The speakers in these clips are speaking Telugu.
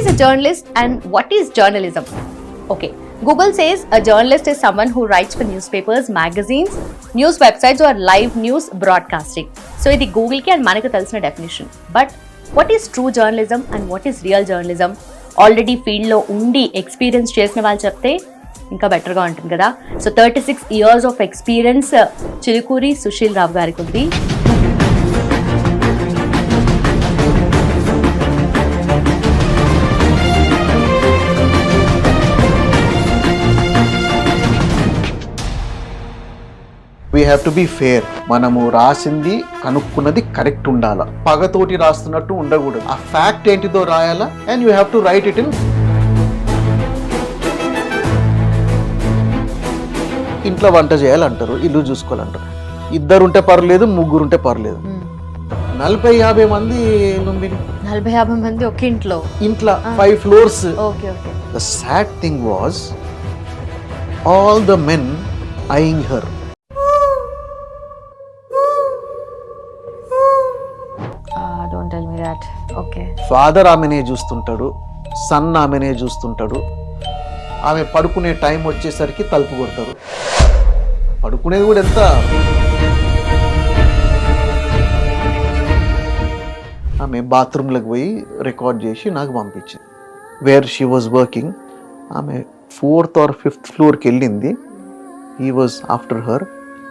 is a journalist and what is journalism? Okay, Google says a journalist is someone who writes for newspapers, magazines, news websites or live news broadcasting. So ఇది Google కి and మనకు తెలిసిన definition. But what is true journalism and what is real journalism? Already ఫీల్డ్లో ఉండి ఎక్స్పీరియన్స్ చేసిన వాళ్ళు చెప్తే ఇంకా బెటర్గా ఉంటుంది కదా. So 36 years of experience Chilukuri Sushil Rao గారికి ఉంది. We have to be fair. మనము రాసింది కనుక్కున్నది కరెక్ట్ ఉండాలా, పగతోటి రాస్తున్నట్టు ఉండకూడదు. ఆ ఫ్యాక్ట్ ఏంటిదో రాయాలా and you have to write it in. ఇంట్లో వంట చేయాలంటారు, ఇల్లు చూసుకోవాలంటారు. ఇద్దరుంటే పర్లేదు, ముగ్గురుంటే పర్లేదు. 40-50 మంది 40-50 మంది ఒక ఇంట్లో 5 floors. Okay. The sad thing was all the men ఐయింగ్ her. Father ఆమెనే చూస్తుంటాడు, సన్ ఆమెనే చూస్తుంటాడు. ఆమె పడుకునే టైం వచ్చేసరికి తలుపు కొడతారు. పడుకునేది కూడా ఎంత, ఆమె బాత్రూంలోకి పోయి రికార్డ్ చేసి నాకు పంపించింది. Wear she was working. ఆమె 4th or 5th floorకి వెళ్ళింది. He was after her.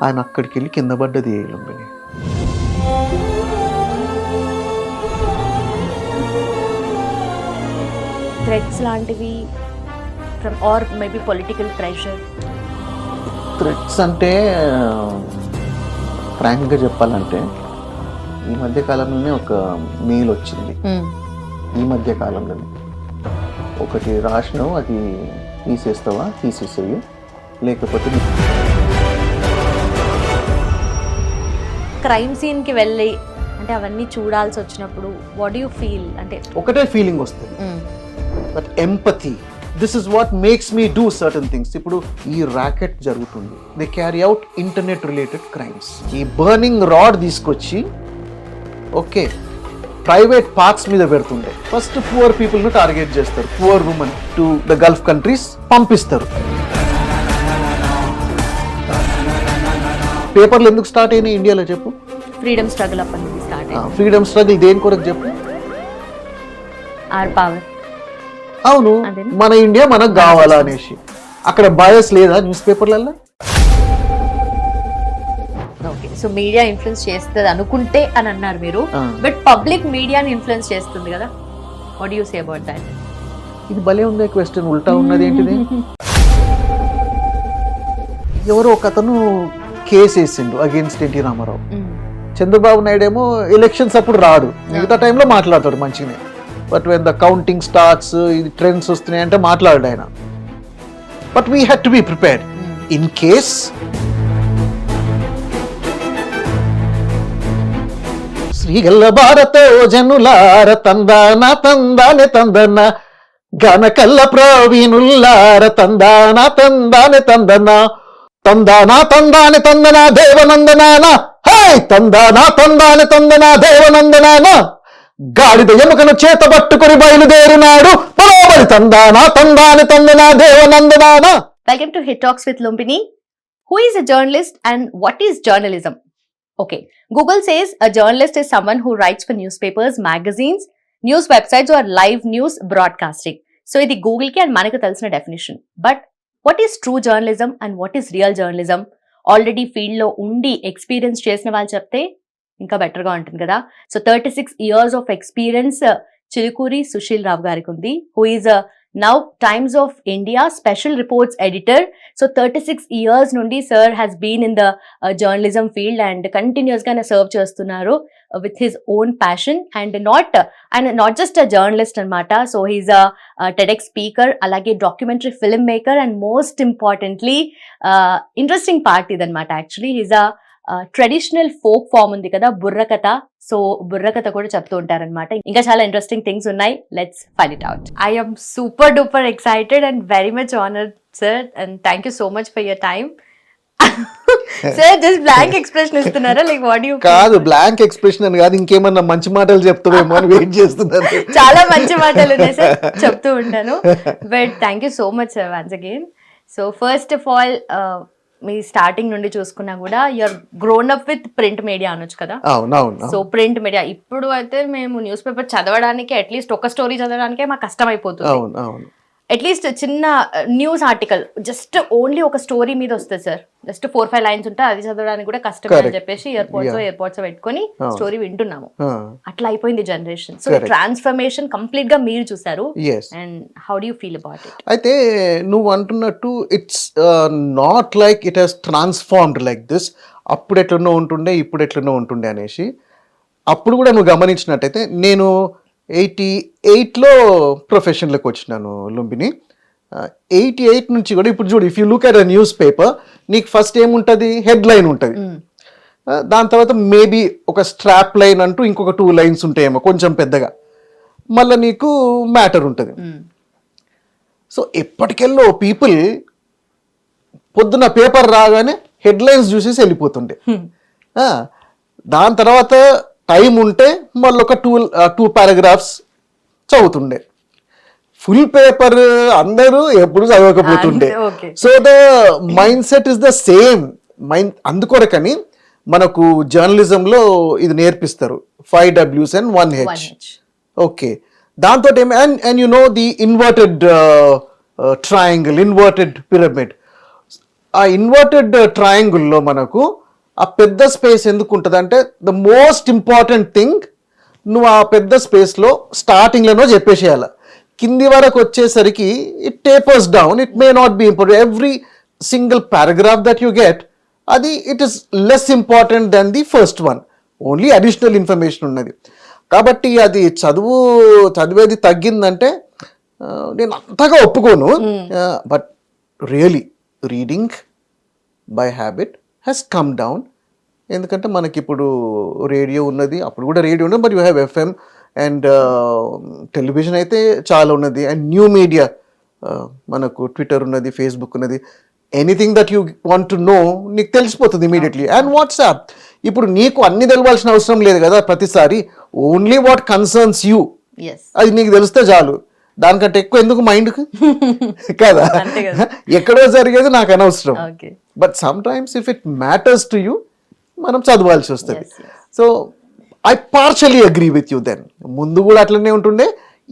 ఆయన అక్కడికి వెళ్ళి కింద పడ్డది. థ్రెట్స్ లాంటివి from or maybe political pressure. Threats అంటే ఫ్రాంక్గా చెప్పాలంటే ఈ మధ్య కాలంలోనే ఒక మెయిల్ వచ్చింది. ఈ మధ్య కాలంలోనే ఒకటి రాసినావు, అది తీసేస్తావా, తీసేసేవి, లేకపోతే క్రైమ్ సీన్కి వెళ్ళి అంటే అవన్నీ చూడాల్సి వచ్చినప్పుడు వాట్ డూ యూ ఫీల్? అంటే ఒకటే ఫీలింగ్ వస్తుంది, but empathy. This is what makes me do certain things. ఇప్పుడు ఈ ర్యాకెట్ జరుగుతుంది, they carry out internet related crimes. ఈ బర్నింగ్ రాడ్ తీసుకొచ్చి ఓకే ప్రైవేట్ పార్క్స్ మీద పెడుతుండే. ఫస్ట్ పువర్ పీపుల్ ను టార్గెట్ చేస్తారు, poor women to the Gulf countries పంపిస్తారు. పేపర్లు ఎందుకు స్టార్ట్ అయినాయి ఇండియాలో చెప్పు? ఫ్రీడమ్ స్ట్రగుల్ అప్పటి నుంచి స్టార్ట్ అయింది. ఫ్రీడమ్ స్ట్రగుల్ దేని కొరకు చెప్పు? Or power. అవును, మన ఇండియా మనకు కావాలా అనేసి. అక్కడ బయాస్ లేదా న్యూస్ పేపర్లలో? ఓకే, సో మీడియా ఇన్ఫ్లుయెన్స్ చేస్తుంది అనుకుంటే అని అన్నారు మీరు, బట్ పబ్లిక్ మీడియాని ఇన్ఫ్లుయెన్స్ చేస్తుంది కదా. What you say about that? ఇది భలే ఉంది క్వశ్చన్. ఉల్టా ఉన్నది ఏంటిది? ఎవరో ఒక అతను కేసు వేసిండు అగేన్స్ట్ ఎన్టీ రామారావు. చంద్రబాబు నాయుడు ఏమో ఎలక్షన్స్ అప్పుడు రాడు, మిగతా టైంలో మాట్లాడతాడు మంచిగానే. But when the counting starts, ఇది ట్రెండ్స్ వస్తున్నాయి అంటే మాట్లాడాడు ఆయన. But we had to be prepared in case. శ్రీగల్ల భారత జనులార తందాన తందానే తందన, గనకల్ల ప్రవీణుల్లార తందాన తందానే తందన, తందానా తందాని తందన దేవనందనాన, హై తందానా తందాని తందన దేవనందనాన, గాడిద ఎముకను చేతబట్టుకుని బయలుదేరినాడు బరోబరి తందానా తందాని తందన దేవనందనాన. Welcome to hit talks with Lumbini. Who is a journalist and what is journalism? Okay, Google says a journalist is someone who writes for newspapers, magazines, news websites or live news broadcasting. So ఇది Google కి and మనకు తెలిసిన definition. But what is true journalism and what is real journalism? Already ఫీల్డ్లో ఉండి ఎక్స్పీరియన్స్ చేసిన వాళ్ళు చెప్తే ఇంకా బెటర్గా ఉంటుంది కదా. So 36 years of experience Chilukuri Sushil Rao గారికి ఉంది, who is now Times of India special reports editor. So 36 years నుండి sir has been in the journalism field and కంటిన్యూస్గా సర్వ్ చేస్తున్నారు with his own passion. And not just a journalist అనమాట. So he's a TEDx speaker, అలాగే documentary film maker, and most importantly interesting part ఇదనమాట. Actually he's a traditional folk form ఉంది కదా, బుర్రకథ. సో బుర్రకథ కూడా చెప్తూ ఉంటారనమాట. ఇంకా చాలా ఇంట్రెస్టింగ్ థింగ్స్ ఉన్నాయి. Let's find it out. I am super duper excited and very much honored, sir, and thank you so much for your time. Sir just blank expression ఇస్తున్నారా లైక్ వాట్ యు కాదు, బ్లాంక్ ఎక్స్ప్రెషన్ అని కాదు, ఇంకేమన్నా మంచి మాటలు చెప్తావేమో అని వెయిట్ చేస్తున్నాను. చాలా మంచి మాటలు ఉన్నాయి సార్, చెప్తూ ఉంటాను. But thank you so much sir once again. So first of all మీ స్టార్టింగ్ నుండి చూసుకున్నా కూడా you're grown up with print media అనొచ్చు కదా. అవునవును. సో ప్రింట్ మీడియా ఇప్పుడు అయితే మేము న్యూస్ పేపర్ చదవడానికి అట్లీస్ట్ ఒక స్టోరీ చదవడానికే మాకు కష్టం అయిపోతుంది. అవును అవును. అట్లీస్ట్ చిన్న న్యూస్ ఆర్టికల్ జస్ట్ ఓన్లీ ఒక స్టోరీ మీద వస్తుంది సార్, జస్ట్ 4-5 లైన్స్ ఉంటే అది చదవడానికి కూడా కష్టం అని చెప్పేసి ఇయర్పోర్ట్స్ పెట్టుకొని స్టోరీ వింటున్నాము. అట్లా అయిపోయింది జనరేషన్. సో ట్రాన్స్ఫర్మేషన్ కంప్లీట్ గా మీరు చూసారు. And how do you feel about it? అయితే నువ్వు అంటున్నట్టు it's not like it he's transformed like this. అప్పుడు ఎట్లనో ఉంటుండే, ఇప్పుడు ఎట్లనో ఉంటుండే అనేసి. అప్పుడు కూడా నువ్వు గమనించినట్టయితే నేను 88లో ప్రొఫెషన్లోకి వచ్చినాను లుంబిని. 88 నుంచి కూడా ఇప్పుడు చూడు, if you look at a news paper, నీకు ఫస్ట్ ఏముంటుంది, హెడ్లైన్ ఉంటుంది. దాని తర్వాత మేబీ ఒక స్ట్రాప్ లైన్ అంటూ ఇంకొక 2 లైన్స్ ఉంటాయేమో కొంచెం పెద్దగా, మళ్ళీ నీకు మ్యాటర్ ఉంటుంది. సో ఎప్పటికెళ్ళో పీపుల్ పొద్దున పేపర్ రాగానే హెడ్లైన్స్ చూసేసి వెళ్ళిపోతుండే. దాని తర్వాత టైం ఉంటే మళ్ళీ ఒక 2 పారాగ్రాఫ్స్ చదువుతుండే. ఫుల్ పేపర్ అందరూ ఎప్పుడు చదవకపోతుండే. So the mind set is the same mind. అందుకొరకని మనకు జర్నలిజంలో ఇది నేర్పిస్తారు, 5 Ws and 1 H. ఓకే, దాంతో ఏమి and you know the inverted triangle, inverted pyramid. ఆ ఇన్వర్టెడ్ ట్రయాంగిల్లో మనకు ఆ పెద్ద స్పేస్ ఎందుకు ఉంటుంది అంటే, ద మోస్ట్ ఇంపార్టెంట్ థింగ్ నువ్వు ఆ పెద్ద స్పేస్లో స్టార్టింగ్లోనో చెప్పేసేయాలి. కింది వరకు వచ్చేసరికి it tapers down, it may not be important. Every single paragraph that you get, అది it is less important then the first one. Only additional information ఉన్నది. కాబట్టి అది చదివేది తగ్గిందంటే నేను అంతగా ఒప్పుకోను. But really reading by habit has come down. ఎందుకంటే మనకి ఇప్పుడు రేడియో ఉన్నది, అప్పుడు కూడా రేడియో ఉన్నది, but you have FM and television అయితే చాలా ఉన్నది. అండ్ న్యూ మీడియా, మనకు ట్విట్టర్ ఉన్నది, ఫేస్బుక్ ఉన్నది. Anything that you want to know నీకు తెలిసిపోతుంది ఇమీడియట్లీ. అండ్ వాట్సాప్, ఇప్పుడు నీకు అన్ని తెలవాల్సిన అవసరం లేదు కదా ప్రతిసారి. ఓన్లీ వాట్ కన్సర్న్స్ యూ, అది నీకు తెలిస్తే చాలు. దానికంటే ఎక్కువ ఎందుకు మైండ్కి కదా. ఎక్కడో జరిగేది నాకు అనవసరం. But sometimes if it matters to you, మనం చదవాల్సి వస్తుంది. So I partially agree with you. Then ముందు కూడా అట్లనే ఉంటుండే,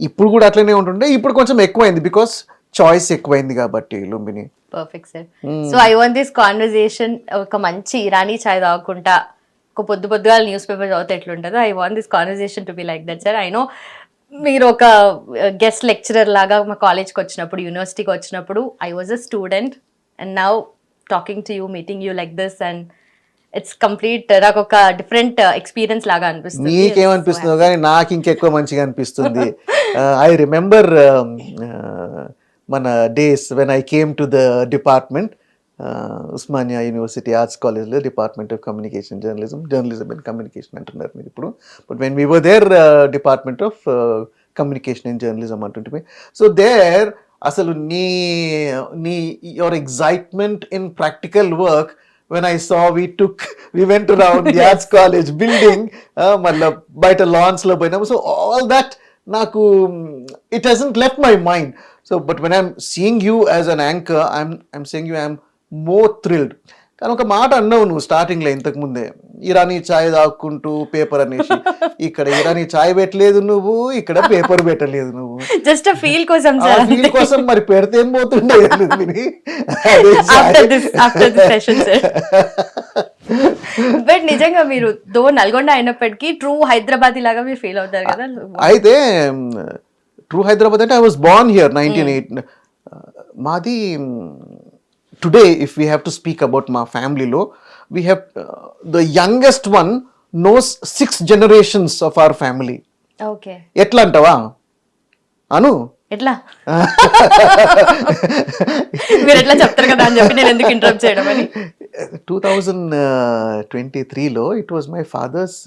ఇప్పుడు కూడా అట్లనే ఉంటుండే. ఇప్పుడు కొంచెం ఎక్కువైంది బికాస్ చాయిస్ ఎక్కువైంది కాబట్టి Lumbini. Perfect sir. So I want this conversation ఒక మంచి ఇరానీ చాయ్ తాగకుండా ఒక పొద్దుగా న్యూస్ పేపర్ చదివితే ఎట్లుంటుందో, I want this conversation to be like that sir. I know మీరు ఒక గెస్ట్ లెక్చరర్ లాగా మా కాలేజ్కి వచ్చినప్పుడు, యూనివర్సిటీకి వచ్చినప్పుడు, I was a student and now talking to you, meeting you like this, and it's complete నాకు ఒక డిఫరెంట్ ఎక్స్పీరియన్స్ లాగా అనిపిస్తుంది. నీకేమనిపిస్తుందో కానీ నాకు ఇంకెక్కువ మంచిగా అనిపిస్తుంది. ఐ రిమెంబర్ మన days when I came to the department, Osmania university arts కాలేజ్లో department of communication journalism and communication అంటున్నారు మీరు ఇప్పుడు. But when we were there department of communication and journalism అంటుంటే, సో దేర్ అసలు నీ your excitement in practical work, when I saw we went around the arts college building, malla baita lawns lo poinam. So all that naku, it hasn't left my mind. So but when I'm seeing you as an anchor, I'm saying you, I'm more thrilled. కానీ ఒక మాట అన్నావు నువ్వు స్టార్టింగ్ లో ఇంతకు ముందే, ఇరానీ చాయ్ తాక్కుంటూ పేపర్ అనేసి. ఇక్కడ ఇరానీ చాయ్ పెట్టలేదు నువ్వు, ఇక్కడ పేపర్ పెట్టలేదు నువ్వు, జస్ట్ ఫీల్ కోసం. ఫీల్ కోసం మరి పెడితే ఏం పోతుండే. బట్ నిజంగా మీరు దో నల్గొండ అయినప్పటికీ ట్రూ హైదరాబాదీ లాగా మీరు ఫీల్ అవుతారు కదా. అయితే ట్రూ హైదరాబాద్ అంటే ఐ వాజ్ బోర్న్ హియర్ 1980. మాది today, if we have to speak about my family law, we have the youngest one knows 6 generations of our family. Okay. ఎట్లా అంటావా అను? ఎట్లా మీరు ఎట్లా చెప్తారు కదా అని చెప్పి నేను ఎందుకు ఇంటరప్ట్ చేయడం అని. 2023లో it was my father's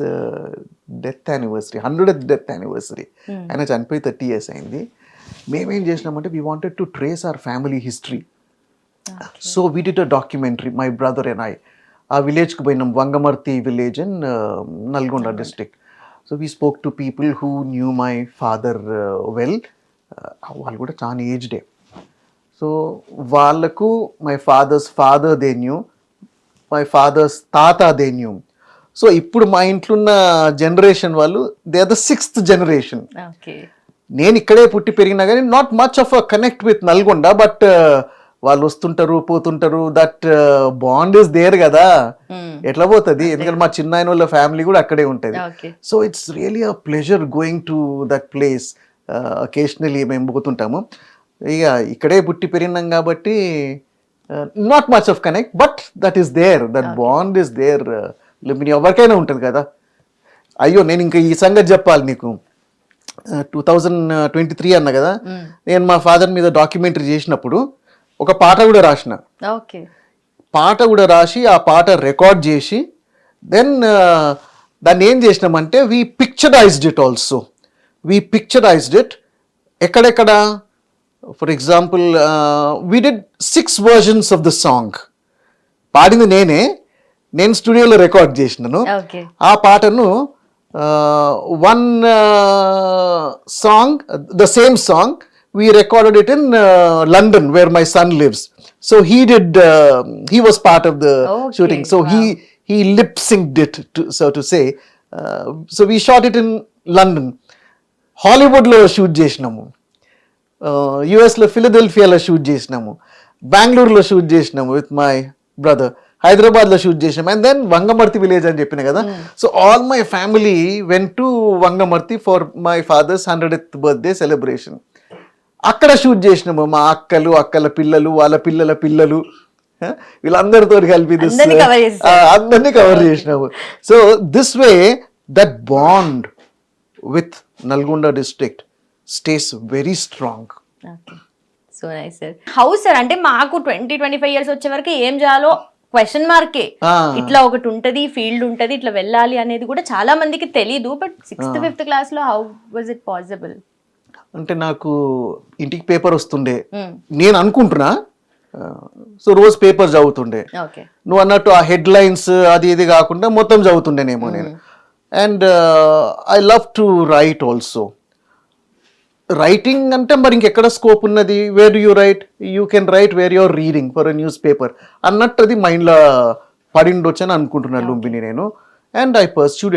death anniversary, 100th death anniversary. ఆయన చనిపోయి 30 years అయింది. మేమేం చేసినామంటే we wanted to trace our family history. So we did a documentary, my brother and I. ఆ విలేజ్కి పోయినాం, Vangamarthi village in Nalgonda district. So we spoke to people who knew my father well. వాళ్ళు కూడా చాలా ఏజ్డే. సో వాళ్ళకు my father's father they knew, my father's తాత దే న్యూ. సో ఇప్పుడు మా ఇంట్లో ఉన్న జనరేషన్ వాళ్ళు they are the 6th generation. Okay. నేను ఇక్కడే పుట్టి పెరిగినా కానీ not much of a connect with Nalgonda, but వాళ్ళు వస్తుంటారు పోతుంటారు, దట్ బాండ్ ఇస్ దేర్ కదా. ఎట్లా పోతుంది, ఎందుకంటే మా చిన్నాయన వాళ్ళ ఫ్యామిలీ కూడా అక్కడే ఉంటుంది. So it's really a pleasure going to that place. Occasionally మేము పోతుంటాము. ఇక ఇక్కడే పుట్టి పెరిగినాం కాబట్టి not much of connect, but that is there, that bond is there. ఎవరికైనా ఉంటుంది కదా. అయ్యో నేను ఇంకా ఈ సంగతి చెప్పాలి నీకు. 2023 అన్న కదా, నేను మా ఫాదర్ మీద డాక్యుమెంటరీ చేసినప్పుడు ఒక పాట కూడా రాసిన. పాట కూడా రాసి ఆ పాట రికార్డ్ చేసి దెన్ దాన్ని ఏం చేసినామంటే we picturised it also. We picturised it ఎక్కడెక్కడ. For example we did 6 versions of the song. పాడింది నేను స్టూడియోలో రికార్డ్ చేసినాను. ఆ పాటను one song, the same song, we recorded it in London where my son lives. So he was part of the shooting. So he lip synced it, so to say. So we shot it in London. Hollywood lo shoot చేసినాము, US లో ఫిలడెల్ఫియాలో షూట్ చేసినాము, బెంగళూరులో షూట్ చేసినాము విత్ మై బ్రదర్, హైదరాబాద్లో షూట్ చేసాం, అండ్ దెన్ వంగమర్తి విలేజ్ అని చెప్పిన కదా. So all my family went to Vangamarthi for my father's 100th birthday celebration. అక్కడ షూట్ చేసినాము. మా అక్కల పిల్లలు, వాళ్ళ పిల్లల పిల్లలు, వీళ్ళందరితో కలిపి అందరినీ కవర్ చేసినాము. So this way that bond with Nalgonda district stays very strong. So nice sir. How sir అంటే మాకు 20-25 years వచ్చే వరకు ఏం చేయాలో క్వశ్చన్ మార్కే. ఇట్లా ఒకటి ఉంటది, ఫీల్డ్ ఉంటది, ఇట్లా వెళ్ళాలి అనేది కూడా చాలా మందికి తెలీదు. బట్ 6th 5th class లో హౌ వాజ్ ఇట్ పాసిబుల్? అంటే నాకు ఇంటికి పేపర్ వస్తుండే, నేను అనుకుంటున్నా. సో రోజు పేపర్ చదువుతుండే. నువ్వు అన్నట్టు ఆ హెడ్ లైన్స్ అది ఇది కాకుండా మొత్తం చదువుతుండేనేమో నేను. And I love to write also. Writing అంటే మరి ఇంకెక్కడ స్కోప్ ఉన్నది? Where you write? You can write where you're reading for a newspaper అన్నట్టు అది మైండ్లో పడిండొచ్చు అని అనుకుంటున్నాను లుంబిని నేను. And I pursued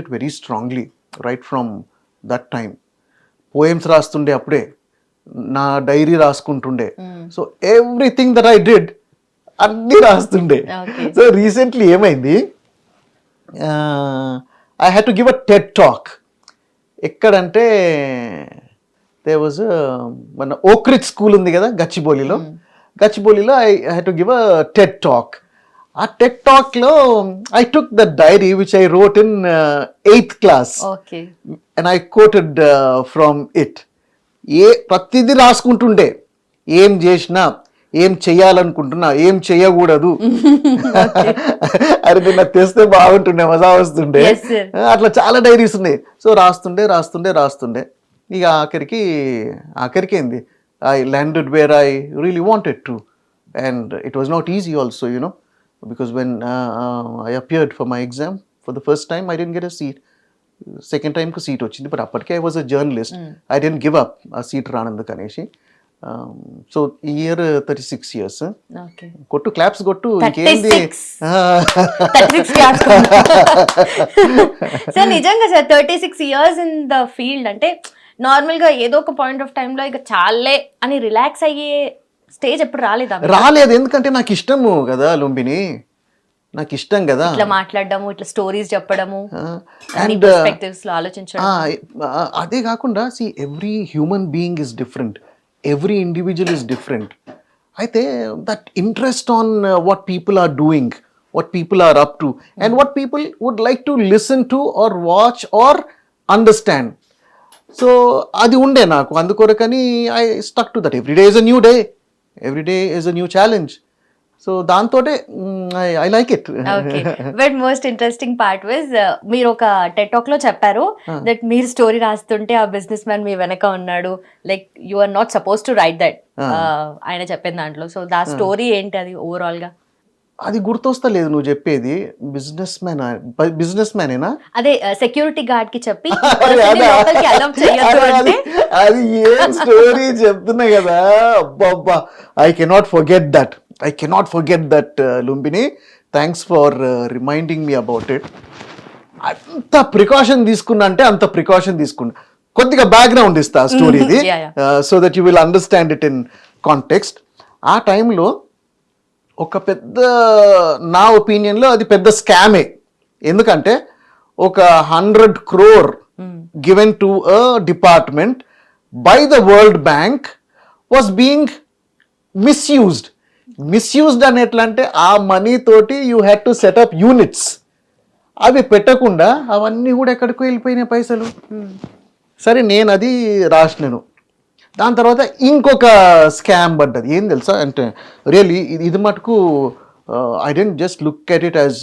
it very strongly right from that time. Poems రాస్తుండే అప్పుడే, నా డైరీ రాసుకుంటుండే. So everything that I did అన్నీ రాస్తుండే. సో రీసెంట్లీ ఏమైంది, I had to give a TED talk. ఎక్కడంటే దే వాజ్ మన ఓక్రిచ్ స్కూల్ ఉంది కదా గచ్చిబౌలిలో. I had to give a TED talk. ఆ టెడ్ టాక్లో I took the diary which I wrote in 8th class and I quoted from it. ప్రతిదీ రాసుకుంటుండే, ఏం చేసినా, ఏం చెయ్యాలనుకుంటున్నా, ఏం చెయ్యకూడదు. అరే నిన్న తెస్తే బాగుంటుండే, మజా వస్తుండే. అట్లా చాలా డైరీస్ ఉన్నాయి. సో రాస్తుండే ఇక ఆఖరికి ఏంది, I landed where I really wanted to. And it was not easy also, you know, because when I appeared for my exam for the first time I didn't get a seat. Second టైంకి సీట్ వచ్చింది, బట్ అప్పటికే I was a journalist. I didn't give up ఆ సీట్ రానందుకు అనేసి. సో ఈ ఇయర్ 36 years. కొట్టు, క్లాప్స్ కొట్టు. ఇంకేంది సార్? నిజంగా sir 36 years in the field అంటే నార్మల్ గా ఏదో ఒక పాయింట్ ఆఫ్ టైమ్ లో ఇక చాలే అని రిలాక్స్ అయ్యే స్టేజ్ ఎప్పుడు రాలేదు. ఎందుకంటే నాకు ఇష్టము కదా లుంబిని, నాకు ఇష్టం కదా ఇట్లా మాట్లాడడము, ఇట్లా స్టోరీస్ చెప్పడము, అన్ని పర్స్పెక్టివ్స్ లో ఆలోచించడం. అదే కాకుండా see every human being is different, every individual is different. అయితే that interest on what people are doing, what people are up to, and what people would like to listen to or watch or understand. So adi unde naku andukorakani I stuck to that. Every day is a new day, every day is a new challenge. So dantote I like it. Okay, but most interesting part was మీరు ఒక TED Talk లో చెప్పారు that మీరు స్టోరీ రాస్తుంటే ఆ బిజినెస్ మ్యాన్ మీ వెనక ఉన్నాడు, like you are not suppose to write that ఆయన చెప్పిన దాంట్లో. సో దా స్టోరీ ఏంటి అది ఓవరాల్ గా? అది గుర్తొస్తలేదు నువ్వు చెప్పేది. బిజినెస్ మ్యానేనా? అదే సెక్యూరిటీ గార్డ్ కి చెప్పి అరే అదా? అలౌ చేయొద్దు అరే అంటే అది ఏం స్టోరీ చెప్తున్నా కదా, అబ్బా. I cannot forget that Lumbini. Thanks for reminding me about it. అంత ప్రికాషన్ తీసుకున్నా అంటే అంత ప్రికాషన్ తీసుకున్నా. కొద్దిగా బ్యాక్గ్రౌండ్ ఇస్తా ఆ స్టోరీది, Yeah. So that you will understand it in context. ఆ టైంలో ఒక పెద్ద, నా ఒపీనియన్లో అది పెద్ద స్కామే. ఎందుకంటే ఒక 100 crore given to a department by the world bank was being misused అని ఎట్లా అంటే, ఆ మనీ తోటి you had to set up units. అవి పెట్టకుండా అవన్నీ కూడా ఎక్కడికో వెళ్ళిపోయినాయి పైసలు. సరే నేను అది రాసినాను. దాని తర్వాత ఇంకొక స్కామ్ పడ్డది. ఏం తెలుసా అంటే, రియలీ ఇది మటుకు I didn't just look at it as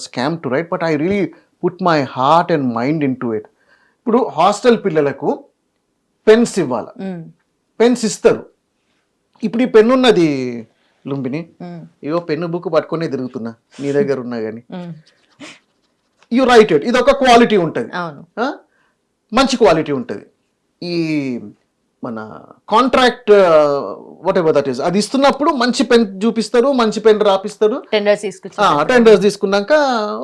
scam to write, but I really put my heart and mind in to it. ఇప్పుడు హాస్టల్ పిల్లలకు పెన్స్ ఇవ్వాలి, పెన్స్ ఇస్తారు. ఇప్పుడు ఈ పెన్ను ఉన్నది లుంబిని, ఇగో పెన్ను బుక్ పట్టుకొని తిరుగుతున్నా నీ దగ్గర ఉన్నా కానీ, యు రైట్ ఇట్. ఇది ఒక క్వాలిటీ ఉంటుంది, మంచి క్వాలిటీ ఉంటుంది. ఈ మన contract what ever that is, అది ఇస్తున్నప్పుడు మంచి పెన్ చూపిస్తారు, మంచి పెన్ రాపిస్తారు. టెండర్స్ తీసుకున్నాక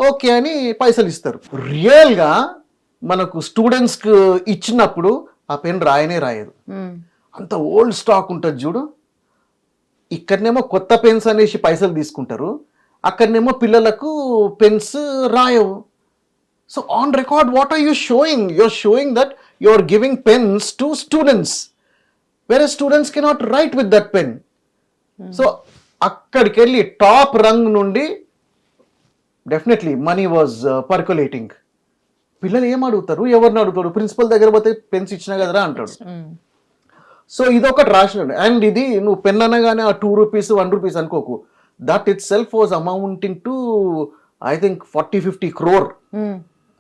ఓకే అని పైసలు ఇస్తారు. రియల్గా మనకు స్టూడెంట్స్కి ఇచ్చినప్పుడు ఆ పెన్ రాయదు. అంత ఓల్డ్ స్టాక్ ఉంటుంది చూడు. ఇక్కడనేమో కొత్త పెన్స్ అనేసి పైసలు తీసుకుంటారు, అక్కడనేమో పిల్లలకు పెన్స్ రాయవు. So on record what are you showing? You're showing that you're giving pens to students, whereas students cannot write with that pen. So అక్కడికి వెళ్ళి టాప్ రంగ్ నుండి డెఫినెట్లీ మనీ వాజ్ పర్కులేటింగ్. పిల్లలు ఏం అడుగుతారు, ఎవరిని అడుగుతారు? ప్రిన్సిపల్ దగ్గర పోతే పెన్స్ ఇచ్చినా కదరా అంటాడు. సో ఇదొకటి రాసినాడు. అండ్ ఇది నువ్వు పెన్ అనగానే ఆ 2 rupees 1 rupees అనుకోకు. That itself was amounting to I think 40-50 crore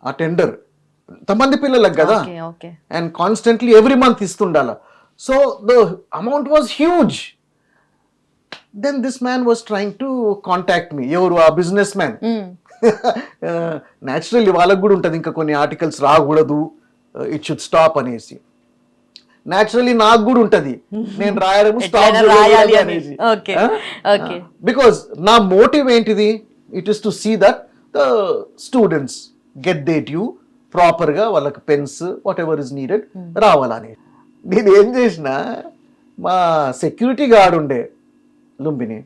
ఆ టెండర్. ఎంతమంది పిల్లలకు కదా, అండ్ కాన్స్టెంట్లీ ఎవ్రీ మంత్ ఇస్తుండాల. So the amount was huge. Then this man was trying to contact me. ఎవరు? ఆ బిజినెస్ మ్యాన్. న్యాచురల్లీ వాళ్ళకు కూడా ఉంటుంది ఇంకా కొన్ని ఆర్టికల్స్ రాకూడదు, ఇట్ షుడ్ స్టాప్ అనేసి. న్యాచురల్లీ నాకు కూడా ఉంటది, నేను రాయడం స్టాప్ చేయాలి అనేసి. బికాజ్ నా మోటివ్ ఏంటిది? It is to see that the students get they due ప్రాపర్గా, వాళ్ళకి pens whatever is needed రావాలని. నేను ఏం చేసిన, మా సెక్యూరిటీ గార్డ్ ఉండే లుంబిని,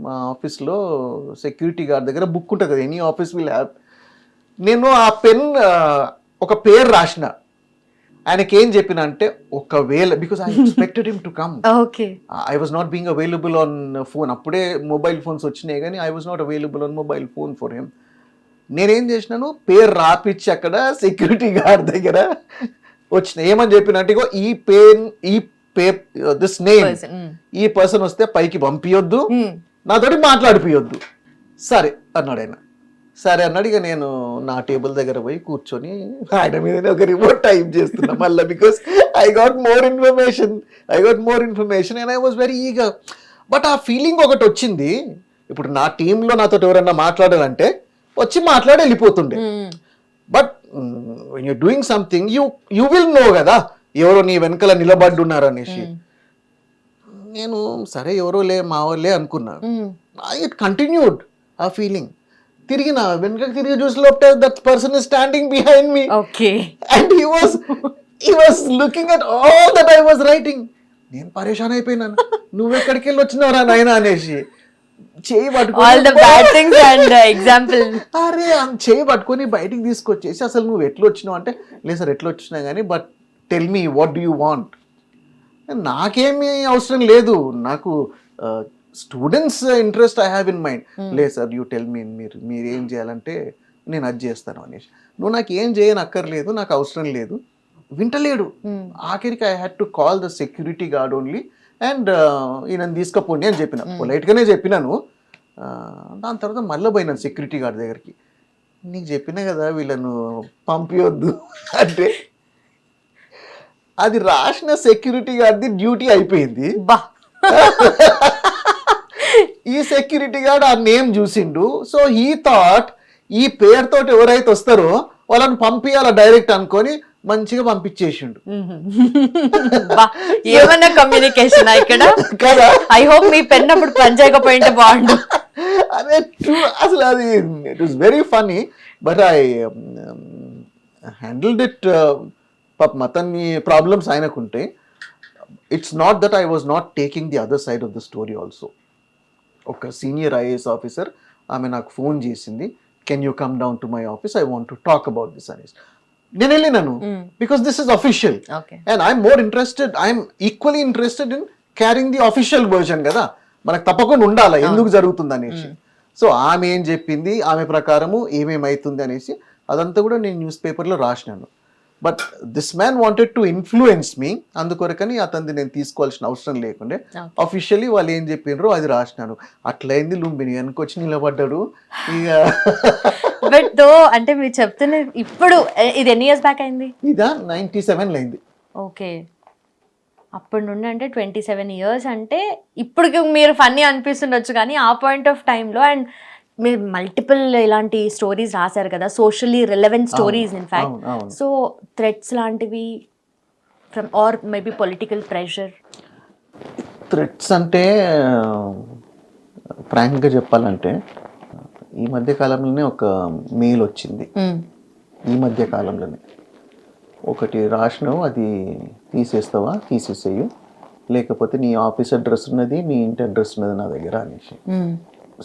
మా ఆఫీస్లో సెక్యూరిటీ గార్డ్ దగ్గర బుక్ ఉంటుంది కదా, ఎనీ ఆఫీస్ విల్ హ్యావ్. నేను ఆ పెన్ ఒక పేరు రాసిన. ఆయనకి ఏం చెప్పిన అంటే, ఒకవేళ, because I expected him to come, I was not being available on phone. అప్పుడే మొబైల్ ఫోన్స్ వచ్చినాయి కానీ I was not available on mobile phone for him. నేనేం చేసినాను, పేరు రాపిచ్చి అక్కడ సెక్యూరిటీ గార్డ్ దగ్గర వచ్చిన. ఏమని చెప్పినట్టు, ఇగో ఈ పెన్, దిస్ నేమ్, ఈ పర్సన్ వస్తే పైకి పంపించొద్దు, నాతోటి మాట్లాడిపోయొద్దు. సరే అన్నాడు ఆయన. సరే అన్నాడు. ఇక నేను నా టేబుల్ దగ్గర పోయి కూర్చొని ఆయన మీదనే ఒక రిపోర్ట్ టైప్ చేస్తున్నా మళ్ళీ, because I got more information and I was very eager. But ఆ ఫీలింగ్ ఒకటి వచ్చింది. ఇప్పుడు నా టీంలో నాతో ఎవరన్నా మాట్లాడాలంటే వచ్చి మాట్లాడి వెళ్ళిపోతుండే. But when you're doing something you will know కదా ఎవరో నీ వెనకాల నిలబడి ఉన్నారు అనేసి. నేను సరే ఎవరో లే మా వాళ్ళే అనుకున్నా. ఇట్ కంటిన్యూడ్ ఆ ఫీలింగ్. తిరిగిన వెనక తిరిగి చూసి లోపే that person is standing behind me and he was looking at all that I was writing. నేను పరేషాన్ అయిపోయినాను, నువ్వెక్కడికి వెళ్ళి వచ్చినావురా నాయన అనేసి. చేయి పట్టుకొని చేయి పట్టుకొని బయటికి తీసుకొచ్చేసి, అసలు నువ్వు ఎట్లా వచ్చినావు అంటే, లేదు సార్ ఎట్లా వచ్చినా కానీ, but tell me what do you want. నాకేమీ అవసరం లేదు, నాకు students interest I have in mind. లేదు సార్ యూ టెల్ మీ, మీరు ఏం చేయాలంటే నేను అది చేస్తాను అనేసి. నువ్వు నాకు ఏం చేయని అక్కర్లేదు, నాకు అవసరం లేదు. వింటలేడు. ఆఖరికి I had to call the security guard only and ఈయనని తీసుకపోండి అని చెప్పిన, పొలైట్గానే చెప్పినాను. దాని తర్వాత మళ్ళీ పోయినాను సెక్యూరిటీ గార్డ్ దగ్గరికి. నీకు చెప్పినా కదా వీళ్ళను పంపించొద్దు అంటే, అది రాసిన సెక్యూరిటీ గార్డ్ది డ్యూటీ అయిపోయింది. ఈ సెక్యూరిటీ గార్డ్ ఆ నేమ్ చూసిండు. సో ఈ థాట్ ఈ పేరుతోటి ఎవరైతే వస్తారో వాళ్ళని పంపించాల డైరెక్ట్ అనుకొని మంచిగా పంపించేసిండు ఏమన్నా కమ్యూనికేషన్ ఇక్కడ కదా. ఐ హోప్ మీ పెన్ అప్పుడు పని చేయకపోయింటే బాగుండు. అదే ట్రూ. అసలు అది it was very funny, but I handled it. పాపం అతన్ని ప్రాబ్లమ్స్ ఆయనకుంటే, it's not that I was not taking the other side of the story also. ఒక సీనియర్ ఐఏఎస్ ఆఫీసర్ ఆమె నాకు ఫోన్ చేసింది, can you come down to my office, I want to talk about this అనేసి. నేను వెళ్ళినాను because this is official and I'm more interested, I'm equally interested in carrying the official version కదా, మనకు తప్పకుండా ఉండాలి ఎందుకు జరుగుతుంది అనేసి. సో ఆమె ఏం చెప్పింది, ఆమె ప్రకారము ఏమేమైతుంది అనేసి అదంతా కూడా నేను న్యూస్ పేపర్లో రాసినాను. But this man wanted to influence me, అందుకొరకని అతనిది నేను తీసుకోవాల్సిన అవసరం లేకుండే. అఫీషియల్లీ వాళ్ళు ఏం చెప్పినారో అది రాసినాను. అట్లయింది లుంబిని వెనకొచ్చి నిలబడ్డాడు ఇక. బట్ దో అంటే మీరు చెప్తున్న ఇప్పుడు ఇది ఎన్ని ఇయర్స్ బ్యాక్ అయింది? ఇదా 97 అయింది. ఓకే, అప్పటి నుండి అంటే 27 ఇయర్స్ అంటే ఇప్పుడు మీరు ఫన్నీ అనిపిస్తుండొచ్చు కానీ ఆ పాయింట్ ఆఫ్ టైంలో, అండ్ మీరు మల్టిపుల్ ఇలాంటి స్టోరీస్ రాశారు కదా, socially relevant stories in fact. So threats లాంటివి from or maybe political pressure? Threats అంటే ఫ్రాంక్గా చెప్పాలంటే ఈ మధ్య కాలంలోనే ఒక మెయిల్ వచ్చింది. ఈ మధ్య కాలంలోనే ఒకటి రాసినావు, అది తీసేస్తావా, తీసేసేయు, లేకపోతే నీ ఆఫీస్ అడ్రస్ ఉన్నది, నీ ఇంటి అడ్రస్ ఉన్నది నా దగ్గర అనేసి.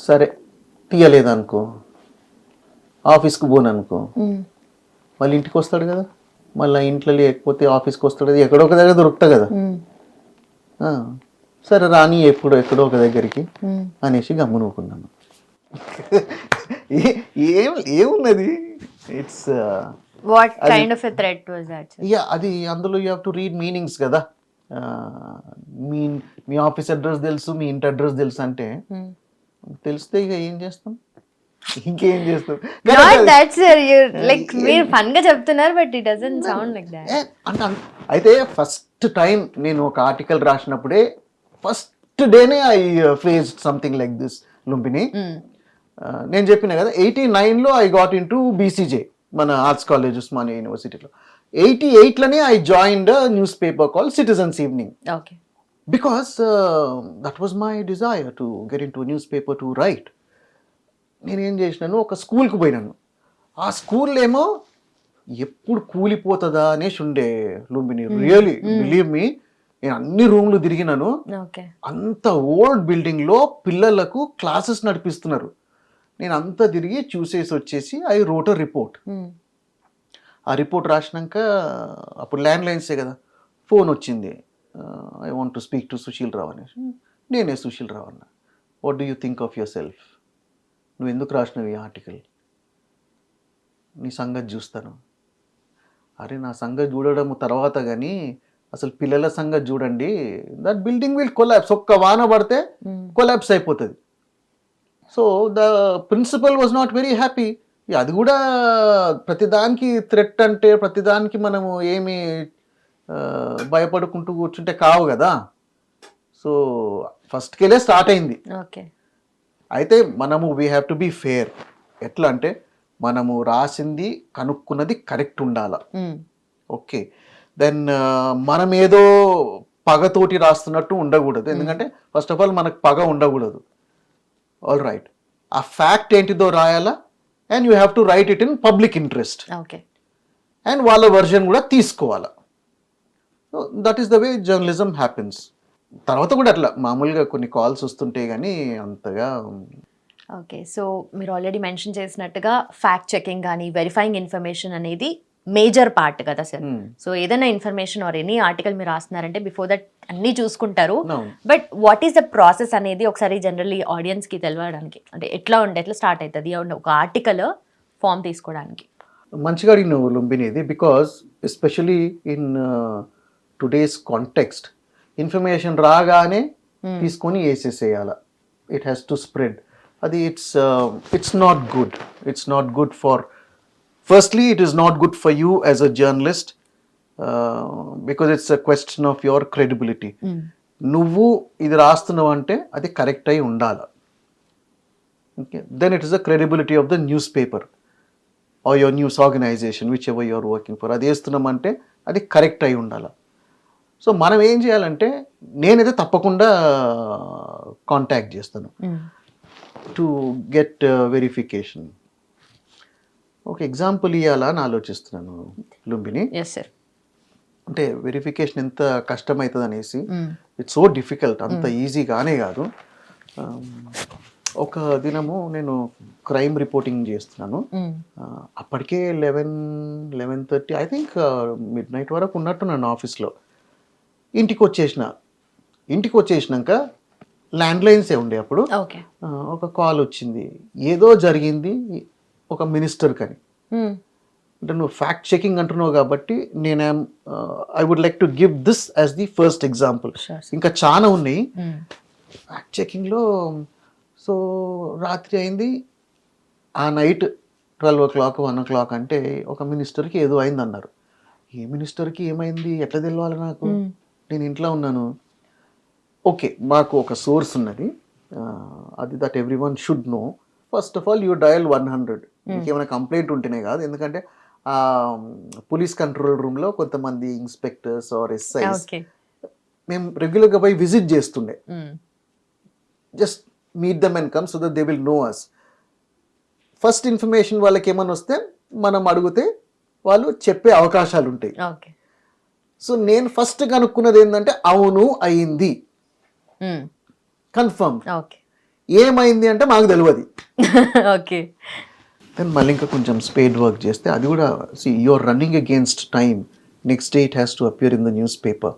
సరే తీయలేదనుకో, ఆఫీస్కి పోననుకో, మళ్ళీ ఇంటికి వస్తాడు కదా, మళ్ళీ ఇంట్లో లేకపోతే ఆఫీస్కి వస్తాడు కదా, ఎక్కడో ఒక దగ్గర దొరుకుతా కదా. సరే రాని ఎక్కడో ఒక దగ్గరికి అనేసి గమ్మునుకున్నాను. ఏమున్నది, it's what kind of a threat was that? Yeah, అది అందులో you have to read meanings కదా. మీ ఆఫీస్ అడ్రస్ తెలుసు, మీ ఇంటి అడ్రస్ తెలుసు అంటే తెలిస్తే ఇక ఏం చేస్తాం, ఇంకేం చేస్తాం. లైక్ మీరు ఫన్ గా చెప్తున్నారు, but it doesn't sound like that. అయితే ఫస్ట్ టైం నేను ఒక ఆర్టికల్ రాసినప్పుడే ఫస్ట్ డేనే I faced something like this Lumbini. నేను చెప్పిన కదా 89లో I got in to BCJ, మన ఆర్ట్స్ కాలేజ్ ఉస్మానియా యూనివర్సిటీలో. 88లోనే I joined newspaper call Citizens Evening. Okay, because that was my desire to get into newspaper to write. నేనేం చేసినాను, ఒక స్కూల్కి పోయినాను. ఆ స్కూల్ ఏమో ఎప్పుడు కూలిపోతుందా అనేసి ఉండే లుంబిని. రియలీ బిలీవ్ మీ, నేను అన్ని రూమ్లు తిరిగినాను. అంత ఓల్డ్ బిల్డింగ్లో పిల్లలకు క్లాసెస్ నడిపిస్తున్నారు. నేను అంతా తిరిగి చూసేసి వచ్చేసి ఐ రోట్ అ రిపోర్ట్. ఆ రిపోర్ట్ రాసినాక అప్పుడు ల్యాండ్ లైన్సే కదా, ఫోన్ వచ్చింది, I want to speak to Sushil Rao అనేసి. నేనే సుశీల్ రావు అన్న. What do you think of yourself, నువ్వు ఎందుకు రాసినావు ఈ ఆర్టికల్, నీ సంగతి చూస్తాను. అరే నా సంగతి చూడడం తర్వాత కానీ అసలు పిల్లల సంగతి చూడండి, దట్ బిల్డింగ్ విల్ కొలాప్స్, ఒక్క వాన పడితే కొలాప్స్ అయిపోతుంది. So the principal was not very happy. అది కూడా ప్రతిదానికి థ్రెట్ అంటే ప్రతిదానికి మనము ఏమి భయపడుకుంటూ కూర్చుంటే కావు కదా. సో ఫస్ట్కెళ్ళే స్టార్ట్ అయింది. అయితే మనము we have to be fair. ఎట్లా అంటే మనము రాసింది కనుక్కున్నది కరెక్ట్ ఉండాల. ఓకే, దెన్ మనం ఏదో పగతోటి రాస్తున్నట్టు ఉండకూడదు. ఎందుకంటే ఫస్ట్ ఆఫ్ ఆల్ మనకు పగ ఉండకూడదు. ఆల్ రైట్, ఆ ఫ్యాక్ట్ ఏంటిదో రాయాలా, and you have to write it in public interest. And వాళ్ళ వర్జన్ కూడా తీసుకోవాలా. That is the way journalism happens. తర్వాత కూడా అట్లా మామూలుగా కొన్ని కాల్స్ వస్తుంటే కానీ అంతగా. ఓకే, సో మీరు ఆల్రెడీ మెన్షన్ చేసినట్టుగా ఫ్యాక్ట్ చెకింగ్ కానీ వెరిఫైయింగ్ ఇన్ఫర్మేషన్ అనేది మేజర్ పార్ట్ కదా సార్. సో ఏదైనా ఇన్ఫర్మేషన్ ఆర్ ఎనీ ఆర్టికల్ మీరు రాస్తున్నారంటే బిఫోర్ దట్ అన్ని చూసుకుంటారు. But what is the process అనేది ఒకసారి జనరల్లీ ఆడియన్స్ కి తెలియడానికి, అంటే ఎట్లా స్టార్ట్ అవుతుంది ఒక ఆర్టికల్ ఫామ్ తీసుకోవడానికి? మంచిగా అడిగినావు లుంబిని ఇది. Because especially in today's context information రాగానే తీసుకొని వేసేసేయాల. It has to spread. అది it's not good. It's not good for, firstly it is not good for you as a journalist because it's a question of your credibility. నువ్వు ఇది రాస్తున్నావు అంటే అది కరెక్ట్ అయి ఉండాలి. Okay, then it is the credibility of the news paper or your news organisation whichever you're working for. అది వేస్తున్నామంటే అది కరెక్ట్ అయి ఉండాలి. సో మనం ఏం చేయాలంటే, నేనైతే తప్పకుండా కాంటాక్ట్ చేస్తాను టు గెట్ వెరిఫికేషన్. ఒక ఎగ్జాంపుల్ ఇవ్వాలని ఆలోచిస్తున్నాను లుంబిని. Yes sir. అంటే వెరిఫికేషన్ ఎంత కష్టమవుతుంది అనేసి, ఇట్స్ సో డిఫికల్ట్, అంత ఈజీ కానే కాదు. ఒక దినము నేను క్రైమ్ రిపోర్టింగ్ చేస్తున్నాను. అప్పటికే 11:30 ఐ థింక్ మిడ్ నైట్ వరకు ఉన్నట్టున్నాను ఆఫీస్లో. ఇంటికి వచ్చేసినాక ల్యాండ్లైన్సే ఉండే అప్పుడు. ఒక కాల్ వచ్చింది, ఏదో జరిగింది ఒక మినిస్టర్ కని. అంటే నువ్వు ఫ్యాక్ట్ చెకింగ్ అంటున్నావు కాబట్టి నేను I would like to give this as the first example. ఇంకా చాలా ఉన్నాయి ఫ్యాక్ట్ చెకింగ్లో. సో రాత్రి అయింది, ఆ నైట్ 12 o'clock 1 o'clock అంటే ఒక మినిస్టర్కి ఏదో అయింది అన్నారు. ఏ మినిస్టర్కి ఏమైంది ఎట్లా తెలవాలి నాకు, నేను ఇంట్లో ఉన్నాను. ఓకే, మాకు ఒక సోర్స్ ఉన్నది, అది that every one should know. First of all you dial 100. మీకు ఏమైనా కంప్లైంట్ ఉంటేనే కాదు, ఎందుకంటే పోలీస్ కంట్రోల్ రూమ్లో కొంతమంది ఇన్స్పెక్టర్స్ ఆర్ ఎస్ఐస్ మేము రెగ్యులర్గా పోయి విజిట్ చేస్తుండే. Just meet them and come so that they will know us. First information వాళ్ళకి ఏమైనా వస్తే మనం అడిగితే వాళ్ళు చెప్పే అవకాశాలు ఉంటాయి. సో నేను ఫస్ట్ కనుక్కున్నది ఏంటంటే, అవును అయింది, కన్ఫర్మ్. ఏమైంది అంటే మాకు తెలియదు. దెన్ మళ్ళీ ఇంకా కొంచెం స్పేడ్ వర్క్ చేస్తే, అది కూడా you are running against time. Next day it has to appear in the news paper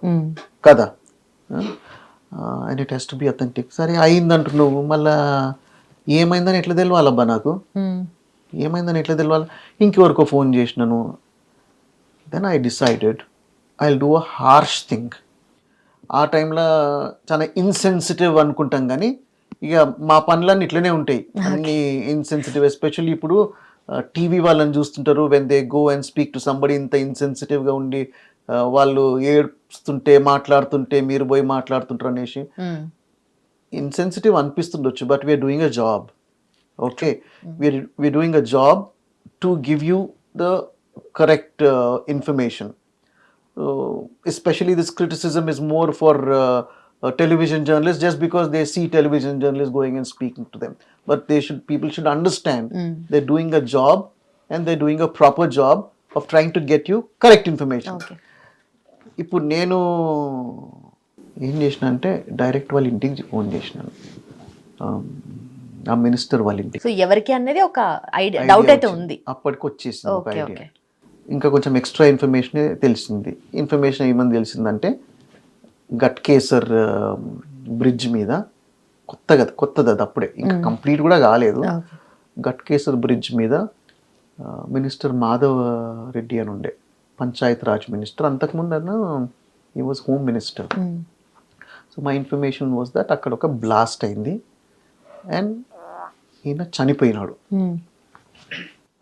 కదా, and it has to be authentic. సరే అయింది అంటున్నావు, మళ్ళా ఏమైందని ఎట్లా తెలవాలబ్బా నాకు, ఏమైందని ఎట్లా తెలవాలి? ఇంకెవరికో ఫోన్ చేసినాను. Then I decided I will do a harsh thing. ఆ టైంలో చాలా ఇన్సెన్సిటివ్ అనుకుంటాం, కానీ ఇక మా పనులన్నీ ఇట్లనే ఉంటాయి, అన్ని ఇన్సెన్సిటివ్. ఎస్పెషల్లీ ఇప్పుడు టీవీ వాళ్ళని చూస్తుంటారు, when they go and speak to somebody, ఇంత ఇన్సెన్సిటివ్గా ఉండి వాళ్ళు ఏడుస్తుంటే మాట్లాడుతుంటే మీరు పోయి మాట్లాడుతుంటారు అనేసి ఇన్సెన్సిటివ్ అనిపిస్తుండొచ్చు. But we're doing a job. Okay, we're doing a job to give you the correct information. Especially this criticism is more for television journalists, just because they see television journalists going and speaking to them. But people should understand they're doing a job, and they're doing a proper job of trying to get you correct information. ఇప్పుడు నేను ఏం చేసిన అంటే, డైరెక్ట్ వాళ్ళ ఇంటికి ఫోన్ చేసినాను, ఆ మినిస్టర్ వాళ్ళ ఇంటికి. సో ఎవరికి అన్నది ఒక డౌట్ అయితే ఉంది, అప్పటికి వచ్చేసింది ఒక ఐడియా. ఇంకా కొంచెం ఎక్స్ట్రా ఇన్ఫర్మేషన్ తెలిసింది. ఇన్ఫర్మేషన్ ఏమని తెలిసిందంటే, గట్కేసర్ బ్రిడ్జ్ మీద కొత్తది అది అప్పుడే, ఇంకా కంప్లీట్ కూడా కాలేదు. గట్కేసర్ బ్రిడ్జ్ మీద మినిస్టర్ మాధవ్ రెడ్డి అని ఉండే, పంచాయత్ రాజ్ మినిస్టర్. అంతకుముందు he was home minister. So my information was that అక్కడ ఒక బ్లాస్ట్ అయింది అండ్ ఈయన చనిపోయినాడు.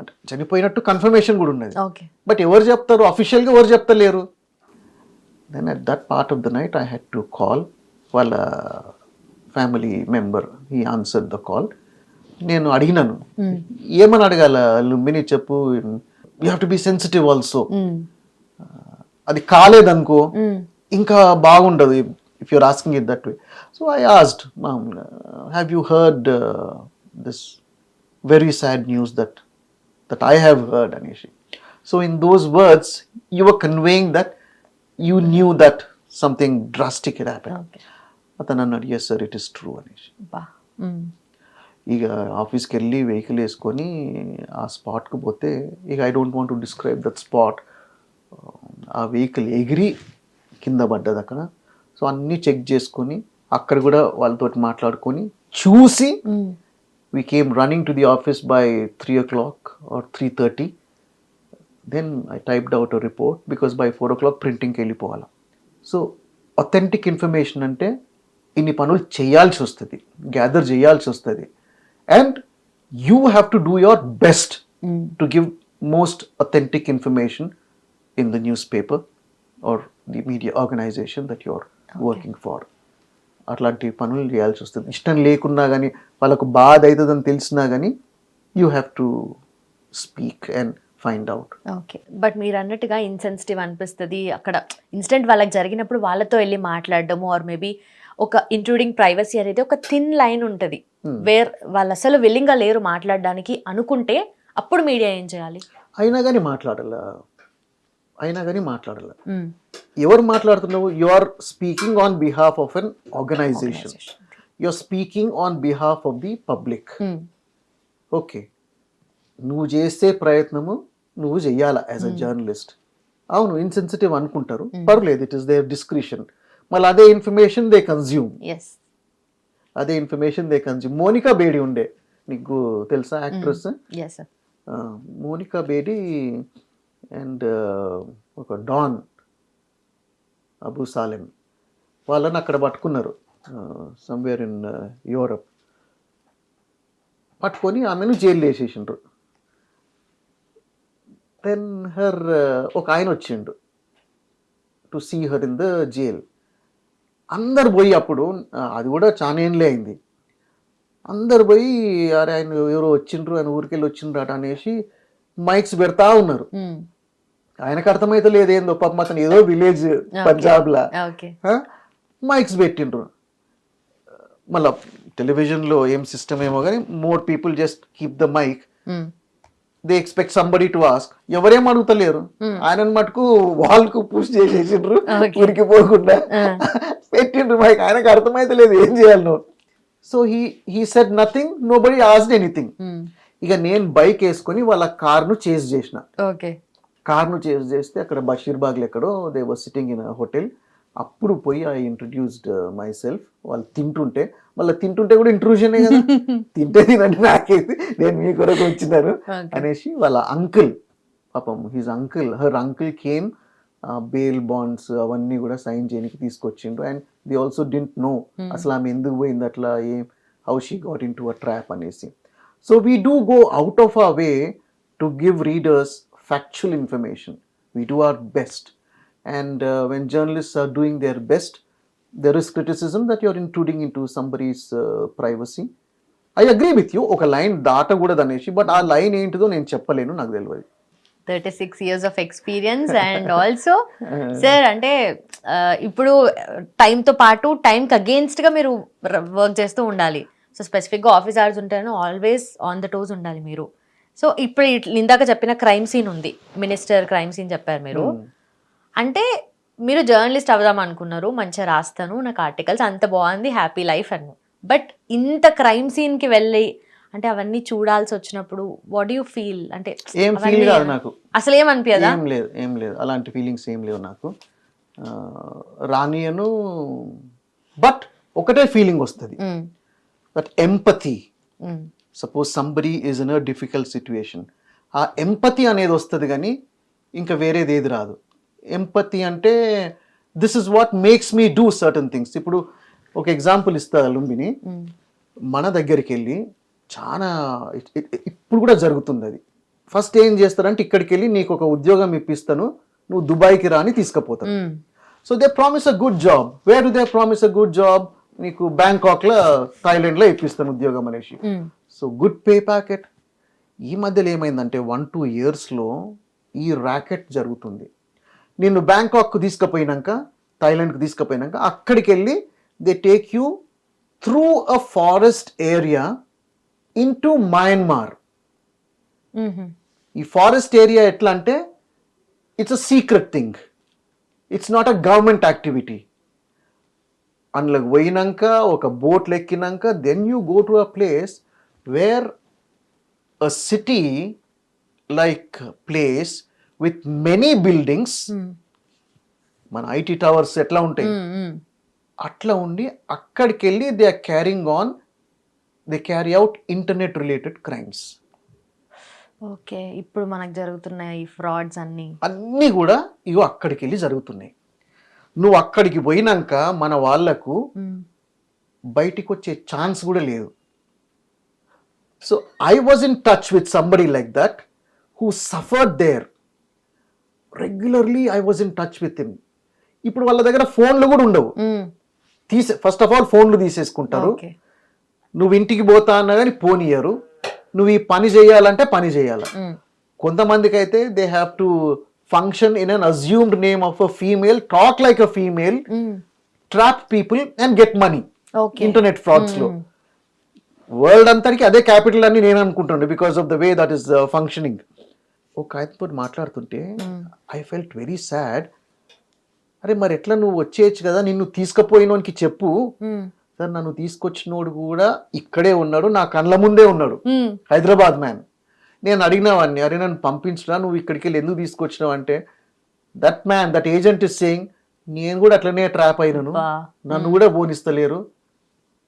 అంటే చనిపోయినట్టు కన్ఫర్మేషన్ కూడా ఉన్నది, బట్ ఎవరు చెప్తారు అఫీషియల్గా, ఎవరు చెప్తలేరు. Then at that part of the night I had to call వాళ్ళ family member. He answered the call. నేను అడిగినాను, ఏమని అడగాల లుంబిని చెప్పు, you have to be sensitive also. అది కాలేదనుకో ఇంకా బాగుండదు, if you're asking it that way. So I asked, have you heard this very sad news that I have heard, Anishi. So in those words, you were conveying that you knew that something drastic had happened. Atanu annadu, yes sir, it is true, Anishi. ఇక ఆఫీస్కి వెళ్ళి వెహికల్ వేసుకొని ఆ స్పాట్కి పోతే, ఇక I don't want to describe that spot. ఆ వెహికల్ ఎగిరి కింద పడ్డది అక్కడ. సో అన్నీ చెక్ చేసుకొని అక్కడ కూడా వాళ్ళతో మాట్లాడుకొని చూసి, we came running to the office by 3 o'clock or 3:30. Then I typed out a report because by 4 o'clock printing కి వెళ్ళిపోవాలి. సో అథెంటిక్ ఇన్ఫర్మేషన్ అంటే ఇన్ని పనులు చేయాల్సి వస్తుంది, గ్యాదర్ చేయాల్సి వస్తుంది. And you have to do your best to give most authentic information in the news paper or the media organisation that you are working for. అట్లాంటి పనులు చేయాల్సి వస్తుంది. ఇష్టం లేకున్నా కానీ, వాళ్ళకు బాధ అవుతుందని తెలిసినా కానీ you have to speak and find out. Okay, but మీరు అన్నట్టుగా ఇన్సెన్సిటివ్ అనిపిస్తుంది అక్కడ ఇన్సిడెంట్ వాళ్ళకి జరిగినప్పుడు వాళ్ళతో వెళ్ళి మాట్లాడడము, ఆర్ మేబీ ఒక ఇంట్రూడింగ్ ప్రైవసీ అనేది ఒక థిన్ లైన్ ఉంటుంది, వేర్ వాళ్ళు అసలు విల్లింగ్గా లేరు మాట్లాడడానికి అనుకుంటే అప్పుడు మీడియా ఏం చేయాలి? అయినా కానీ మాట్లాడాల. ఎవరు మాట్లాడుతున్నావు? You are speaking on behalf of an organisation, you are speaking on behalf of the public. Okay, నువ్వు చేసే ప్రయత్నము నువ్వు చెయ్యాలా యాజ్ అ జర్నలిస్ట్. అవును, ఇన్సెన్సిటివ్ అనుకుంటారు, పర్లేదు, ఇట్ ఈస్ దేర్ డిస్క్రిషన్. మళ్ళీ అదే information they consume. Monica Bedi ఉండే, నీకు తెలుసా యాక్ట్రెస్? మోనికా బేడి అండ్ ఒక డాన్ అబూ సాలెం, వాళ్ళని అక్కడ పట్టుకున్నారు సమ్వేర్ ఇన్ యూరప్. పట్టుకొని ఆమెను జైలు వేసేసిండ్రు. దెన్ హర్ ఒక ఆయన వచ్చిండు to see her in the jail. అందరు పోయి, అప్పుడు అది కూడా చాలా ఏళ్ళే అయింది, అందరు పోయి అరే ఆయన ఎవరో వచ్చిండ్రు, ఆయన ఊరికెళ్ళి వచ్చిండ్రు అట అనేసి మైక్స్ పెడతా ఉన్నారు. ఆయనకు అర్థమైతే లేదు ఏందో, పాపం అతను ఏదో విలేజ్ పంజాబ్ లా మైక్స్ పెట్టిండ్రు. మళ్ళా టెలివిజన్ లో ఏం సిస్టమ్ ఏమో కానీ more people just keep the mic, they expect somebody to ask. ఎవరేం అడుగుతలేరు, ఆయనను మటుకు వాళ్ళకు పుష్ చేసేసిండ్రు ఊరికి పోకుండా పెట్టిండ్రు మైక్. ఆయనకు అర్థమైతే లేదు ఏం చేయాలి నువ్వు. So he said nothing, nobody asked anything. ఇక నేను బైక్ వేసుకొని వాళ్ళ కార్ను చేజ్ చేసిన. కార్ను చేజ్ చేస్తే అక్కడ బషీర్బాగ్లో ఎక్కడో they were sitting in hotel. అప్పుడు పోయి ఐ ఇంట్రడ్యూస్డ్ మై సెల్ఫ్. వాళ్ళు తింటుంటే, మళ్ళీ తింటుంటే కూడా ఇంట్రూజనే కదా, తింటే నాకేసి నేను మీ కొరకు వచ్చినాను అనేసి వాళ్ళ అంకుల్, పాపం his uncle, her uncle came, bail bonds అవన్నీ కూడా సైన్ చేయడానికి తీసుకొచ్చిండ్రు. And they also didn't know అసలు ఆమె ఎందుకు పోయింది అట్లా, how she got in to a trap అనేసి. So we do go out of our way to give readers factual information. We do our best, and when journalists are doing their best, there is criticism that you are intruding into somebody's privacy. I agree with you, oka line daatagudadu aneshi, but aa line ఏంటిదో నేను చెప్పలేను, నాకు తెలియదు. 36 years of experience and also sir అంటే ఇప్పుడు టైంతో పాటు టైంకి అగేన్స్ట్గా మీరు వర్క్ చేస్తూ ఉండాలి. సో స్పెసిఫిక్గా ఆఫీస్ అవర్స్ ఉంటాను, ఆల్వేస్ ఆన్ ద టోస్ ఉండాలి మీరు. సో ఇప్పుడు ఇందాక చెప్పిన క్రైమ్ సీన్ ఉంది, మినిస్టర్ క్రైమ్ సీన్ చెప్పారు మీరు. అంటే మీరు జర్నలిస్ట్ అవుదాం అనుకున్నారు, మంచిగా రాస్తాను, నాకు ఆర్టికల్స్ అంత బాగుంది, హ్యాపీ లైఫ్ అను. బట్ ఇంత క్రైమ్ సీన్కి వెళ్ళి అంటే అవన్నీ చూడాల్సి వచ్చినప్పుడు వాట్ డూ యూ ఫీల్? అంటే ఏం ఫీల్ కాదు నాకు, అసలు ఏమనిపించదా? ఏం లేదు అలాంటి ఫీలింగ్స్ ఏం లేవు నాకు. రానియను, బట్ ఒకటే ఫీలింగ్ వస్తుంది, that empathy. Suppose somebody is in a difficult situation, ఆ ఎంపతి అనేది వస్తుంది కానీ ఇంకా వేరేది ఏది రాదు. ఎంపతి అంటే this is what makes me do certain things. ఇప్పుడు ఒక ఎగ్జాంపుల్ ఇస్తా లుంబిని, మన దగ్గరికి వెళ్ళి చాలా ఇప్పుడు కూడా జరుగుతుంది అది. ఫస్ట్ ఏం చేస్తారంటే ఇక్కడికి వెళ్ళి నీకు ఒక ఉద్యోగం ఇప్పిస్తాను, నువ్వు దుబాయ్కి రాని తీసుకుపోతావు. So they promise a good job. Where do they promise a good job? నీకు బ్యాంకాక్లో, థాయిలాండ్లో ఇప్పిస్తాను ఉద్యోగం అనేసి. So good pay packet. ఈ మధ్యలో ఏమైందంటే 1-2 yearsలో ఈ ర్యాకెట్ జరుగుతుంది. నిన్ను బ్యాంకాక్కు తీసుకుపోయినాక, థాయిలాండ్కి తీసుకుపోయినాక అక్కడికి వెళ్ళి they take you through a forest area into Myanmar. ఈ ఫారెస్ట్ ఏరియా ఎట్లా అంటే it's a secret thing, it's not a government activity. అందులోకి పోయినాక ఒక బోట్లు ఎక్కినాక then you go to a place where a city like place with many buildings, మన ఐటీ టవర్స్ ఎట్లా ఉంటాయి అట్లా ఉండి అక్కడికి వెళ్ళి they are carrying on, they carry out internet related crimes. Okay, ఇప్పుడు మనకు జరుగుతున్నాయి ఈ ఫ్రాడ్స్ అన్నీ కూడా ఇగో అక్కడికి వెళ్ళి జరుగుతున్నాయి. నువ్వు అక్కడికి పోయినాక మన వాళ్లకు బయటికి వచ్చే ఛాన్స్ కూడా లేదు. So I was in touch with somebody like that who suffered there. Regularly I was in touch with him. ఇప్పుడు వాళ్ళ దగ్గర ఫోన్లు కూడా ఉండవు, ఫస్ట్ ఆఫ్ ఆల్ ఫోన్లు తీసేసుకుంటారు. ఓకే. నువ్వు ఇంటికి పోతా అన్నా కానీ పోనీయరు. నువ్వు ఈ పని చేయాలంటే పని చేయాలి. కొంతమందికి అయితే they have to function in an assumed name of a female, talk like a female, trap people and get money okay. Internet frauds లో. వరల్డ్ అంతరికి అదే క్యాపిటల్ అని నేను అనుకుంటుండే because of the way that is functioning. ఒక ఆయనతో మాట్లాడుతుంటే ఐ ఫెల్ట్ వెరీ సాడ్. అరే మరి ఎట్లా నువ్వు వచ్చేయచ్చు కదా, నిన్ను తీసుకుపోయినోనికి చెప్పు. సార్ నన్ను తీసుకొచ్చినోడు కూడా ఇక్కడే ఉన్నాడు, నా కళ్ళ ముందే ఉన్నాడు, హైదరాబాద్ మ్యాన్. నేను అడిగినవాడిని, అరే నన్ను పంపించరా, నువ్వు ఇక్కడికి వెళ్ళి ఎందుకు తీసుకొచ్చినావు అంటే, that man that agent is saying, నేను కూడా అట్లనే ట్రాప్ అయినాను, నన్ను కూడా పోనిస్తలేరు,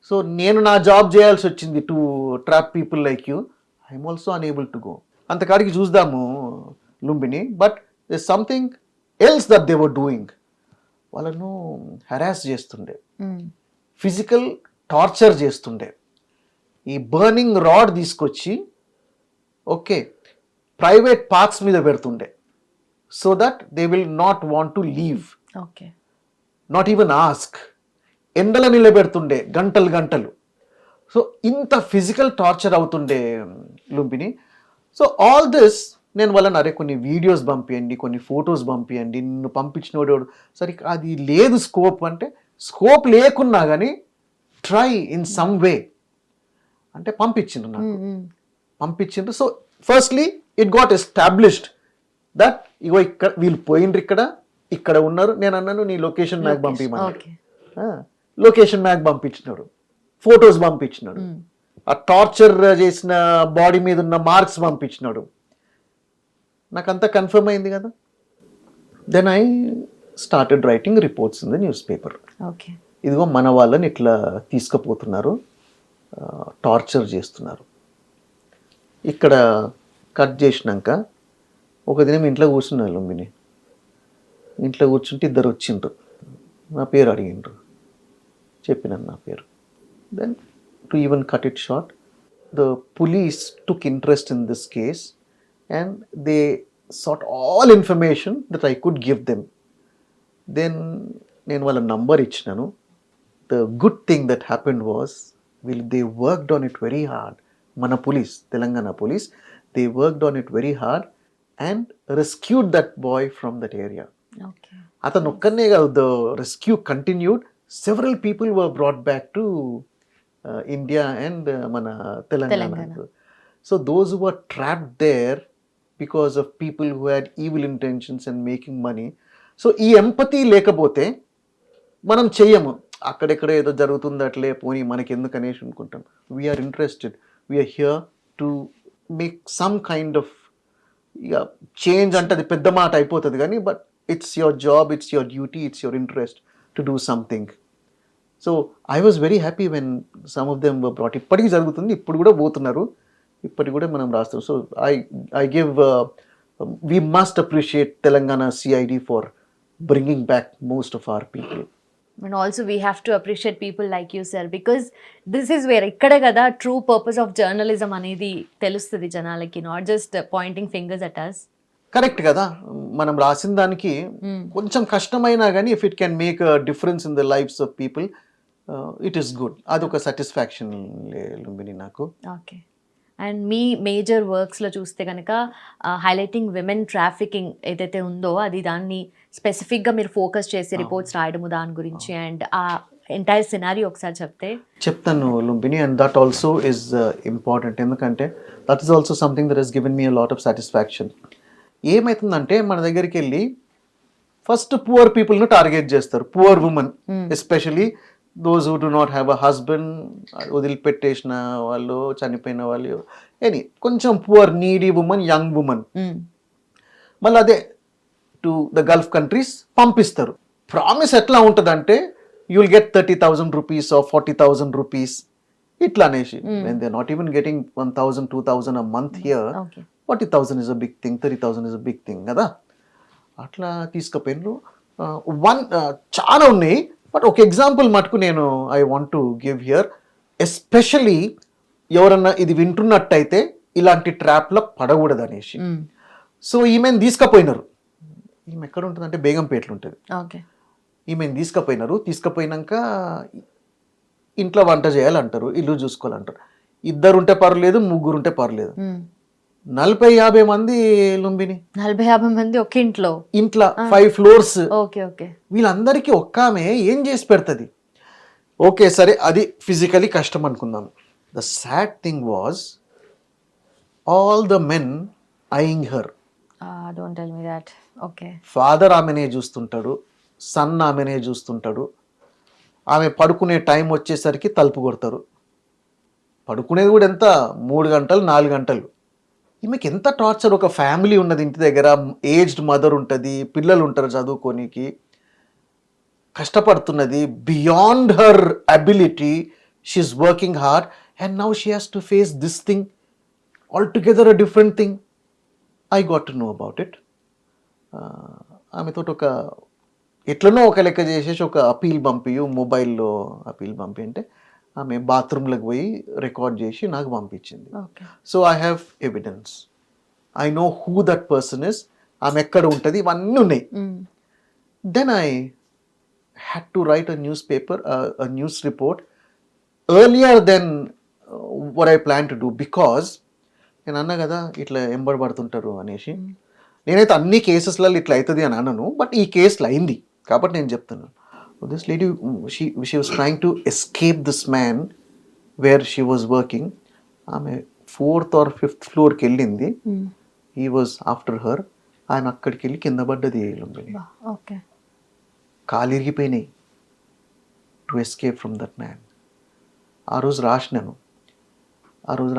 సో నేను నా జాబ్ చేయాల్సి వచ్చింది to trap people like you, I'm also unable to go. అంతకాడికి చూద్దాము Lumbini. But this something else that they were doing. వాళ్ళను హెరాస్ చేస్తుండే, ఫిజికల్ టార్చర్ చేస్తుండే, ఈ బర్నింగ్ రాడ్ తీసుకొచ్చి ఓకే ప్రైవేట్ పార్క్స్ మీద పెడుతుండే, so that they will not want to leave, okay, not even ask. ఎండల నిలబెడుతుండే గంటలు గంటలు. సో ఇంత ఫిజికల్ టార్చర్ అవుతుండే లుంబిని. సో ఆల్ దిస్ నేను వాళ్ళని అరే కొన్ని వీడియోస్ పంపియండి, కొన్ని ఫొటోస్ పంపియండి, నిన్ను పంపించినోడు సరే అది లేదు స్కోప్ అంటే, స్కోప్ లేకున్నా కానీ ట్రై ఇన్ సమ్ వే అంటే పంపించిండ్రు నాకు, పంపించిండ్రు. So firstly it got established that ఇగో ఇక్కడ వీళ్ళు పోయిండ్రు, ఇక్కడ ఉన్నారు. నేను అన్నాను నీ లొకేషన్ మ్యాప్ పంపించమన్నాడు. లొకేషన్ మ్యాప్ పంపించినాడు, ఫొటోస్ పంపించినాడు, ఆ టార్చర్ చేసిన బాడీ మీద ఉన్న మార్క్స్ పంపించినాడు. నాకంతా కన్ఫర్మ్ అయింది కదా. Then I started writing reports in the news paper. Okay, ఇదిగో మన వాళ్ళని ఇట్లా తీసుకుపోతున్నారు, టార్చర్ చేస్తున్నారు. ఇక్కడ కట్ చేసినాక ఒక దినం ఇంట్లో కూర్చున్నారు లుంబిని. ఇంట్లో కూర్చుంటే ఇద్దరు వచ్చిండ్రు, నా పేరు అడిగిండ్రు, చెప్పినాను నా పేరు. Then to even cut it short, the police took interest in this case and they sought all information that I could give them. Then నేను వాళ్ళ నంబర్ ఇచ్చినాను. The good thing that happened was they worked on it very hard. మన police, Telangana police, they worked on it very hard and rescued that boy from that area. Okay, అతను ఒక్కనే కాదు, the rescue continued. Several people were brought back to India and మన Telangana. So those who were trapped there because of people who had evil intentions and making money. So ఈ ఎంపతి లేకపోతే మనం చెయ్యము. అక్కడెక్కడ ఏదో జరుగుతుంది అట్లే పోనీ మనకి ఎందుకు అనేసి అనుకుంటాం. We're interested, we're here to make some kind of ఇక చేంజ్. అంటే అది పెద్ద మాట అయిపోతుంది కానీ, but it's your job, it's your duty, it's your interest to do something. So I was very happy when some of them were brought. ఇప్పటికీ జరుగుతుంది, ఇప్పుడు కూడా పోతున్నారు, ఇప్పటికి కూడా మనం రాస్తాం. So I give we must appreciate Telangana CID for bringing back most of our people. And also we have to appreciate people like you sir, because this is where ఇక్కడే కదా ట్రూ పర్పస్ ఆఫ్ జర్నలిజం అనేది తెలుస్తుంది జనాలకి, not just pointing fingers at us. Correct కదా, మనం రాసిన దానికి కొంచెం కష్టమైనా కానీ if it can make a difference in the lifes of people, it is good. అదొక సాటిస్ఫాక్షన్ లుంబిని నాకు. ఓకే, అండ్ మీ మేజర్ వర్క్స్లో చూస్తే కనుక హైలైటింగ్ విమెన్ ట్రాఫికింగ్ ఏదైతే ఉందో అది దాన్ని స్పెసిఫిక్గా మీరు ఫోకస్ చేసి రిపోర్ట్స్ రాయడము దాని గురించి, అండ్ ఆ ఎంటైర్ సినారీ ఒకసారి చెప్తాను Lumbini. And that also is important, ఎందుకంటే that is also something that he's given me a lot of satisfaction. ఏమవుతుందంటే మన దగ్గరికి వెళ్ళి ఫస్ట్ పువర్ పీపుల్ను టార్గెట్ చేస్తారు, poor women especially, those who do not have a husband, వదిలిపెట్టేసిన వాళ్ళు, చనిపోయిన వాళ్ళు, ఎనీ కొంచెం poor needy women, young women. మళ్ళీ అదే టు ద గల్ఫ్ కంట్రీస్ పంపిస్తారు. ప్రామిస్ ఎట్లా ఉంటుందంటే you will get 30,000 rupees or 40,000 rupees ఇట్లా అనేసి. when they're not even getting 1,000, 2,000 a month here, 40,000 is a big thing, 30,000 is a big thing కదా. అట్లా తీసుకుపోయినారు. చాలా ఉన్నాయి, బట్ ఒక ఎగ్జాంపుల్ మటుకు నేను I want to give here. Especially ఎవరన్నా ఇది వింటున్నట్టయితే ఇలాంటి ట్రాప్లో పడకూడదు అనేసి. సో ఈమెను తీసుకుపోయినారు. ఈమె ఎక్కడ ఉంటుంది అంటే బేగంపేటలో ఉంటుంది. ఈమెను తీసుకుపోయినాక ఇంట్లో వంట చేయాలంటారు, ఇల్లు చూసుకోవాలంటారు. 2 ఉంటే పర్లేదు, 3 ఉంటే పర్లేదు. 40-50 మంది లుంబిని, 40-50 మంది ఒక ఇంట్లో. 5 ఫ్లోర్స్. Okay okay. వీళ్ళందరికీ ఒక్క ఆమె ఏం చేసి పెడుతుంది? ఓకే సరే, అది ఫిజికలీ కష్టం అనుకుందాం. The sad thing was all the men ఐయింగ్ her. Don't tell me that. Okay. Father ఆమెనే చూస్తుంటాడు, సన్ ఆమెనే చూస్తుంటాడు. ఆమె పడుకునే టైం వచ్చేసరికి తలుపు కొడతారు. పడుకునేది కూడా ఎంత, 3 గంటలు 4 గంటలు. ఈమెకి ఎంత టార్చర్. ఒక ఫ్యామిలీ ఉన్నది ఇంటి దగ్గర, ఏజ్డ్ మదర్ ఉంటుంది, పిల్లలు ఉంటారు చదువుకోనికి, కష్టపడుతున్నది. Beyond her ability she's working hard, and now she has to face this thing altogether a different thing. I got to know about it. ఆమెతో ఒక ఎట్లనో ఒక లెక్క చేసేసి ఒక అపీల్ పంపియు, మొబైల్లో అపీల్ పంపి అంటే ఆమె బాత్రూంలోకి పోయి రికార్డ్ చేసి నాకు పంపించింది. So I have evidence, I know who that person is, ఆమె ఎక్కడ ఉంటుంది, ఇవన్నీ ఉన్నాయి. Then I had to write a news paper, a news report earlier then what I plan to do, because నేను అన్నా కదా ఇట్లా ఎంబడబడుతుంటారు అనేసి. నేనైతే అన్ని కేసెస్లలో ఇట్లా అవుతుంది అని అన్నాను, బట్ ఈ కేసులో అయింది కాబట్టి నేను చెప్తున్నాను. This lady, she was trying to escape this man where she was working. ఆమె 4th or 5th ఫ్లోర్కి వెళ్ళింది. He was after her. ఆయన అక్కడికి వెళ్ళి కింద పడ్డది. ఓకే. కాలు ఇరిగిపోయినాయి to escape from that man. ఆ రోజు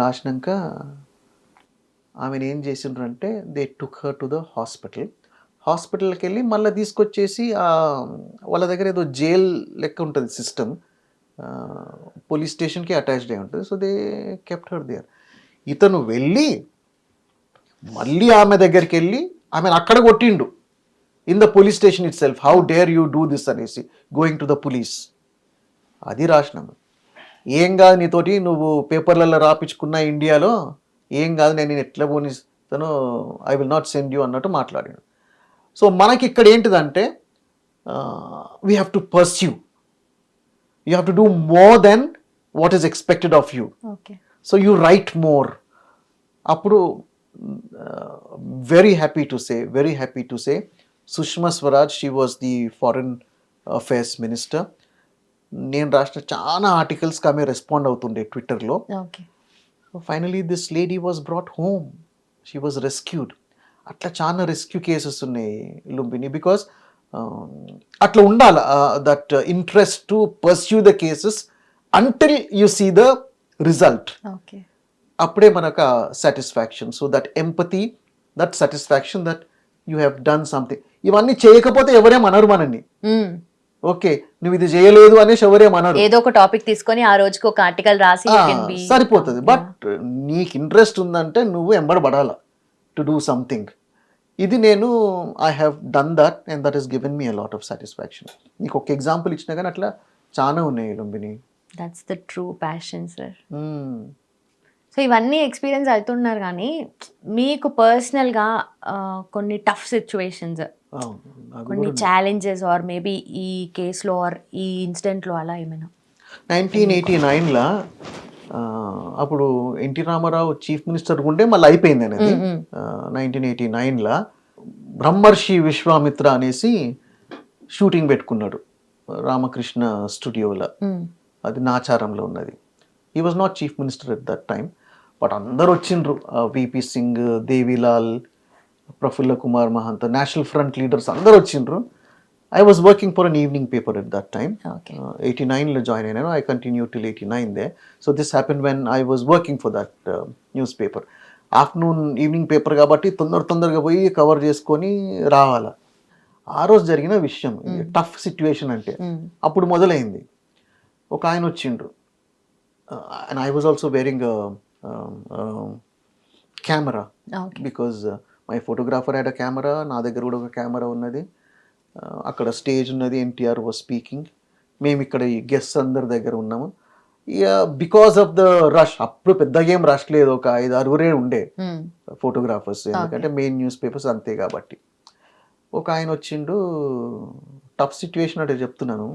రాసినాక ఆమెను ఏం చేసిండ్రంటే they took her to the హాస్పిటల్కి వెళ్ళి మళ్ళీ తీసుకొచ్చేసి వాళ్ళ దగ్గర ఏదో జైల్ లెక్క ఉంటుంది సిస్టమ్, పోలీస్ స్టేషన్కి అటాచ్డ్ అయి ఉంటుంది. So they kept her there. ఇతను వెళ్ళి మళ్ళీ ఆమె దగ్గరికి వెళ్ళి ఆమెను అక్కడ కొట్టిండు, in the police station itself. How dare you do this అనేసి, గోయింగ్ టు ద పోలీస్. అది రాసినాము. ఏం కాదు నీతోటి, నువ్వు పేపర్లలో రాపించుకున్న ఇండియాలో ఏం కాదు, నేను ఎట్లా పోనిస్తాను, I will not send you అన్నట్టు మాట్లాడాడు. సో మనకి ఇక్కడ ఏంటిదంటే we have to pursue, you have to do more than what is expected of you. So you write more. అప్పుడు very happy to say Sushma Swaraj, she was the foreign affairs minister. నేను రాసిన చాలా ఆర్టికల్స్కి ఆమె రెస్పాండ్ అవుతుండే ట్విట్టర్లో. Finally this lady was brought home, she was rescued. అట్లా చాలా రెస్క్యూ కేసెస్ ఉన్నాయి లుంబిని, బికాస్ అట్లా ఉండాలి that interest to pursue the cases until you see the result. అప్పుడే మనకు satisfaction. So that empathy, that satisfaction that you have done something. ఇవన్నీ చేయకపోతే ఎవరేమనరు మనల్ని. ఓకే నువ్వు ఇది చేయలేదు అనేసి ఎవరేమన్నారు, ఏదో ఒక టాపిక్ తీసుకొని ఆ రోజుకి ఒక ఆర్టికల్ రాసి సరిపోతుంది. బట్ నీకు ఇంట్రెస్ట్ ఉందంటే నువ్వు ఎంబడబడాల టు డూ సంథింగ్. ఇది నేను I have done that and that is given me a lot of satisfaction. నీకు ఒక ఎగ్జాంపుల్ ఇచ్చినా కానీ అట్లా చాలా ఉన్నాయి Lumbini. That's the true passion sir. So ఇవన్నీ ఎక్స్పీరియన్స్ అవుతున్నారు, కానీ మీకు పర్సనల్గా కొన్ని టఫ్ సిచ్యువేషన్స్, కొన్ని ఛాలెంజెస్ ఆర్ మేబీ ఈ కేసులో ఆర్ ఈ ఇన్సిడెంట్లో అలా ఏమైనా? 1989లో అప్పుడు ఎన్టీ రామారావు చీఫ్ మినిస్టర్ ఉండే మళ్ళీ అయిపోయింది అనేది. 1989లో బ్రహ్మర్షి విశ్వామిత్ర అనేసి షూటింగ్ పెట్టుకున్నాడు రామకృష్ణ స్టూడియోలో. అది నాచారంలో ఉన్నది. He was not chief minister at that time, but అందరు వచ్చిండ్రు. VP Singh, Devilal, Prafulla Kumar Mahanta, National Front leaders అందరు వచ్చిండ్రు. I was working for an evening paper at that time. 89లో జాయిన్ అయినాను. I continue till 89 they. So this happen when I was working for that news paper. Afternoon evening paper కాబట్టి తొందరగా పోయి కవర్ చేసుకొని రావాలా. ఆ రోజు జరిగిన విషయం టఫ్ సిచ్యువేషన్ అంటే అప్పుడు మొదలైంది. ఒక ఆయన వచ్చిండ్రు, and I was also wearing camera because my photographer had a camera. నా దగ్గర కూడా ఒక కెమెరా ఉన్నది. అక్కడ స్టేజ్ ఉన్నది, ఎన్టీఆర్ వాజ్ స్పీకింగ్. మేము ఇక్కడ ఈ గెస్ట్స్ అందరి దగ్గర ఉన్నాము. ఇక బికాస్ ఆఫ్ ద రష్, అప్పుడు పెద్దగా ఏం రష్ లేదు, ఒక 5-6 ఉండే ఫోటోగ్రాఫర్స్, ఎందుకంటే మెయిన్ న్యూస్ పేపర్స్ అంతే కాబట్టి. ఒక ఆయన వచ్చిండు, టఫ్ సిచ్యువేషన్ అంటే చెప్తున్నాను.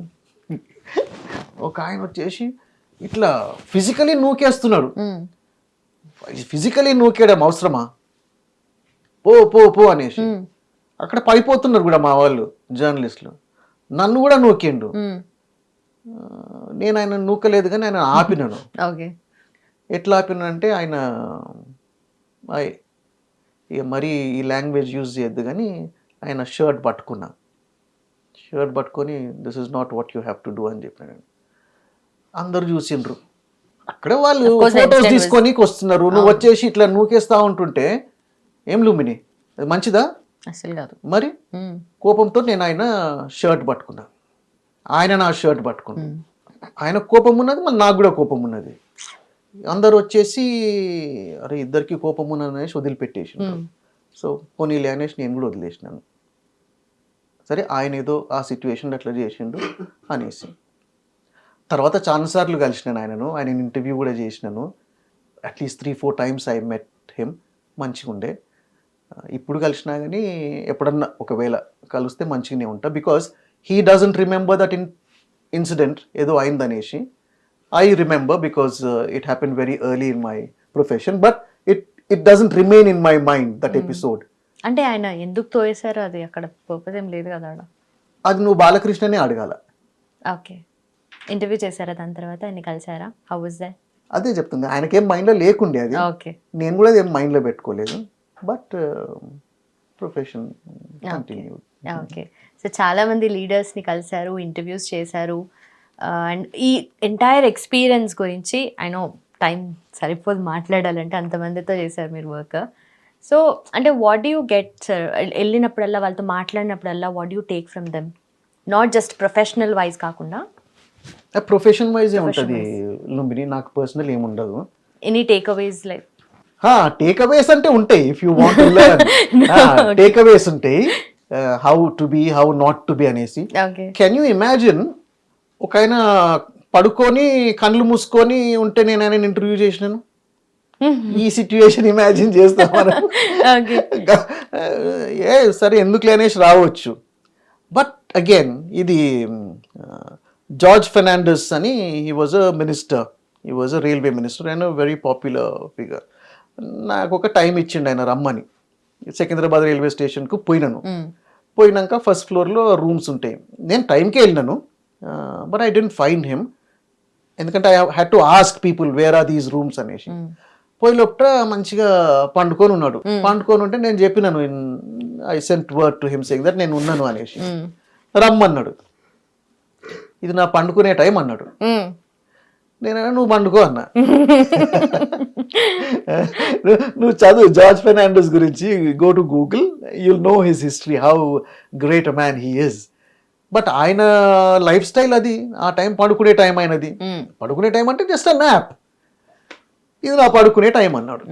ఒక ఆయన వచ్చేసి ఇట్లా ఫిజికలీ నూకేస్తున్నాడు. ఫిజికలీ నూకేయడం అవసరమా, పో పో పో అనేసి. అక్కడ పడిపోతున్నారు కూడా మా వాళ్ళు జర్నలిస్టులు. నన్ను కూడా నూకిండు. నేను ఆయన నూకలేదు కానీ ఆయన ఆపినాను. ఓకే. ఎట్లా ఆపినంటే ఆయన ఇక మరీ ఈ లాంగ్వేజ్ యూజ్ చేయొద్దు కానీ ఆయన షర్ట్ పట్టుకొని this is not what you have to do అని చెప్పాను. అందరు చూసిండ్రు. అక్కడ వాళ్ళు ఫొటోస్ తీసుకొని వస్తున్నారు. నువ్వు వచ్చేసి ఇట్లా నూకేస్తా ఉంటుంటే ఏం లుంబిని, అది మంచిదా? అసలు కాదు. మరి కోపంతో నేను ఆయన షర్ట్ పట్టుకున్నా, ఆయన నా షర్ట్ పట్టుకున్నా. ఆయన కోపం ఉన్నది, మళ్ళీ నాకు కూడా కోపం ఉన్నది. అందరు వచ్చేసి అరే ఇద్దరికి కోపం ఉన్నది అనేసి వదిలిపెట్టేసి, సో పోనీలే అనేసి నేను కూడా వదిలేసినాను. సరే ఆయన ఏదో ఆ సిచ్యువేషన్ అట్లా చేసిండు అనేసి. తర్వాత చాలాసార్లు కలిసినాను ఆయన ఇంటర్వ్యూ కూడా చేసినాను. At least 3-4 times I met him. మంచిగా ఉండే. ఇప్పుడు కలిసినా కానీ ఎప్పుడన్నా ఒకవేళ కలిస్తే మంచిగానే ఉంటా. Because he doesn't remember that incident ఏదో అయిందనేసి. I remember because it happen very early in my profession, but it doesn't remain in my mind that episode. అంటే ఆయన ఎందుకు తోయేశారు, అది అక్కడ పర్పస్ ఏం లేదు కదా. అది నువ్వు బాలకృష్ణనే అడగాల. ఓకే. ఇంటర్వ్యూ చేశారా దాని తర్వాత, ఆయన కలిసారా? How was that? అదే చెప్తుంది, ఆయనకేం మైండ్లో లేకుండే అది. ఓకే. నేను కూడా ఏం మైండ్లో పెట్టుకోలేదు, but profession continue. Okay. So చాలా మంది లీడర్స్ని కలిశారు, ఇంటర్వ్యూస్ చేశారు, అండ్ ఈ ఎంటైర్ ఎక్స్పీరియన్స్ గురించి ఐ నో టైం సరిపోదు మాట్లాడాలంటే, అంతమందితో చేశారు మీరు వర్క్. సో అంటే what do you get sir, వెళ్ళినప్పుడల్లా వాళ్ళతో మాట్లాడినప్పుడల్లా what do take from them? Not just professional wise కాకుండా ప్రొఫెషన్ వైజ్ ఉంటుంది లుంబిని, నాకు పర్సనల్ ఏముండదు. Any take aways like? Take aways అంటే ఉంటాయి. If you want to learn take అవేస్ ఉంటాయి, how to be, how not to be అనేసి. కెన్ యూ ఇమాజిన్ ఒక ఆయన పడుకొని కళ్ళు మూసుకొని ఉంటే నేను ఆయన ఇంటర్వ్యూ చేసినాను. ఈ సిచ్యువేషన్ ఇమాజిన్ చేస్తామని సరే ఎందుకు లేనేసి రావచ్చు. బట్ అగైన్ ఇది జార్జ్ ఫెర్నాండెస్ అని, he was a minister, he was a railway minister and very popular figure. నాకు ఒక టైం ఇచ్చిండు ఆయన రమ్మని. సికింద్రాబాద్ రైల్వే స్టేషన్కు పోయినాక ఫస్ట్ ఫ్లోర్లో రూమ్స్ ఉంటాయి. నేను టైంకే వెళ్ళినాను, but I didn't find him. ఎందుకంటే I had to ask people where are these rooms అనేసి. పోయి లోపల మంచిగా పండుకొని ఉన్నాడు. పండుకొని ఉంటే నేను చెప్పినాను, I sent word to him saying that నేను ఉన్నాను అనేసి. రమ్మన్నాడు. ఇది నా పండుకునే టైం అన్నాడు. నేను నువ్వు పండుకో అన్నా. నువ్వు చదువు జార్జ్ ఫెర్నాండెస్ గురించి, go to Google, you'll know his history, how great a man he is. But ఆయన లైఫ్ స్టైల్ అది. ఆ టైం పడుకునే టైం అయినది. పడుకునే టైం అంటే జస్ట్ అ న్యాప్. ఇది నా పడుకునే టైం అన్నాడు.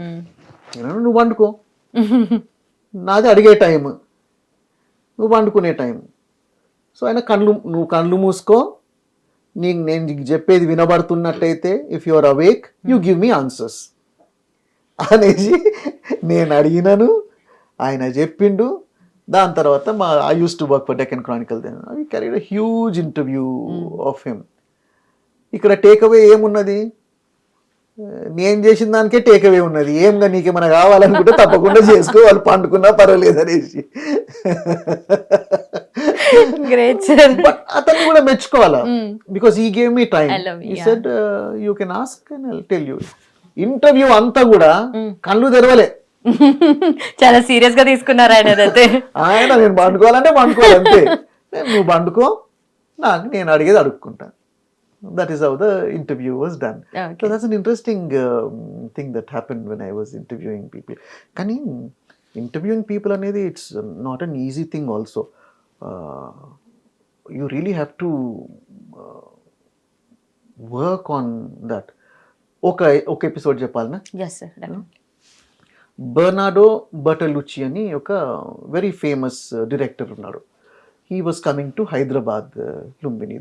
నువ్వు పండుకో, నాది అడిగే టైం, నువ్వు పండుకునే టైం. సో ఆయన నువ్వు కళ్ళు మూసుకో, నేను చెప్పేది వినబడుతున్నట్టయితే, if you are awake you give me answers అనేసి నేను అడిగినాను. ఆయన చెప్పిండు. దాని తర్వాత I use to work for Deccan Chronicle. Then I carried a huge interview of him. ఇక్కడ టేక్ అవే ఏమున్నది? నేను చేసిన దానికే టేక్ అవే ఉన్నది. ఏంగా నీకేమైనా కావాలనుకుంటే తప్పకుండా చేసుకో, వాళ్ళు పండుకున్నా పర్వాలేదు అనేసి. బట్ అతన్ని కూడా మెచ్చుకోవాలా, బికాస్ ఈ gave me time. He said you can ask and I'll tell you. Interview అంతా కూడా కళ్ళు తెరవలే, చాలా సీరియస్ గా తీసుకున్నారు ఆయన. నేను పండుకోవాలంటే పండుకోవాలి అంతే. నువ్వు పండుకో, నాకు నేను అడిగేది అడుక్కుంటా. That is how the interview was done. Okay. So that's an interesting thing that happened when I was interviewing people. Kani interviewing people anedi, it's not an easy thing also. You really have to work on that. Okay episode చెప్పాలనా? Yes sir. బెర్నార్డో బర్టలుచి అని ఒక వెరీ ఫేమస్ డైరెక్టర్ ఉన్నాడు. He was coming to Hyderabad Lumbini.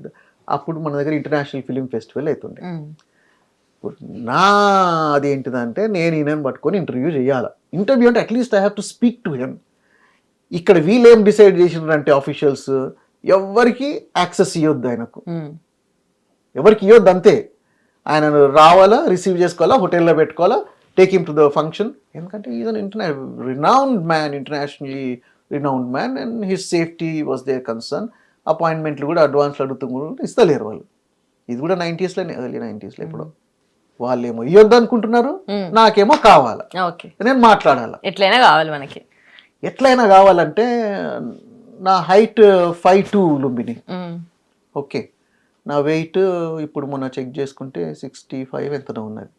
అప్పుడు మన దగ్గర ఇంటర్నేషనల్ ఫిలిం ఫెస్టివల్ అవుతుండే. ఇప్పుడు నా అదేంటిదంటే నేను ఈయనని పట్టుకొని ఇంటర్వ్యూ చేయాలి. ఇంటర్వ్యూ అంటే at least I have to speak to him. ఇక్కడ వీళ్ళు ఏం డిసైడ్ చేసినారంటే ఆఫీషియల్స్, ఎవరికి యాక్సెస్ ఇవ్వద్దు ఆయనకు, ఎవరికి ఇవ్వద్దు అంతే. ఆయన రావాలా, రిసీవ్ చేసుకోవాలా, హోటల్లో పెట్టుకోవాలా, take him to the function. ఎందుకంటే is an renowned man, internationally renowned man, and his safety was their concern. అపాయింట్మెంట్లు కూడా అడ్వాన్స్లు అడుగుతూ ఇస్తలేరు వాళ్ళు. ఇది కూడా 90s ఎర్లీ 90s ఇప్పుడు. వాళ్ళేమో ఇవ్వద్దు అనుకుంటున్నారు, నాకేమో కావాలా, నేను మాట్లాడాలా. ఎట్లయినా కావాలి మనకి. ఎట్లయినా కావాలంటే నా హైట్ 5'2" లుంబిని. ఓకే, నా వెయిట్ ఇప్పుడు మొన్న చెక్ చేసుకుంటే 65 ఎంతనో ఉన్నది.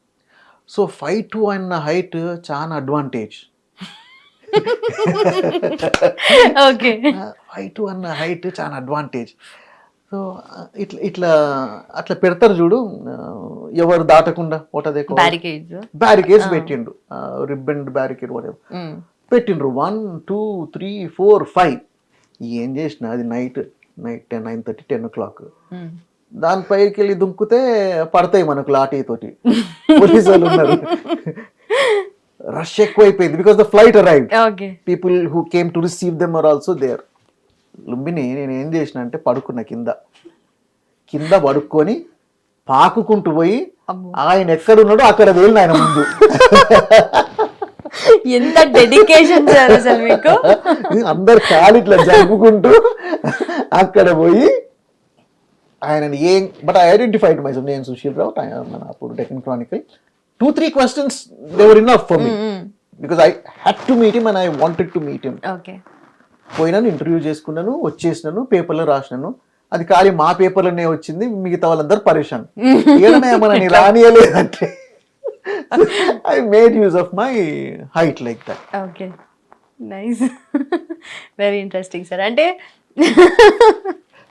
సో 5'2" అన్న హైట్ చాలా అడ్వాంటేజ్. ఓకే, 5'2" అన్న హైట్ చాలా అడ్వాంటేజ్. సో ఇట్లా ఇట్లా అట్లా పెడతారు చూడు, ఎవరు దాటకుండా బ్యారికేడ్స్ పెట్టిండు, రిబ్బన్ బ్యారికేడ్ పెట్టిండ్రు. 1 2 3 4 5. ఏం చేసిన అది నైట్ 9:30 10 o'clock. దానిపైకి వెళ్ళి దుంకుతే పడతాయి మనకు లాఠీ తోటి. పోలీసు వాళ్ళు ఉన్నారు. రష్ ఎక్కువైపోయింది because the flight arrived. People who came to receive them are also there. Lumbini నేను ఏం చేసిన అంటే పడుకున్న కింద పడుకొని పాకుకుంటూ పోయి ఆయన ఎక్కడున్నాడో అక్కడ వెళ్ళిన ఆయన ముందు. ఎంత డెడికేషన్ సార్ అసలు మీకు. అందరు కాలు ఇట్లా జరుపుకుంటూ అక్కడ పోయి ఆయనని ఏం, but I identified my self. నేను సుశీల్ రావు, మన అప్పుడు Deccan Chronicle. 2-3 questions they were enough for me because I had to meet him and I wanted to meet him. పోయినాను, ఇంటర్వ్యూ చేసుకున్నాను, వచ్చేసినాను, పేపర్లో రాసినాను. అది ఖాళీ మా పేపర్లోనే వచ్చింది, మిగతా వాళ్ళందరూ పరేషాన్. ఏదైనా మనని రానియలేదంటే I made use of my height like that. Okay, nice. Very interesting sir. అంటే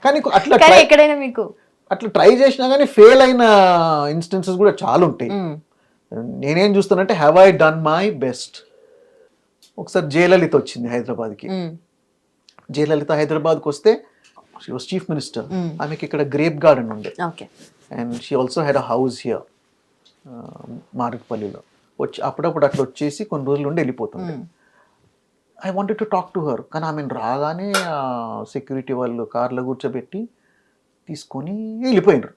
కానీ అట్లా ఎక్కడైనా మీకు అట్లా ట్రై చేసినా కానీ ఫెయిల్ అయిన ఇన్స్టెన్సెస్ కూడా చాలా ఉంటాయి. నేనేం చూస్తానంటే have I done my best. ఒకసారి జయలలిత వచ్చింది హైదరాబాద్కి. జయలలిత హైదరాబాద్కి వస్తే షీ వాస్ చీఫ్ మినిస్టర్. ఆమెకి ఇక్కడ గ్రేప్ గార్డెన్ ఉండే, and she also had a house here మార్గపల్లిలో. వచ్చి అప్పుడప్పుడు అట్లా వచ్చేసి కొన్ని రోజులు ఉండి వెళ్ళిపోతుంది. I wanted to talk to her, కానీ ఆమెను రాగానే సెక్యూరిటీ వాళ్ళు కార్లో కూర్చోబెట్టి తీసుకొని వెళ్ళిపోయినారు.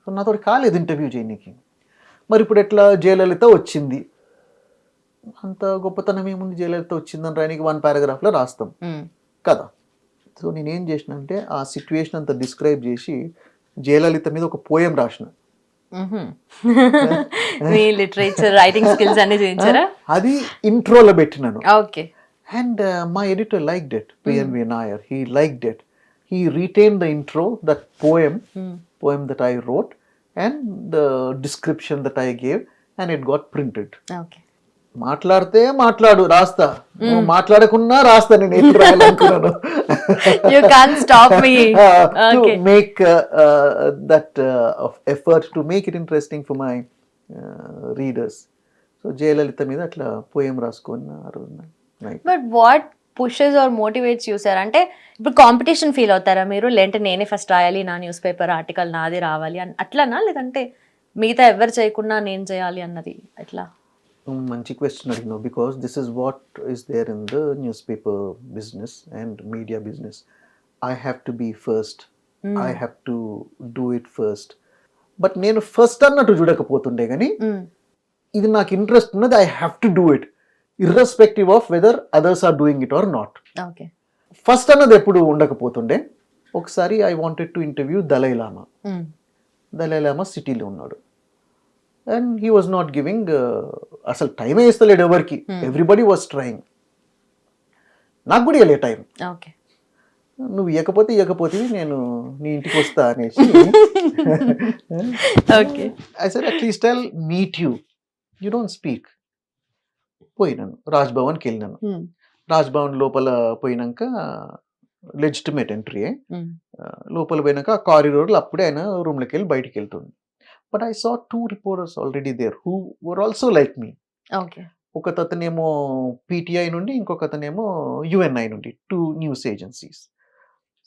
సో నాతో కాలేదు ఇంటర్వ్యూ చేయడానికి. మరి ఇప్పుడు ఎట్లా, జయలలిత వచ్చింది, అంత గొప్పతనం ఏముంది, జయలలిత వచ్చిందని రాయడానికి 1 paragraphలో రాస్తాం కదా. సో నేనేం చేసిన అంటే ఆ సిచ్యువేషన్ అంతా డిస్క్రైబ్ చేసి జయలలిత మీద ఒక పోయం రాసిన. అది ఇంట్రోలో పెట్టినాను. And my editor liked it, PNV Nair. He liked it. He retained the intro, that poem that I wrote, and the description that I gave, and it got printed. మాట్లాడితే మాట్లాడు, రాస్తా. నువ్వు మాట్లాడకున్నా రాస్తా. నేను ఎప్పుడు రాయాలనుకున్నాను. You can't stop me. To make that effort to make it interesting for my readers. So Jayalalithaa మీద అట్లా పోయం రాసుకొని ఆ రోజున. But what pushes or motivates you sir? అంటే ఇప్పుడు కాంపిటీషన్ ఫీల్ అవుతారా మీరు, లేదంటే నేనే ఫస్ట్ రాయాలి, నా న్యూస్ పేపర్ ఆర్టికల్ నాది రావాలి అని అట్లానా, లేదంటే మిగతా ఎవరు చేయకుండా నేను చేయాలి అన్నది ఎట్లా? మంచి క్వశ్చన్ అడిగినావు, because this is what is there in the news paper business and media business. I have to be first, I have to do it first. But నేను ఫస్ట్ అన్నట్టు చూడకపోతుండే, కానీ ఇది నాకు ఇంట్రెస్ట్ ఉన్నది, I have to do it irrespective of whether others are doing it or not. First అన్నది ఎప్పుడు ఉండకపోతుండే. ఒకసారి I wanted to interview Dalai Lama. Dalai Lama సిటీలో ఉన్నాడు, and he was not giving, అసలు టైమే ఇస్తలేడు ఎవరికి. Everybody was trying. నాకు కూడా ఇవ్వలే టైం. నువ్వు ఇవ్వకపోతే నేను నీ ఇంటికి వస్తా అనేసి I said at least tell meet you don't speak. పోయినాను, రాజ్ భవన్కి వెళ్ళినాను. రాజ్ భవన్ లోపల పోయినాక లెజిటిమేట్ ఎంట్రీ. లోపల పోయినాక ఆ కారిడోర్లో అప్పుడే ఆయన రూమ్లోకి వెళ్ళి బయటికి వెళ్తుంది. But I saw 2 reporters already there who were also like me. ఒక అతనేమో PTI నుండి, ఇంకొక అతనేమో UNI నుండి, 2 news agencies.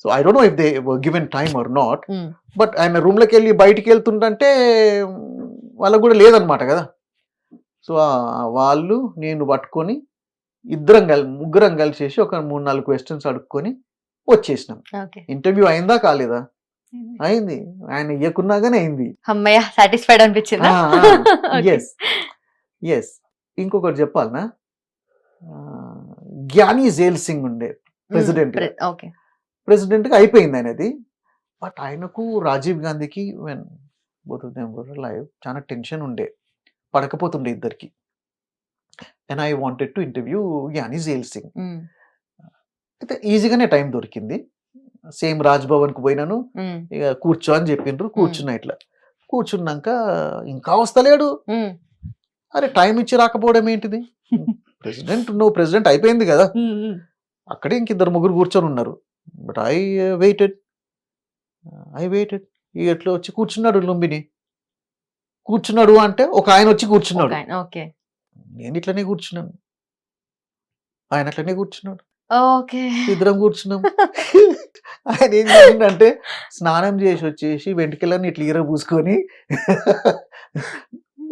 So I don't know if they were given time or not, but ఆయన రూమ్లోకి వెళ్ళి బయటికి వెళ్తుంటే వాళ్ళకు కూడా లేదనమాట కదా. సో వాళ్ళు నేను పట్టుకొని ముగ్గురం కలిసేసి ఒక 3-4 questions అడుక్కొని వచ్చేసినాం. ఓకే. ఇంటర్వ్యూ అయిందా కాలేదా? అయింది. ఆయన ఇయ్యకున్నాగానే అయింది. అమ్మయ్య సాటిస్ఫైడ్ అనిపించిందా? Yes yes. ఇంకొకటి చెప్పాలనా, జ్ఞాని జైల్ సింగ్ ఉండే ప్రెసిడెంట్, ఓకే. ప్రెసిడెంట్ గా అయిపోయింది ఆయనది. బట్ ఆయనకు రాజీవ్ గాంధీకి when both of them were live చాలా టెన్షన్ ఉండే, పడకపోతుండే ఇద్దరికి. And I wanted to interview జ్ఞాని జైల్ సింగ్. అయితే ఈజీగానే టైం దొరికింది. సేమ్ రాజ్ భవన్ కు పోయినాను, ఇక కూర్చో అని చెప్పిండ్రు. కూర్చున్నా, ఇట్లా కూర్చున్నాక ఇంకా వస్తలేడు. అరే టైం ఇచ్చి రాకపోవడం ఏంటిది? ప్రెసిడెంట్, నువ్వు ప్రెసిడెంట్ అయిపోయింది కదా, అక్కడే ఇంకిద్దరు ముగ్గురు కూర్చొని ఉన్నారు. But I weighted. ఎట్లా వచ్చి కూర్చున్నాడు లుంబిని. కూర్చున్నాడు అంటే ఒక ఆయన వచ్చి కూర్చున్నాడు. నేను ఇట్లనే కూర్చున్నాను, ఆయన అట్లనే కూర్చున్నాడు. ఇద్దరం కూర్చున్నాం. ఆయన ఏం చేసిండంటే స్నానం చేసి వచ్చేసి వెంట్రుకలన్నీ ఇట్లా ఈర పూసుకొని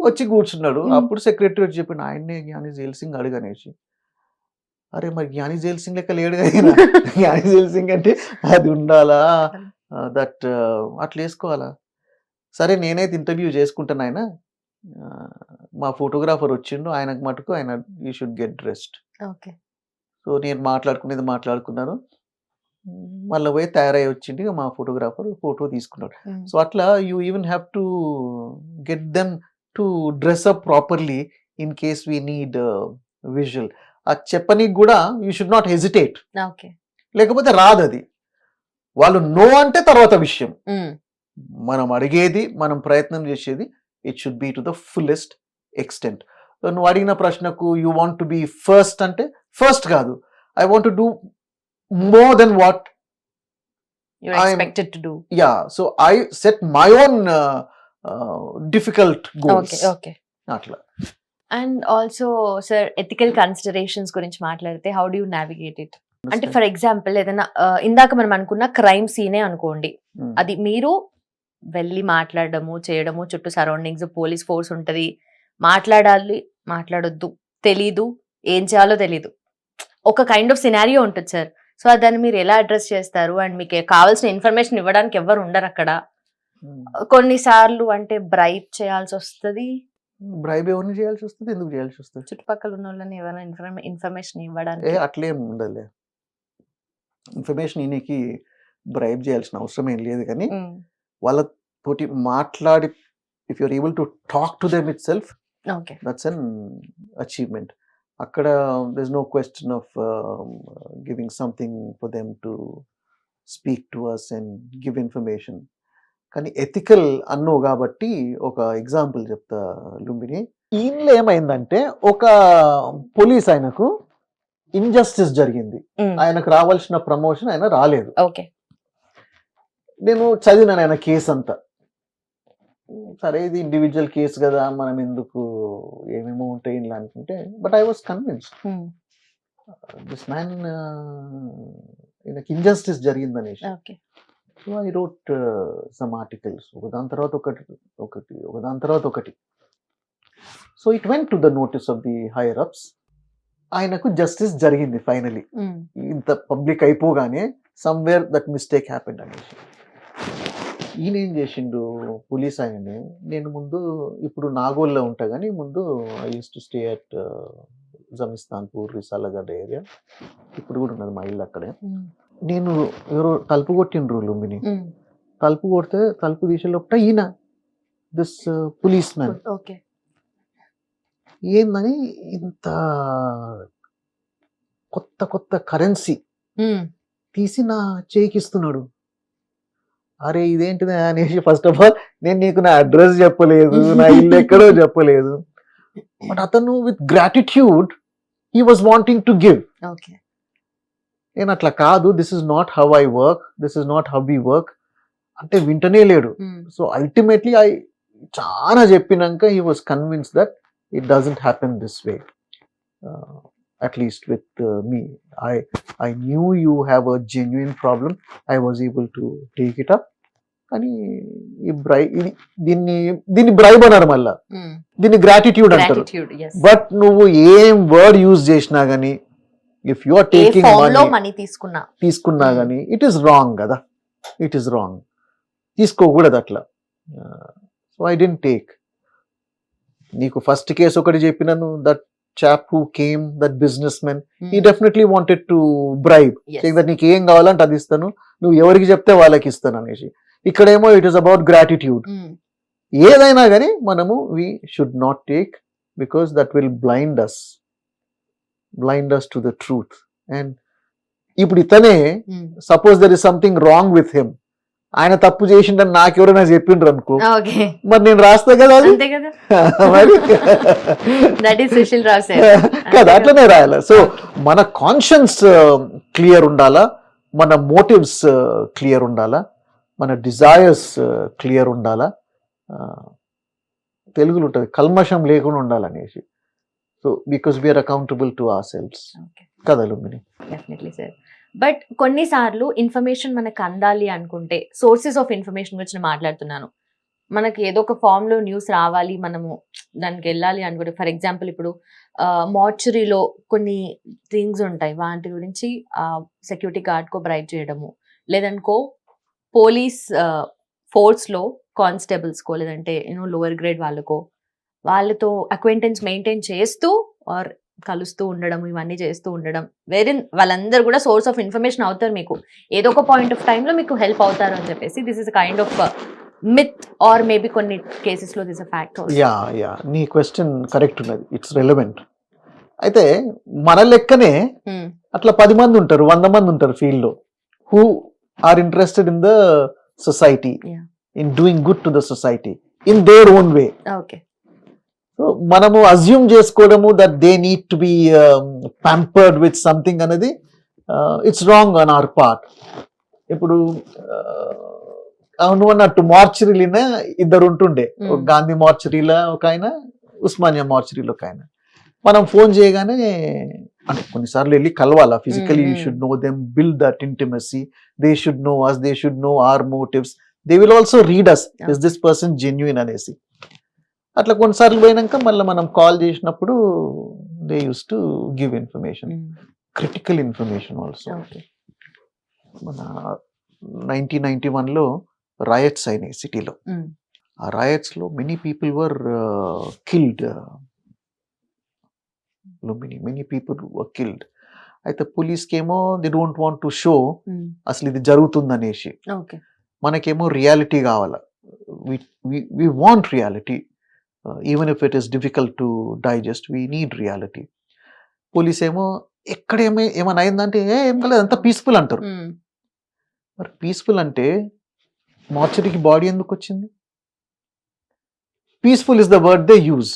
వచ్చి కూర్చున్నాడు. అప్పుడు సెక్రటరీ వచ్చి చెప్పిండు, ఆయన్నే జ్ఞాని జైల్ సింగ్ అడుగనేసి. అరే మరి జ్ఞాని జైల్ సింగ్ లెక్క లేడు కదా. జ్ఞాని జైల్ సింగ్ అంటే అది ఉండాలా, దట్ అట్లా వేసుకోవాలా. సరే నేనైతే ఇంటర్వ్యూ చేసుకుంటాను, ఆయన మా ఫోటోగ్రాఫర్ వచ్చిండు, ఆయనకు మటుకు ఆయన you should get dressed. So నేను మాట్లాడుకున్నాను. మళ్ళీ పోయి తయారై వచ్చింది మా ఫోటోగ్రాఫర్, ఫోటో తీసుకున్నాడు. సో అట్లా you even have to get them to dress up properly in case we need visual. అది చెప్పనీకి కూడా యూ షుడ్ నాట్ హెజిటేట్, లేకపోతే రాదు అది. వాళ్ళు నో అంటే తర్వాత విషయం. మనం అడిగేది, మనం ప్రయత్నం చేసేది, it should be to the fullest extent. నువ్వు అడిగిన ప్రశ్నకు you want to be first అంటే ఫస్ట్ కాదు, I want to do more than what you're expected to do. Yeah, so I set my own difficult goals. Okay. అట్లా. And also sir, ethical considerations గురించి మాట్లాడితే how do you navigate it? అంటే ఫర్ ఎగ్జాంపుల్ ఏదైనా ఇందాక మనం అనుకున్న క్రైమ్ సీనే అనుకోండి, అది మీరు వెళ్ళి మాట్లాడడము చేయడము, చుట్టూ సరౌండింగ్స్ పోలీస్ ఫోర్స్ ఉంటది, మాట్లాడాలి మాట్లాడొద్దు, తెలీదు, ఏం చేయాలో తెలీదు, ఒక కైండ్ ఆఫ్ సినారియో ఉంటుంది సార్. సో దాన్ని మీరు ఎలా అడ్రస్ చేస్తారు? అండ్ మీకు కావాల్సిన ఇన్ఫర్మేషన్ ఇవ్వడానికి ఎవరు ఉండరు అక్కడ. కొన్నిసార్లు అంటే బ్రైబ్ చేయాల్సి వస్తుంది. బ్రైబ్ ఎవరిని చేయాల్సి వస్తుంది, ఎందుకు చేయాల్సి వస్తుంది? చుట్టుపక్కల ఉన్న వాళ్ళని ఎవరైనా ఇన్ఫర్మేషన్ ఇవ్వడానికి. అట్లేం ఉండలే, ఇన్ఫర్మేషన్ ఈయనకి బ్రైబ్ చేయాల్సిన అవసరం ఏం లేదు. కానీ వాళ్ళతోటి మాట్లాడి, if you're able to talk to them itself, that's an achievement. అక్కడ there's no question of giving something for them to speak to us and give information. కానీ ఎథికల్ అన్నావు కాబట్టి ఒక ఎగ్జాంపుల్ చెప్తా లుంబిని. ఈయనలో ఏమైందంటే ఒక పోలీస్ ఆయనకు ఇన్జస్టిస్ జరిగింది, ఆయనకు రావాల్సిన ప్రమోషన్ ఆయన రాలేదు. నేను చదివినాను ఆయన కేసు అంతా. సరే ఇది ఇండివిజువల్ కేసు కదా, మనం ఎందుకు ఏమేమో ఉంటాయి ఇలా అనుకుంటే, but I was convinced this man injustice జరిగిందనేసి. So I wrote some articles, ఒకదాని తర్వాత ఒకటి. So it went to the notice of the higher ups. ఆయనకు జస్టిస్ జరిగింది ఫైనలీ. ఇంత పబ్లిక్ అయిపోగానే సమ్వేర్ దట్ మిస్టేక్ హ్యాపెండ్ అనేసి. ఈయన ఏం చేసిండు పోలీస్ ఆయనని, నేను ముందు ఇప్పుడు నాగోల్లో ఉంటా కానీ ముందు I use to stay at Jamistanpur, Risalagadda area, ఇప్పుడు కూడా ఉన్నది మా ఇల్లు అక్కడే. నేను ఎవరో తలుపు కొట్టిండ్రు లుంబిని. తలుపు కొడితే తలుపు తీసే లోపల ఈయన దిస్ పోలీస్ మ్యాన్ ఏందని ఇంత కొత్త కరెన్సీ తీసి నా చేయికిస్తున్నాడు. అరే ఇదేంటిది అనేసి, ఫస్ట్ ఆఫ్ ఆల్ నేను నీకు నా అడ్రస్ చెప్పలేదు, నా ఇల్లు ఎక్కడో చెప్పలేదు. బట్ అతను with gratitude he was wanting to give. నేను అట్లా కాదు, this is not how I work, this is not how we work అంటే వింటనే లేడు. సో అల్టిమేట్లీ చాలా చెప్పినాక he was convince that it doesn't happen this way. At least with me, I knew you have a genuine problem. I was able to take it up. కానీ దీన్ని బ్రైబ్ అన్నారు, మళ్ళా దీన్ని గ్రాటిట్యూడ్ అంటారు. బట్ నువ్వు ఏం వర్డ్ యూజ్ చేసినా కానీ if you are a taking form లో మనీ మనీ తీసుకున్నా. తీసుకున్నా Hmm. కానీ ఇట్ ఈస్ రాంగ్ కదా, ఇట్ ఈస్ రాంగ్, తీసుకోకూడదు అట్లా. So I didn't take. నీకు ఫస్ట్ కేసు ఒకటి చెప్పినాను, that chap who came, that business men, he definitely wanted to bribe, Yes. That నీకు ఏం కావాలంటే అది ఇస్తాను, నువ్వు ఎవరికి చెప్తే వాళ్ళకి ఇస్తాను అనేసి. ఇక్కడేమో it is about gratitude. Hmm. ఏదైనా కానీ మనము we should not take, because that will blind us to the truth. And ఇప్పుడు ఇతనే Hmm. Suppose there is something wrong with him, ఆయన తప్పు చేసిండని నాకు ఎవరైనా చెప్పిండ్రు అనుకో, ఓకే, మరి నేను రాస్తా కదా అది. అంతే కదా. మరి that is Sushil Rao sir. కదా, అట్లనే రాయాలి. సో మన కాన్షియన్స్ క్లియర్ ఉండాలా, మన మోటివ్స్ క్లియర్ ఉండాలా, మన డిజైర్స్ క్లియర్ ఉండాలా. తెలుగులో ఉంటుంది కల్మషం లేకుండా ఉండాలనేసి. So because we are accountable to our selves కదా లుంబిని. Definitely sir. బట్ కొన్నిసార్లు ఇన్ఫర్మేషన్ మనకు అందాలి అనుకుంటే, సోర్సెస్ ఆఫ్ ఇన్ఫర్మేషన్ గురించి నేను మాట్లాడుతున్నాను, మనకి ఏదో ఒక ఫామ్ లో న్యూస్ రావాలి, మనము దానికి వెళ్ళాలి అనుకుంటే, ఫర్ ఎగ్జాంపుల్ ఇప్పుడు మార్చురీలో కొన్ని థింగ్స్ ఉంటాయి, వాటి గురించి సెక్యూరిటీ గార్డ్ కో బ్రైట్ చేయడము, లేదనుకో పోలీస్ ఫోర్స్లో కానిస్టేబుల్స్కో, లేదంటే లోవర్ గ్రేడ్ వాళ్ళతో అక్వైంటెన్స్ మెయింటైన్ చేస్తూ ఆర్ కలుస్తూ ఉండడం, ఇవన్నీ చేస్తూ ఉండడం, వేరిన్ వాళ్ళందరూ కూడా సోర్స్ ఆఫ్ ఇన్ఫర్మేషన్ అవుతారు మీకు, ఏదో ఒక పాయింట్ ఆఫ్ టైంలో మీకు హెల్ప్ అవుతారు అని చెప్పేసి. This is kind of myth or maybe కొన్ని కేసెస్లో దిస్ అ ఫ్యాక్ట్. యా నీ క్వశ్చన్ కరెక్ట్ ఉన్నది, ఇట్స్ రెలవెంట్. అయితే మన లెక్కనే అట్లా 10 మంది ఉంటారు, 100 మంది ఉంటారు ఫీల్డ్ లో, who are interested in the society, in doing good to the society in their own way. Okay, so మనము అజ్యూమ్ చేసుకోవడము that they need to be pampered with something అనేది it's wrong on our part. ఇప్పుడు నువ్వు అన్నట్టు మార్చరీలోనే ఇద్దరు ఉంటుండే, ఒక గాంధీ మార్చరీలో ఒక ఆయన, ఉస్మానియా మార్చరీలో ఒక ఆయన. మనం ఫోన్ చేయగానే అంటే కొన్నిసార్లు వెళ్ళి కలవాలా physically, you should know them, build that intimacy, they should know us, they should know our motives, they will also read us, is this person genuine అనేసి. అట్లా కొన్నిసార్లు పోయినాక మళ్ళీ మనం కాల్ చేసినప్పుడు they use to give information, critical information also. మన 1991లో రాయట్స్ అయినాయి సిటీలో. ఆ రాయట్స్ లో many people were killed, many people were killed. అయితే పోలీస్కి ఏమో they don't want to show అసలు ఇది జరుగుతుందనేసి, మనకేమో రియాలిటీ కావాలా, we want reality. Even if it is difficult to digest, we need reality. Police ఏమో ఎక్కడ ఏమైనా అయిందంటే ఏం కాలేదు, అంతా పీస్ఫుల్ అంటారు. మరి పీస్ఫుల్ అంటే మార్చరీకి బాడీ ఎందుకు వచ్చింది? Peaceful is the word they use.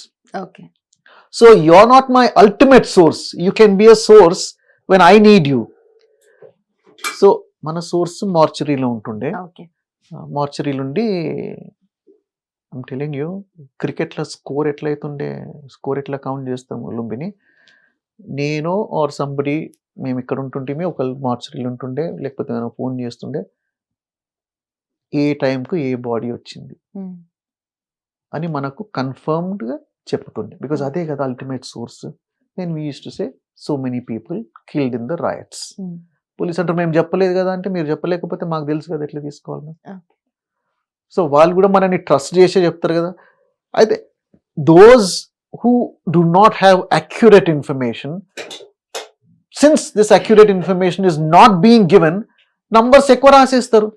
So you are not my ultimate source, you can be a source when I need you. So మన సోర్స్ మార్చరీలో ఉంటుండే, మార్చరీలుండి ఐమ్ టెలింగ్ యూ, క్రికెట్లో స్కోర్ ఎట్లయితుండే, స్కోర్ ఎట్లా కౌంట్ చేస్తాము లుంబిని, నేను ఆర్ సంబడి మేము ఇక్కడ ఉంటుంటే ఒకళ్ళు మార్చరీలు ఉంటుండే, లేకపోతే నేను ఫోన్ చేస్తుండే, ఏ టైంకు ఏ బాడీ వచ్చింది అని మనకు కన్ఫర్మ్డ్గా చెప్పుతుండే, బికాజ్ అదే కదా ultimate source. Then we use to say so many people killed in the riots. Police అంటారు మేము చెప్పలేదు కదా, అంటే మీరు చెప్పలేకపోతే మాకు తెలుసు కదా ఎట్లా తీసుకోవాలి. సో వాళ్ళు కూడా మనని ట్రస్ట్ చేసే చెప్తారు కదా. అయితే those who do not have accurate information, since this accurate information is not being given, numbers ఎక్కువ రాసేస్తారు.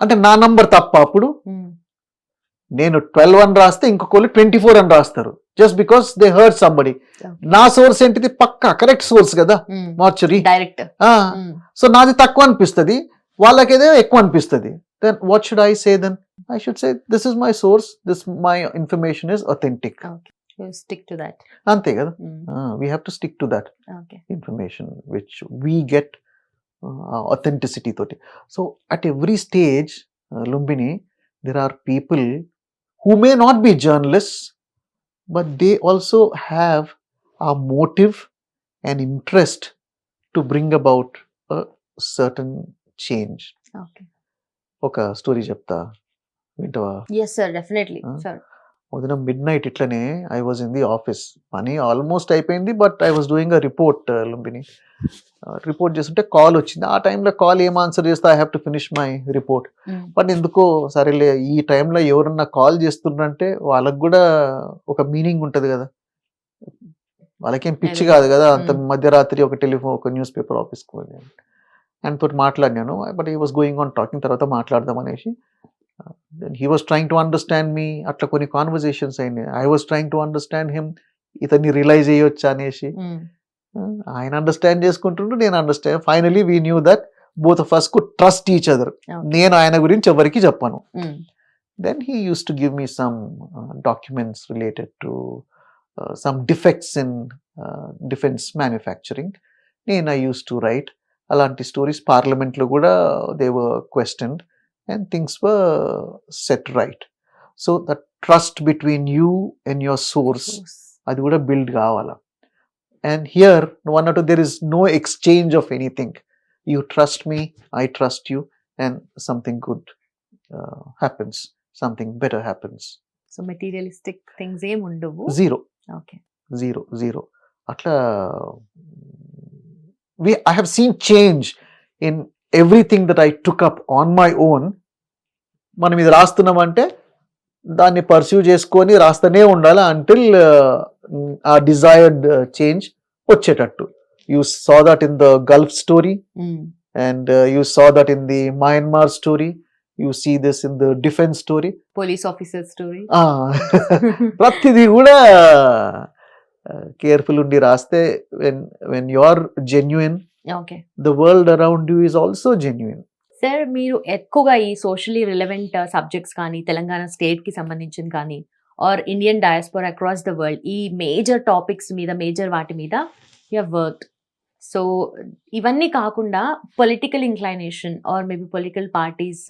అంటే నా నంబర్ తప్ప, అప్పుడు నేను 12 అని రాస్తే ఇంకొకళ్ళు 24 అని రాస్తారు, just because they heard somebody. నా సోర్స్ ఏంటిది? పక్కా కరెక్ట్ సోర్స్ కదా, మార్చరీ డైరెక్ట్. సో నాది తక్కువ అనిపిస్తుంది, వాళ్ళకేదో ఎక్కువ అనిపిస్తుంది. Then what should I say then? I should say this is my source, my information is authentic. Okay, you stick to that. Ante kada, we have to stick to that information which we get authenticity toti. So at every stage Lumbini, there are people who may not be journalists, but they also have a motive and interest to bring about a certain change. Okay. ఒక స్టోరీ చెప్తా, వింటావా? Yes sir, definitely sir. వదిన మిడ్ నైట్ ఇట్లనే I was in the office, పని ఆల్మోస్ట్ అయిపోయింది, but I was doing a report Lumbini. Report చేస్తుంటే కాల్ వచ్చింది. ఆ టైంలో కాల్ ఏం ఆన్సర్ చేస్తే I have to finish my report. But ఎందుకో సరేలే, ఈ టైంలో ఎవరన్నా కాల్ చేస్తుండ్రంటే వాళ్ళకు కూడా ఒక మీనింగ్ ఉంటుంది కదా, వాళ్ళకేం పిచ్చి కాదు కదా, అంత మధ్యరాత్రి ఒక టెలిఫోన్, ఒక న్యూస్ పేపర్ ఆఫీస్కి పోయి అండ్ తోటి మాట్లాడినాను. But he was going on talking, తర్వాత మాట్లాడదాం అనేసి. He was trying to understand me, అట్లా కొన్ని కాన్వర్జేషన్స్ అయినాయి. I was trying to understand him, ఇతన్ని రియలైజ్ చేయొచ్చా అనేసి. ఆయన అండర్స్టాండ్ చేసుకుంటుండ్రు, నేను understand. Finally we knew that both of us could trust each other. నేను ఆయన గురించి ఎవరికి చెప్పాను. Then he used to give me some documents related to some defects in defense manufacturing. నేను I used to write అలాంటి స్టోరీస్. పార్లమెంట్లో కూడా they were questioned and things were set right. So the trust between you and your source, అది కూడా బిల్డ్ కావాలా. And here, there is no exchange of anything. You trust me, I trust you, and something good happens, something better happens. So materialistic things ఏం ఉండవు. Zero. Okay. Zero. Atla, I have seen change in everything that I took up on my own. మనం ఇది రాస్తున్నామంటే దాన్ని పర్స్యూ చేసుకొని రాస్తూనే ఉండాలి until ఆ డిజైర్డ్ చేంజ్ వచ్చేటట్టు. You saw that in the Gulf story, and you saw that in the Myanmar story. You see this in the defense story. Police officer story. ప్రతిదీ కూడా కేర్ఫుల్ ఉండి రాస్తే, when you are genuine, okay, the world around you is also genuine. Sir, మీరు ఎక్కువగా ఈ సోషలీ రిలవెంట్ సబ్జెక్ట్స్ కానీ, తెలంగాణ స్టేట్ కి సంబంధించిన కానీ, or Indian diaspora across the world, ఈ మేజర్ టాపిక్స్ మీద, మేజర్ వాటి మీద యూ హ్యావ్ వర్క్డ్. సో ఇవన్నీ కాకుండా political inclination or maybe political parties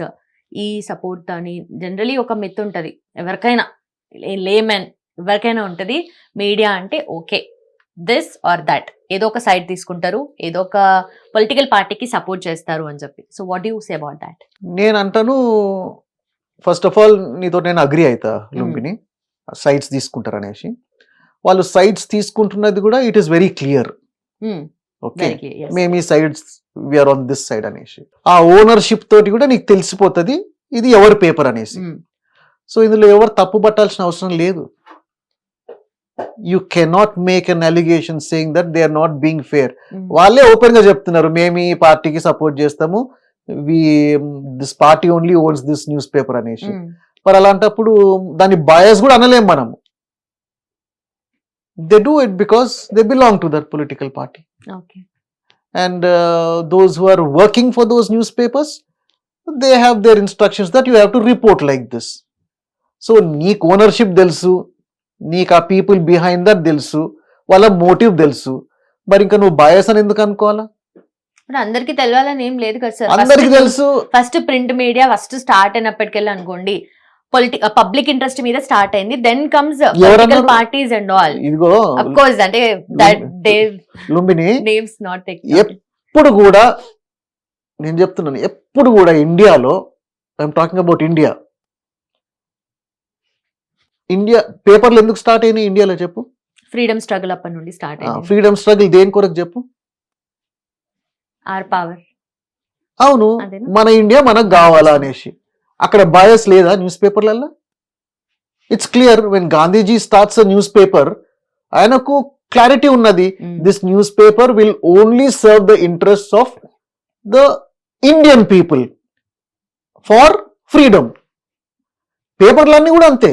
ఈ సపోర్ట్ అని జనరలీ ఒక మిత్ ఉంటుంది ఎవరికైనా, లేమెన్ ఎవరికైనా ఉంటుంది, మీడియా అంటే ఓకే దిస్ ఆర్ దట్, ఏదో ఒక సైడ్ తీసుకుంటారు, ఏదో ఒక పొలిటికల్ పార్టీకి సపోర్ట్ చేస్తారు అని చెప్పి. So what you say about that? నేను అంటాను, ఫస్ట్ ఆఫ్ ఆల్ నీతో నేను అగ్రి అవుతా లుంబిని, సైడ్స్ తీసుకుంటారు అనేసి. వాళ్ళు సైడ్స్ తీసుకుంటున్నది కూడా it is very clear. Okay, మేము ఈ sides we're on this side అనేసి. ఆ ఓనర్షిప్ తోటి కూడా నీకు తెలిసిపోతుంది ఇది ఎవరి పేపర్ అనేసి. సో ఇందులో ఎవరు తప్పు పట్టాల్సిన అవసరం లేదు. You cannot make an allegation saying that they are not being fair. వాళ్ళే ఓపెన్ గా చెప్తున్నారు మేము ఈ పార్టీకి సపోర్ట్ చేస్తాము, this party only owns this newspaper అనేసి. మరి అలాంటప్పుడు దాని బయాస్ కూడా అనలేం మనము. They do it because they belong to that political party. Okay. And those who are working for those newspapers, they have their instructions that you have to report like this. So, neek ownership delsu, neek a people behind that delsu, wala motive delsu. But inka no bias అని ఎందుకు అనుకోవాలా? అందరికి తెలవాలని ఏం లేదు కదా సార్. అందరికి తెలుసు. First print media first start అయినప్పటికెళ్ళి అనుకోండి, పబ్లిక్ ఇంట్రెస్ట్ మీద స్టార్ట్ అయింది, then comes political parties and all. ఇదిగో ఆఫ్ కోర్స్ అంటే that they Lumbini names not take. ఎప్పుడు కూడా నేను చెప్తున్నాను, ఎప్పుడు కూడా ఇండియాలో, ఐఎమ్ టాకింగ్ అబౌట్ ఇండియా పేపర్లు ఎందుకు స్టార్ట్ అయినాయి ఇండియాలో చెప్పు? ఫ్రీడమ్ స్ట్రగుల్ అప్పటి నుండి స్టార్ట్ అయింది. ఫ్రీడమ్ స్ట్రగుల్ దేని కొరకు చెప్పు? Or power. అవును, మన ఇండియా మనకు కావాలా అనేసి. అక్కడ బయాస్ లేదా న్యూస్ పేపర్లలో? It's clear. When Gandhiji starts a news paper, ఆయనకు క్లారిటీ ఉన్నది, this newspaper will only serve the interest of the Indian people for freedom. పేపర్లన్నీ కూడా అంతే.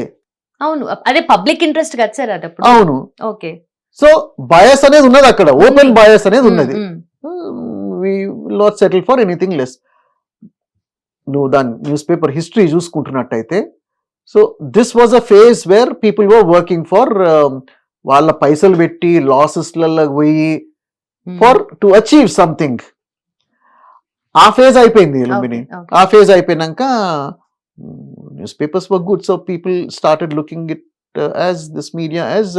అవును, అదే పబ్లిక్ ఇంట్రెస్ట్ కదా సార్ అది. అవును, ఓకే. సో బయాస్ అనేది ఉన్నది అక్కడ, ఓపెన్ బయాస్ అనేది ఉన్నది. We will not settle for anything less. నువ్వు దాని న్యూస్ పేపర్ హిస్టరీ చూసుకుంటున్నట్టయితే, so this was a phase where people were working for, వాళ్ళ పైసలు పెట్టి లాసెస్లలో పోయి ఫర్ టు అచీవ్ సంథింగ్. ఆ ఫేజ్ అయిపోయింది లుంబిని. ఆ ఫేజ్ అయిపోయినాక newspapers were good, so people started looking it as this media as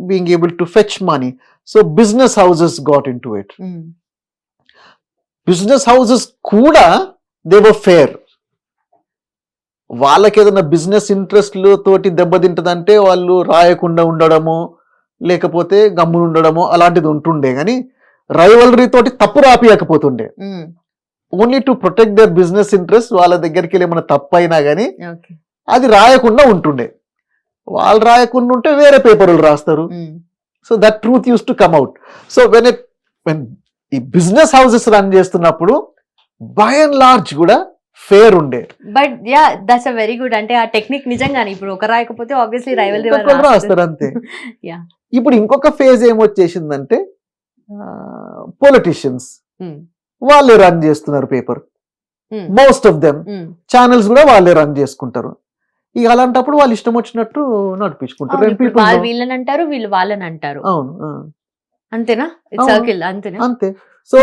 being able to fetch money. So business houses got in to it. Business houses కూడా దే వర్ ఫేర్. వాళ్ళకి ఏదైనా బిజినెస్ ఇంట్రెస్ట్లు తోటి దెబ్బతింటదంటే వాళ్ళు రాయకుండా ఉండడము లేకపోతే గమ్మున ఉండడము అలాంటిది ఉంటుండే కానీ రైవలరీ తోటి తప్పు రాపియకపోతుండే. Only to protect their business interest వాళ్ళ దగ్గరికి వెళ్ళి ఏమైనా తప్పు అయినా కానీ అది రాయకుండా ఉంటుండే. వాళ్ళు రాయకుండా ఉంటే వేరే పేపర్లు రాస్తారు. So that truth use to come out. So when ఈ బిజినెస్ హౌసెస్ రన్ చేస్తున్నప్పుడు బై అండ్ లార్జ్ కూడా ఫేర్ ఉండే. But yeah that's a very good. అంటే ఆ టెక్నిక్ నిజంగానే ఇప్పుడు ఒక రాయకపోతే ఆబ్వియస్లీ రైవల్రీ రాస్తారు అంతే. ఇప్పుడు ఇంకొక ఫేజ్ ఏమొచ్చేసిందంటే పొలిటీషియన్స్ వాళ్ళే రన్ చేస్తున్నారు paper, most of them. Channels కూడా వాళ్ళే రన్ చేసుకుంటారు. ఇక అలాంటప్పుడు వాళ్ళు ఇష్టం వచ్చినట్టు నడిపించుకుంటారు. వీళ్ళని అంటారు, వీళ్ళు వాళ్ళని అంటారు. అవును, అంతేనా? సర్కిల్ అంతేనా? అంతే. సో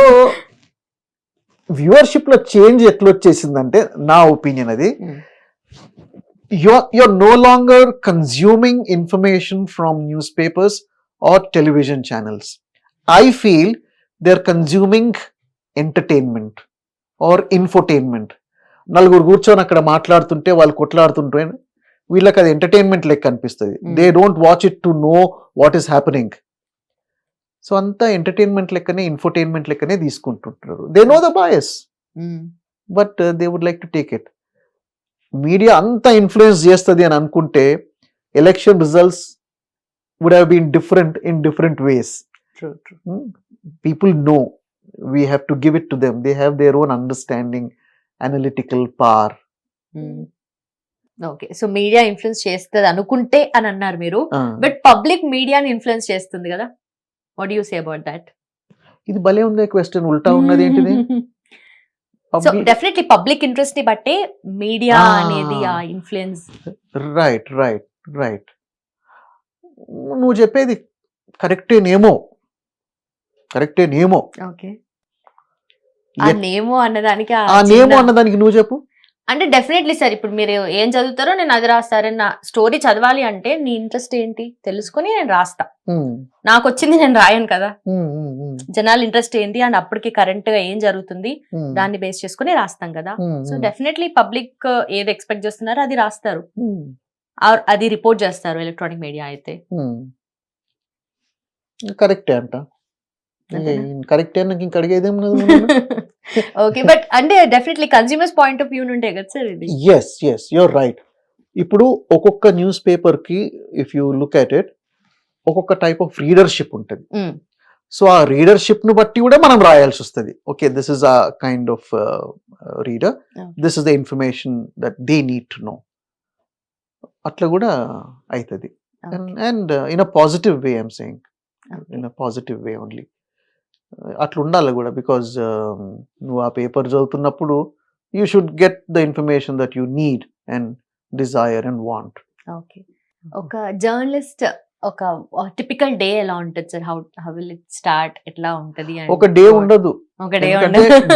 వ్యూవర్షిప్ లో చేంజ్ ఎట్లా వచ్చేసిందంటే నా ఒపీనియన్ అది, you're no longer consuming information from newspapers or television channels. I feel they're consuming entertainment or infotainment. నలుగురు కూర్చొని అక్కడ మాట్లాడుతుంటే వాళ్ళు కొట్లాడుతుంటే వీళ్ళకి అది ఎంటర్టైన్మెంట్ లెక్క అనిపిస్తుంది. They don't watch it to know what is happening. So అంతా ఎంటర్టైన్మెంట్ లెక్కనే ఇన్ఫోటైన్మెంట్ లెక్కనే తీసుకుంటుంటారు. They know the bias but they would like to take it. Media అంతా ఇన్ఫ్లుయెన్స్ చేస్తుంది అని అనుకుంటే election results would have been different in different ways. People know we have to give it to them. They have their own understanding, analytical power. Okay, so media influence చేస్తుంది అనుకుంటే అని అన్నారు మీరు. బట్ పబ్లిక్ మీడియాని ఇన్ఫ్లుయెన్స్ చేస్తుంది కదా, what do you say about that? ఇది భలే ఉంది క్వశ్చన్, ఉల్టా ఉన్నది ఏంటిది? సో డెఫినెట్లీ పబ్లిక్ ఇంట్రెస్ట్ ని బట్టే మీడియా అనేది ఆ ఇన్ఫ్లుయెన్స్. Right right right. నువ్వు చెప్పేది కరెక్టేనేమో. ఓకే, ఆ నేమో అన్నదానికి నువ్వు చెప్పు. అంటే డెఫినెట్లీ సార్, ఇప్పుడు మీరు ఏం చదువుతారో నేను అది రాస్తారని నా స్టోరీ చదవాలి అంటే నీ ఇంట్రెస్ట్ ఏంటి తెలుసుకుని నేను రాస్తా. నాకు వచ్చింది నేను రాయను కదా, జనాల ఇంట్రెస్ట్ ఏంటి అండ్ అప్పటికి కరెంట్ గా ఏం జరుగుతుంది దాన్ని బేస్ చేసుకుని రాస్తాం కదా. సో డెఫినెట్లీ పబ్లిక్ ఏది ఎక్స్పెక్ట్ చేస్తున్నారో అది రాస్తారు, అది రిపోర్ట్ చేస్తారు ఎలక్ట్రానిక్ మీడియా అయితే. కరెక్టే అంట. కరెక్టే ఇంక అడిగేదేం లేదు. ఓకే, బట్ అంటే definitely consumers point of view నుండే కదా సార్ ఇది. Yes you're right. ఇప్పుడు ఒక్కొక్క న్యూస్ పేపర్ కి if you look at it ఒక్కొక్క టైప్ ఆఫ్ రీడర్షిప్ ఉంటుంది. సో ఆ రీడర్షిప్ ను బట్టి కూడా మనం రాయాల్సి వస్తుంది. Okay, this is a kind of reader, this is the information that they need to know. అట్లా కూడా అవుతుంది. And in a positive way I'm saying, in a positive way only. అట్లా ఉండాలి కూడా, బికాజ్ నువ్వు ఆ పేపర్ చదువుతున్నప్పుడు you should get the information that you need and desire and want. Okay, ఒక జర్నలిస్ట్ ఒక టిపికల్ డే ఎలా ఉంటుంది sir? How will it start? ఎట్లా ఉంటది? ఒక డే ఉండదు,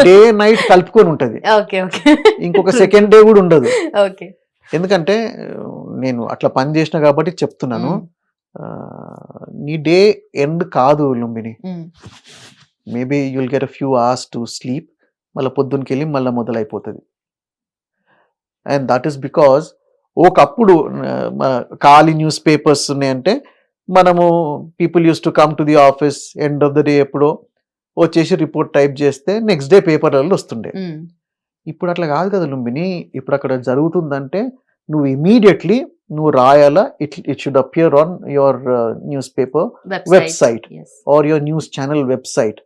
డే నైట్ కలుపుకొని ఉంటది. ఓకే ఓకే, ఇంకొక సెకండ్ డే కూడా ఉండదు. ఓకే, ఎందుకంటే నేను అట్లా పని చేసిన కాబట్టి చెప్తున్నాను. నీ డే ఎండ్ కాదు Lumbini. Maybe you'll get a few hours to sleep, మళ్ళీ పొద్దునకి వెళ్ళి మళ్ళీ మొదలైపోతుంది. అండ్ దట్ ఈస్ బికాజ్ ఒకప్పుడు ఖాళీ న్యూస్ పేపర్స్ ఉన్నాయంటే మనము people use to come to the office end of the day ఎప్పుడో వచ్చేసి రిపోర్ట్ టైప్ చేస్తే నెక్స్ట్ డే పేపర్లలో వస్తుండే. ఇప్పుడు అట్లా కాదు కదా లుంబిని. ఇప్పుడు అక్కడ జరుగుతుందంటే నువ్వు ఇమీడియట్లీ నువ్వు రాయాలా, it should appear on your newspaper website or your news channel website.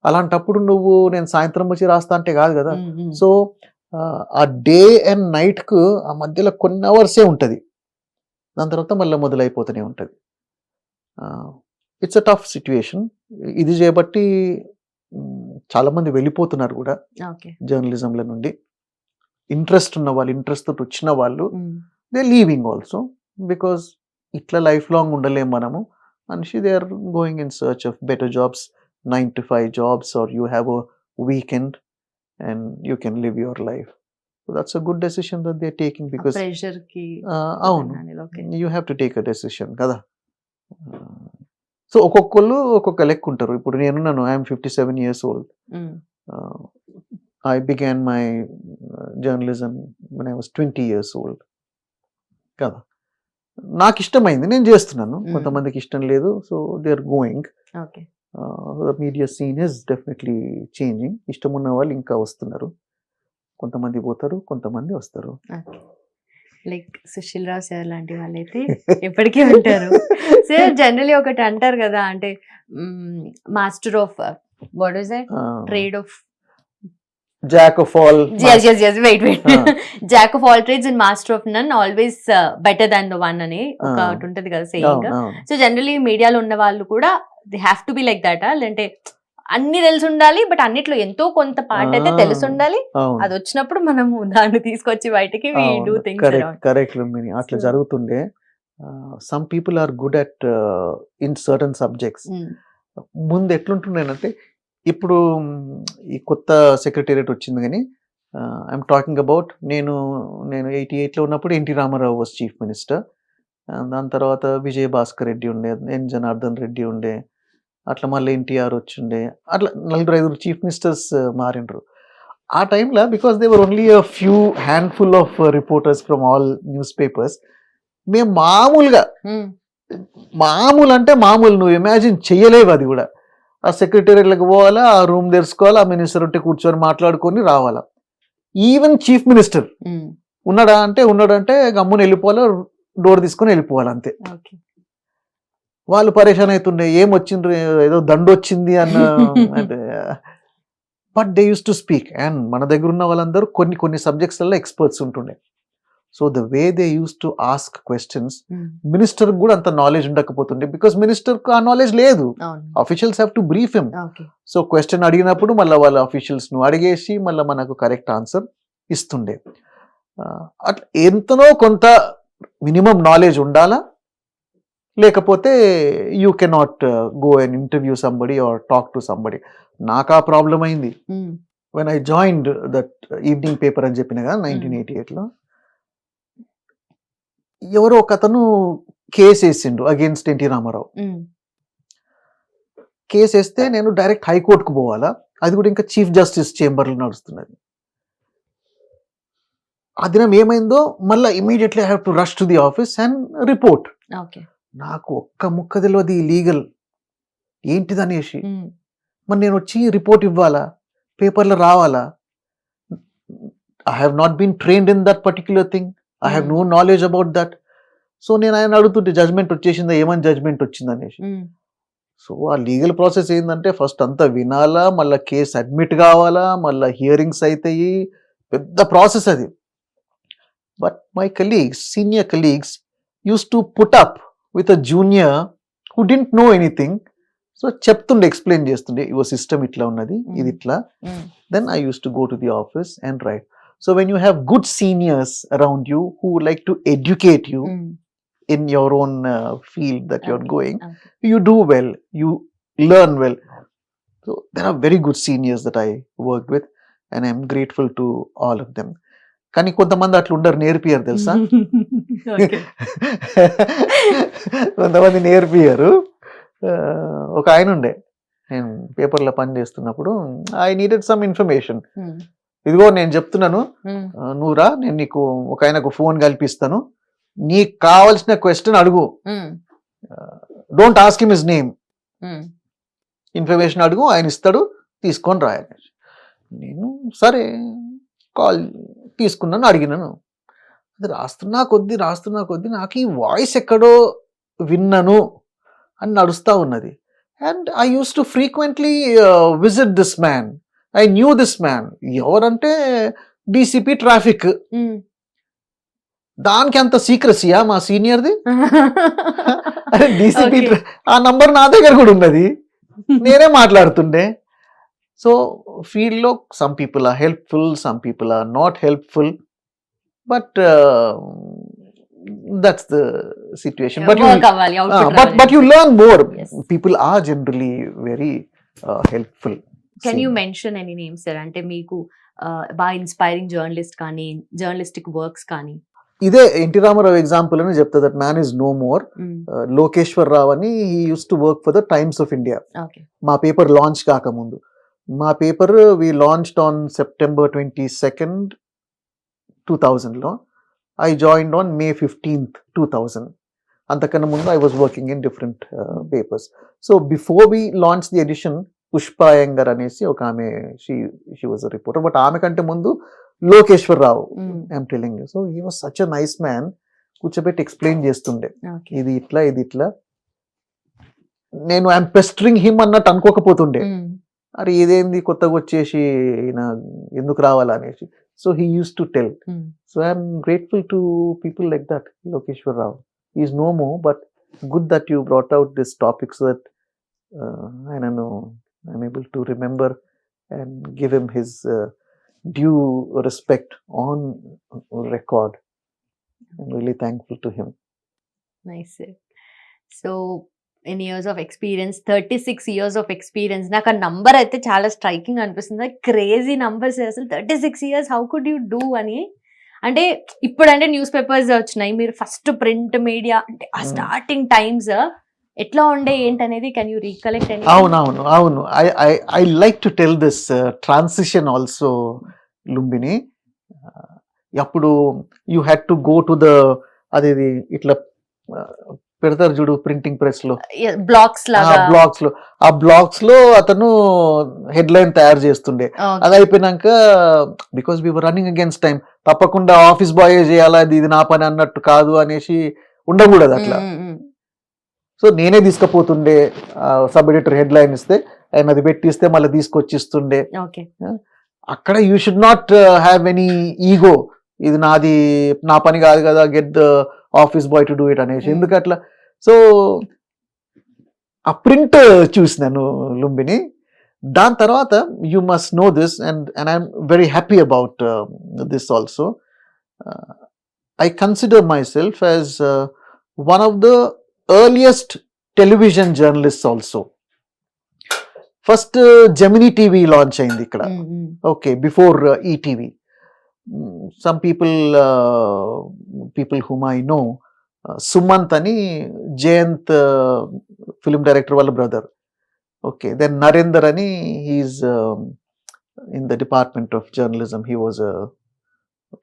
అలాంటప్పుడు నువ్వు నేను సాయంత్రం వచ్చి రాస్తా అంటే కాదు కదా. సో ఆ డే అండ్ నైట్ కు ఆ మధ్యలో కొన్ని అవర్సే ఉంటుంది, దాని తర్వాత మళ్ళీ మొదలైపోతూనే ఉంటుంది. It's a tough situation. ఇది చేయబట్టి చాలా మంది వెళ్ళిపోతున్నారు కూడా జర్నలిజంల నుండి. ఇంట్రెస్ట్ ఉన్న వాళ్ళు, ఇంట్రెస్ట్ తోటి వచ్చిన వాళ్ళు దే లీవింగ్ ఆల్సో, బికాస్ ఇట్లా లైఫ్ లాంగ్ ఉండలేం మనము అనేసి they are going in search of better jobs, 9 to 5 jobs, or you have a weekend and you can live your life. So that's a good decision that they're taking, because pressure ki you have to take a decision kada. So ఒక్కొక్కళ్ళు ఒక్కొక్క లెక్క ఉంటారు. ఇప్పుడు నేనున్నాను, I'm 57 years old. I began my journalism when I was 20 years old కదా. నాకు ఇష్టమైంది, నేను చేస్తున్నాను. కొంతమందికి ఇష్టం లేదు, so they are going. Okay. The media scene is definitely changing. ఇష్టం ఉన్న వాళ్ళు ఇంకా వస్తున్నారు, కొంతమంది పోతారు, కొంతమంది వస్తారు. లైక్ సుశీల్ రావు సార్ లాంటి వాళ్ళైతే ఎప్పటికీ ఉంటారు. సార్ జనరలీ ఒకటి అంటారు కదా, అంటే master of what is that trade of jack of all. Wait jack of all trades and master of none always better than the one అని ఒకటి ఉంటది కదా సేయింగ్. సో జనరలీ మీడియాలో ఉన్న వాళ్ళు కూడా they have to be like that. అంటే అన్ని తెలిసి ఉండాలి, బట్ అన్నిట్లో ఎంతో కొంత పార్ట్ అయితే తెలిసి ఉండాలి. అది వచ్చినప్పుడు మనము దాన్ని తీసుకొచ్చి బయటికి we do things around. Correct Lumbini, అట్లా జరుగుతుండే. Some people are good at in certain subjects. ముందు ఎట్లుంటుండేనంటే, ఇప్పుడు ఈ కొత్త సెక్రటేరియట్ వచ్చింది, కానీ ఐఎమ్ టాకింగ్ అబౌట్ నేను 88లో ఉన్నప్పుడు NT Rama Rao was chief minister. దాని తర్వాత విజయ్ భాస్కర్ రెడ్డి ఉండే, ఎన్ జనార్దన్ రెడ్డి ఉండే, అట్లా మళ్ళీ ఎన్టీఆర్ వచ్చిండే, అట్లా 4-5 చీఫ్ మినిస్టర్స్ మారిండ్రు. ఆ టైంలో because they were only a few handful of reporters from all news papers, మేము మామూలు అంటే మామూలు, నువ్వు ఇమాజిన్ చెయ్యలేవు. అది కూడా ఆ సెక్రటేరియట్లకు పోవాలా, ఆ రూమ్ తెరుచుకోవాలా, ఆ మినిస్టర్ ఉంటే కూర్చొని మాట్లాడుకొని రావాలా. ఈవెన్ చీఫ్ మినిస్టర్ ఉన్నాడంటే గమ్మున వెళ్ళిపోవాలా, డోర్ తీసుకొని వెళ్ళిపోవాలి, అంతే. వాళ్ళు పరేషాన్ అవుతుండే, ఏమొచ్చిండ్రు, ఏదో దండు వచ్చింది అన్న. But they use to speak. And మన దగ్గర ఉన్న వాళ్ళందరూ కొన్ని సబ్జెక్ట్స్లలో ఎక్స్పర్ట్స్ ఉంటుండే. So the way they use to ask questions, minister కూడా అంత నాలెడ్జ్ ఉండకపోతుండే, బికాస్ మినిస్టర్ కు ఆ నాలెడ్జ్ లేదు. Officials have to brief him. So question అడిగినప్పుడు మళ్ళీ వాళ్ళ అఫీషియల్స్ ను అడిగేసి మళ్ళీ మనకు కరెక్ట్ ఆన్సర్ ఇస్తుండే. అట్లా ఎంతనో కొంత మినిమం నాలెడ్జ్ ఉండాలా, లేకపోతే you cannot go and interview somebody or talk to somebody. నాకు ఆ ప్రాబ్లం అయింది when I joined that evening paper అని చెప్పిన కదా 1988లో. ఎవరో ఒక అతను కేసు వేసిండు అగేన్స్ట్ ఎన్టీ రామారావు. కేసు వేస్తే నేను డైరెక్ట్ హైకోర్టుకు పోవాలా, అది కూడా ఇంకా చీఫ్ జస్టిస్ చేంబర్లో నడుస్తున్నది. ఆ దినం ఏమైందో మళ్ళీ immediately I have to rush to the office and report. నాకు ఒక్క ముక్క తెలియదు లీగల్ ఏంటిదనేసి. మరి నేను వచ్చి రిపోర్ట్ ఇవ్వాలా, పేపర్లో రావాలా. I have not been trained in that particular thing, I have no knowledge about that. So నేను ఆయన అడుగుతుంటే జడ్జ్మెంట్ వచ్చేసిందా, ఏమని జడ్జ్మెంట్ వచ్చింది అనేసి. సో ఆ లీగల్ ప్రాసెస్ ఏంటంటే ఫస్ట్ అంతా వినాలా, మళ్ళీ కేసు అడ్మిట్ కావాలా, మళ్ళీ హియరింగ్స్ అవుతాయి, పెద్ద ప్రాసెస్ అది. But my colleagues, senior colleagues use to put up with a junior who didn't know anything. So చెప్తుండే, ఎక్స్ప్లెయిన్ చేస్తుండే, యువర్ సిస్టమ్ ఇట్లా ఉన్నది, ఇది ఇట్లా. Then I used to go to the office and write. So when you have good seniors around you who like to educate you in your own field that you're going, you do well, you learn well. So there are very good seniors that I worked with and I'm grateful to all of them. కానీ కొంతమంది అట్లా ఉండరు, నేర్పియరు తెలుసా. కొంతమంది నేర్పియరు. ఒక ఆయన ఉండే, నేను పేపర్లో పని చేస్తున్నప్పుడు, ఐ నీడెడ్ సమ్ ఇన్ఫర్మేషన్. ఇదిగో నేను చెప్తున్నాను, నువ్వు రా, నేను నీకు ఒక ఆయనకు ఫోన్ కల్పిస్తాను, నీకు కావాల్సిన క్వశ్చన్ అడుగు, don't ask him his name, information అడుగు, ఆయన ఇస్తాడు, తీసుకొని రాయాలి. నేను సరే కాల్ తీసుకున్నాను, అడిగినాను. అది రాస్తున్నా కొద్దీ నాకు ఈ వాయిస్ ఎక్కడో విన్నాను అని నడుస్తూ ఉన్నది. And I use to frequently visit this man, I knew this man. ఎవరంటే డీసీపీ ట్రాఫిక్. దానికి అంత సీక్రసీయా మా సీనియర్ది? అరే డీసీపీ, ఆ నంబర్ నా దగ్గర కూడా ఉన్నది, నేనే మాట్లాడుతుండే. సో ఫీల్డ్లో some people are helpful, some people are not helpful, but that's the situation. But you learn more. Yes. People are generally very helpful. Can you mention any names, sir? అంటే మీకు బాగా ఇన్స్పైరింగ్ జర్నలిస్ట్ కానీ, జర్నలిస్టిక్ వర్క్స్ కానీ? ఇదే ఎన్టీ రామారావు ఎగ్జాంపుల్ అని చెప్తా. That man is no more. Lokeshwar Rao అని, he use to work for the Times of India. మా పేపర్ లాంచ్ కాకముందు. మా paper we launched on September 22nd, 2000లో. I joined on May 15th, 2000. అంతకన్నా ముందు I was working in different papers. So before we launched the edition, Pushpa Iyengar అనేసి ఒక ఆమె she was a reporter. But ఆమె కంటే ముందు Lokeshwar Rao, I'm telling you. So he was such a nice man. కూర్చోబెట్టి ఎక్స్ప్లెయిన్ చేస్తుండే, ఇది ఇట్లా ఇది ఇట్లా. నేను ఐఎమ్ పెస్టరింగ్ హిమ్ అన్నట్టు అనుకోకపోతుండే, అరే ఇదేంది కొత్తగా వచ్చేసి ఈయన ఎందుకు రావాలా అనేసి. So he use to tell. So I'm grateful to people like that. Lokeshwar Rao is no more, but good that you brought out this topic so that ఆయనను I'm able to remember and give him his due respect on record. I'm really thankful to him. Nice. So in years of experience, 36 years of experience, నాకు ఆ నంబర్ అయితే చాలా స్ట్రైకింగ్ అనిపిస్తుంది. క్రేజీ నంబర్స్ అసలు. 36 years how could you do అని. అంటే ఇప్పుడు అంటే న్యూస్ పేపర్స్ వచ్చినాయి, మీరు ఫస్ట్ ప్రింట్ మీడియా అంటే ఆ స్టార్టింగ్ టైమ్స్ ఎట్లా ఉండే ఏంటనేది కెన్ యూ రీకలెక్ట్? అవును. I like to tell this transition also, Lumbini. అప్పుడు you had to go to the అది ఇట్లా పెడతారు చూడు ప్రింటింగ్ ప్రెస్ లో, బ్లాక్స్ లో. ఆ బ్లాక్స్ లో అతను హెడ్ లైన్ తయారు చేస్తుండే. అది అయిపోయినాక because we were running against time, తప్పకుండా ఆఫీస్ బాయ్ చేయాలా, ఇది నా పని అన్నట్టు కాదు అనేసి ఉండకూడదు అట్లా. సో నేనే తీసుకుపోతుండే, సబ్ ఎడిటర్ హెడ్ లైన్ ఇస్తే ఆయన అది పెట్టిస్తే మళ్ళీ తీసుకొచ్చి ఇస్తుండే. అక్కడ you should not have any ego, ఇది నాది, నా పని కాదు కదా, get the office boy to do it అనేసి. ఎందుకు అట్లా? సో ఆ ప్రింట్ చూసినాను లుంబిని. దాని తర్వాత you must know this, and I'm very happy about this also. I consider my self as one of the earliest television journalists also. First Gemini TV launch అయింది ఇక్కడ. Okay, before ETV. Some people whom I know, Sumant అని జయంత్ film director వాళ్ళ brother. Okay, then Narendra అని, he's in the department of journalism. He was a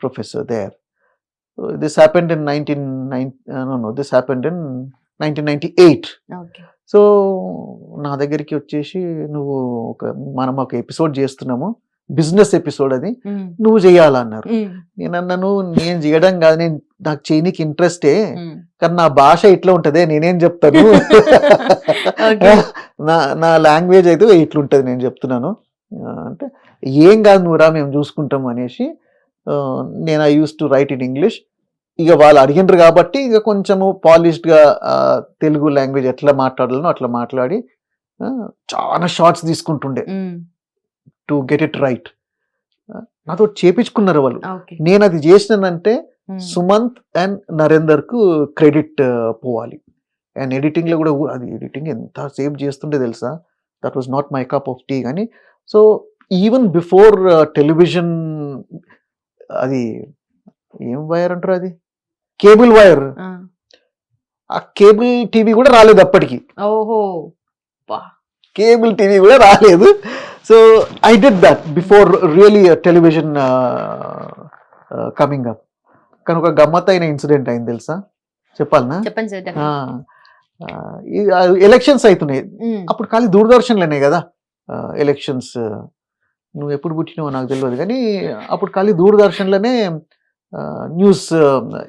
professor there. This happened in 1998. So నా దగ్గరికి వచ్చేసి, మనం ఒక ఎపిసోడ్ చేస్తున్నాము, బిజినెస్ ఎపిసోడ్, అది నువ్వు చేయాలన్నారు. నేను అన్నాను, నేను చేయడం కాదు, నాకు చేయనీకి ఇంట్రెస్టే, కానీ నా భాష ఇట్లా ఉంటదే, నేనేం చెప్తాను, నా లాంగ్వేజ్ అయితే ఇట్లుంటది, నేను చెప్తున్నాను అంటే, ఏం కాదు నువ్వురా, మేము చూసుకుంటాం అనేసి. నేను I use to right in English. ఇక వాళ్ళు అడిగినారు కాబట్టి ఇక కొంచెము పాలిష్డ్ గా తెలుగు లాంగ్వేజ్ ఎట్లా మాట్లాడాలనో అట్లా మాట్లాడి చాలా షార్ట్స్ తీసుకుంటుండే టు గెట్ ఇట్ రైట్. నాతో చేపించుకున్నారు వాళ్ళు. నేను అది చేసినానంటే సుమంత్ అండ్ నరేందర్ కు క్రెడిట్ పోవాలి. అండ్ ఎడిటింగ్ లో కూడా, అది ఎడిటింగ్ ఎంత సేవ్ చేస్తుండే తెలుసా, that was not my cup of tea. కానీ సో ఈవెన్ బిఫోర్ టెలివిజన్, అది ఏం వైర్ అంటారు, అది కేబుల్ వైర్, ఆ కేబుల్ టీవీ కూడా రాలేదు అప్పటికి. కేబుల్ టీవీ కూడా రాలేదు. So I did that before really television coming up. కానీ ఒక గమ్మత్ అయిన ఇన్సిడెంట్ అయింది తెలుసా, చెప్పాలనా? ఎలక్షన్స్ అవుతున్నాయి అప్పుడు, ఖాళీ దూరదర్శన్లోనే కదా ఎలక్షన్స్. నువ్వు ఎప్పుడు పుట్టినావో నాకు తెలియదు, కానీ అప్పుడు ఖాళీ దూరదర్శన్లోనే న్యూస్,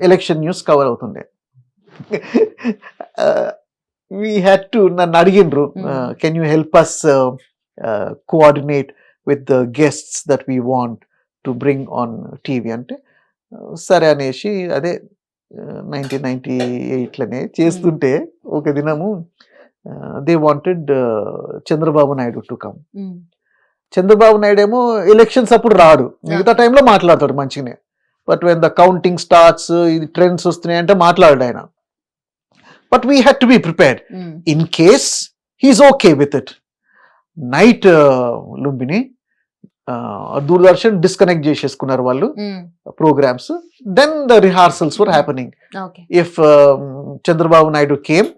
ఎలక్షన్ న్యూస్ కవర్ అవుతుండే. వీ హ్యాడ్ టు, నన్ను అడిగిండ్రు, can you help us coordinate with the guests that we want to bring on TV అంటే, సరే అనేసి అదే 1998లోనే చేస్తుంటే ఒక దినము they wanted Chandrababu Naidu to come. Chandrababu Naidu ఏమో ఎలక్షన్స్ అప్పుడు రాడు, మిగతా టైంలో మాట్లాడతాడు మంచిగానే. But when the counting starts, ఇది ట్రెండ్స్ వస్తున్నాయి అంటే మాట్లాడాడు ఆయన. But we had to be prepared in case he is okay with it. Night Lumbini Doordarshan disconnect చేసేసుకున్నారు వాళ్ళు programmes. Then the rehearsals were happening. If Chandrababu Naidu came,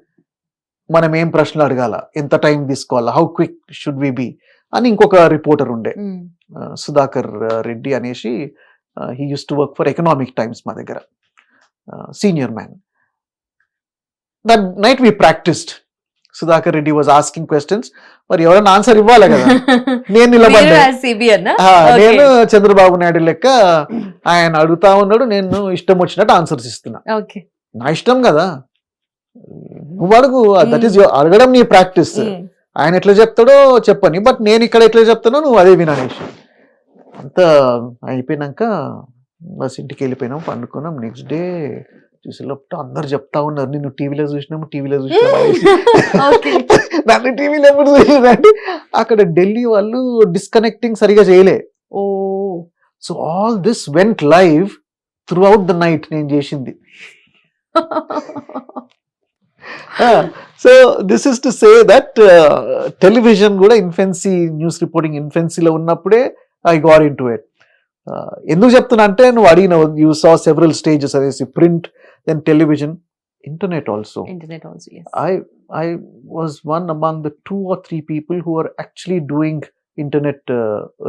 మనం ఏం ప్రశ్నలు అడగాల, ఎంత టైం తీసుకోవాలా, how quick should we be అని ఇంకొక రిపోర్టర్ ఉండే, సుధాకర్ రెడ్డి అనేసి he use to work for Economic Times మా దగ్గర, senior man. That night we practised. Sudhakar Reddy was asking questions, మరి ఎవరైనా ఆన్సర్ ఇవ్వాలి కదా. నేను నిలబడ్డా, నేను చంద్రబాబు నాయుడు లెక్క ఆయన అడుగుతా ఉన్నాడు, నేను ఇష్టం వచ్చినట్టు ఆన్సర్స్ ఇస్తున్నా. నా ఇష్టం కదా, నువ్వు అడుగు, దట్ ఈస్ అడగడం నీ ప్రాక్టీస్. ఆయన ఎట్లా చెప్తాడో చెప్పని, బట్ నేను ఇక్కడ ఎట్లా చెప్తానో నువ్వు అదే విననేసి. అంతా అయిపోయినాక బస్ ఇంటికి వెళ్ళిపోయినాం, పండుకున్నాం. నెక్స్ట్ డే చూసేటప్పుడు అందరు చెప్తా ఉన్నారు, నిన్ను టీవీలో చూసినాము నన్ను టీవీలో ఎప్పుడు చూసిందంటే అక్కడ ఢిల్లీ వాళ్ళు డిస్కనెక్టింగ్ సరిగా చేయలే. So all this went live throughout the night నేను చేసింది. So this is to say that television కూడా ఇన్ఫెన్సీ, న్యూస్ రిపోర్టింగ్ ఇన్ఫెన్సీలో ఉన్నప్పుడే I got in to it. ఎందుకు చెప్తున్నా అంటే నువ్వు అడిగిన, యూ సా సెవరల్ స్టేజెస్ అనేసి, print, then television, internet also. Yes. I was one among the 2 or 3 people who are actually doing internet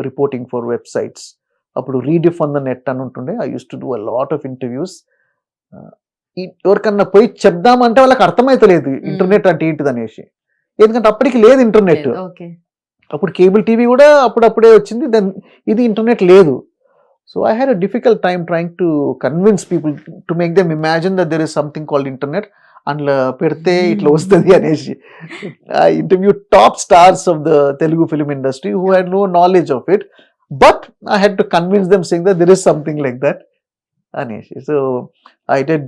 reporting for websites. Appudu Rediff on the net అని ఉంటుండే. I used to do a lot of interviews. ఎవరికన్నా పోయి చెప్దామంటే వాళ్ళకి అర్థమైతలేదు ఇంటర్నెట్ అంటే ఏంటిది అనేసి, ఎందుకంటే అప్పటికి లేదు ఇంటర్నెట్. అప్పుడు కేబుల్ టీవీ కూడా అప్పుడప్పుడే వచ్చింది, దెన్ ఇది ఇంటర్నెట్ లేదు. So I had a difficult time trying to convince people to make them imagine that there is something called internet. అందులో పెడితే ఇట్లా వస్తుంది అనేసి. I interviewed top stars of the Telugu film industry who had no knowledge of it, but I had to convince them saying that there is something like that అనేసి. So I did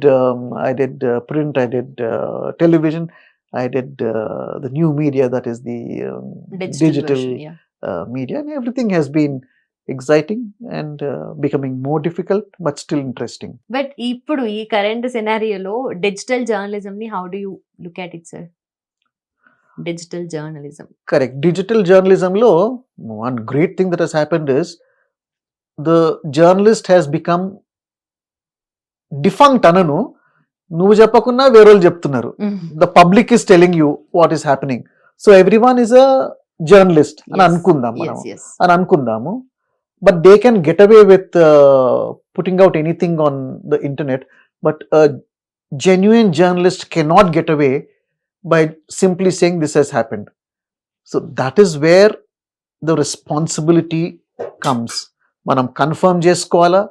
print, I did television, I did the new media, that is the digital version, media, and everything has been exciting and becoming more difficult but still interesting. But ఇప్పుడు ఈ కరెంట్ సినారియోలో డిజిటల్ జర్నలిజం ని how do you look at it sir? Digital journalism, correct. Digital journalism lo one great thing that has happened is the journalist has become defunct అనను, నువ్వు చెప్పకున్నా వేరేవాళ్ళు చెప్తున్నారు. The public is telling you what is happening, so everyone is a journalist అని అనుకుందాం మనం, అని అనుకుందాము. But they can get away with putting out anything on the internet, but a genuine journalist cannot get away by simply saying this has happened. So that is where the responsibility comes. Manam confirm cheskovala,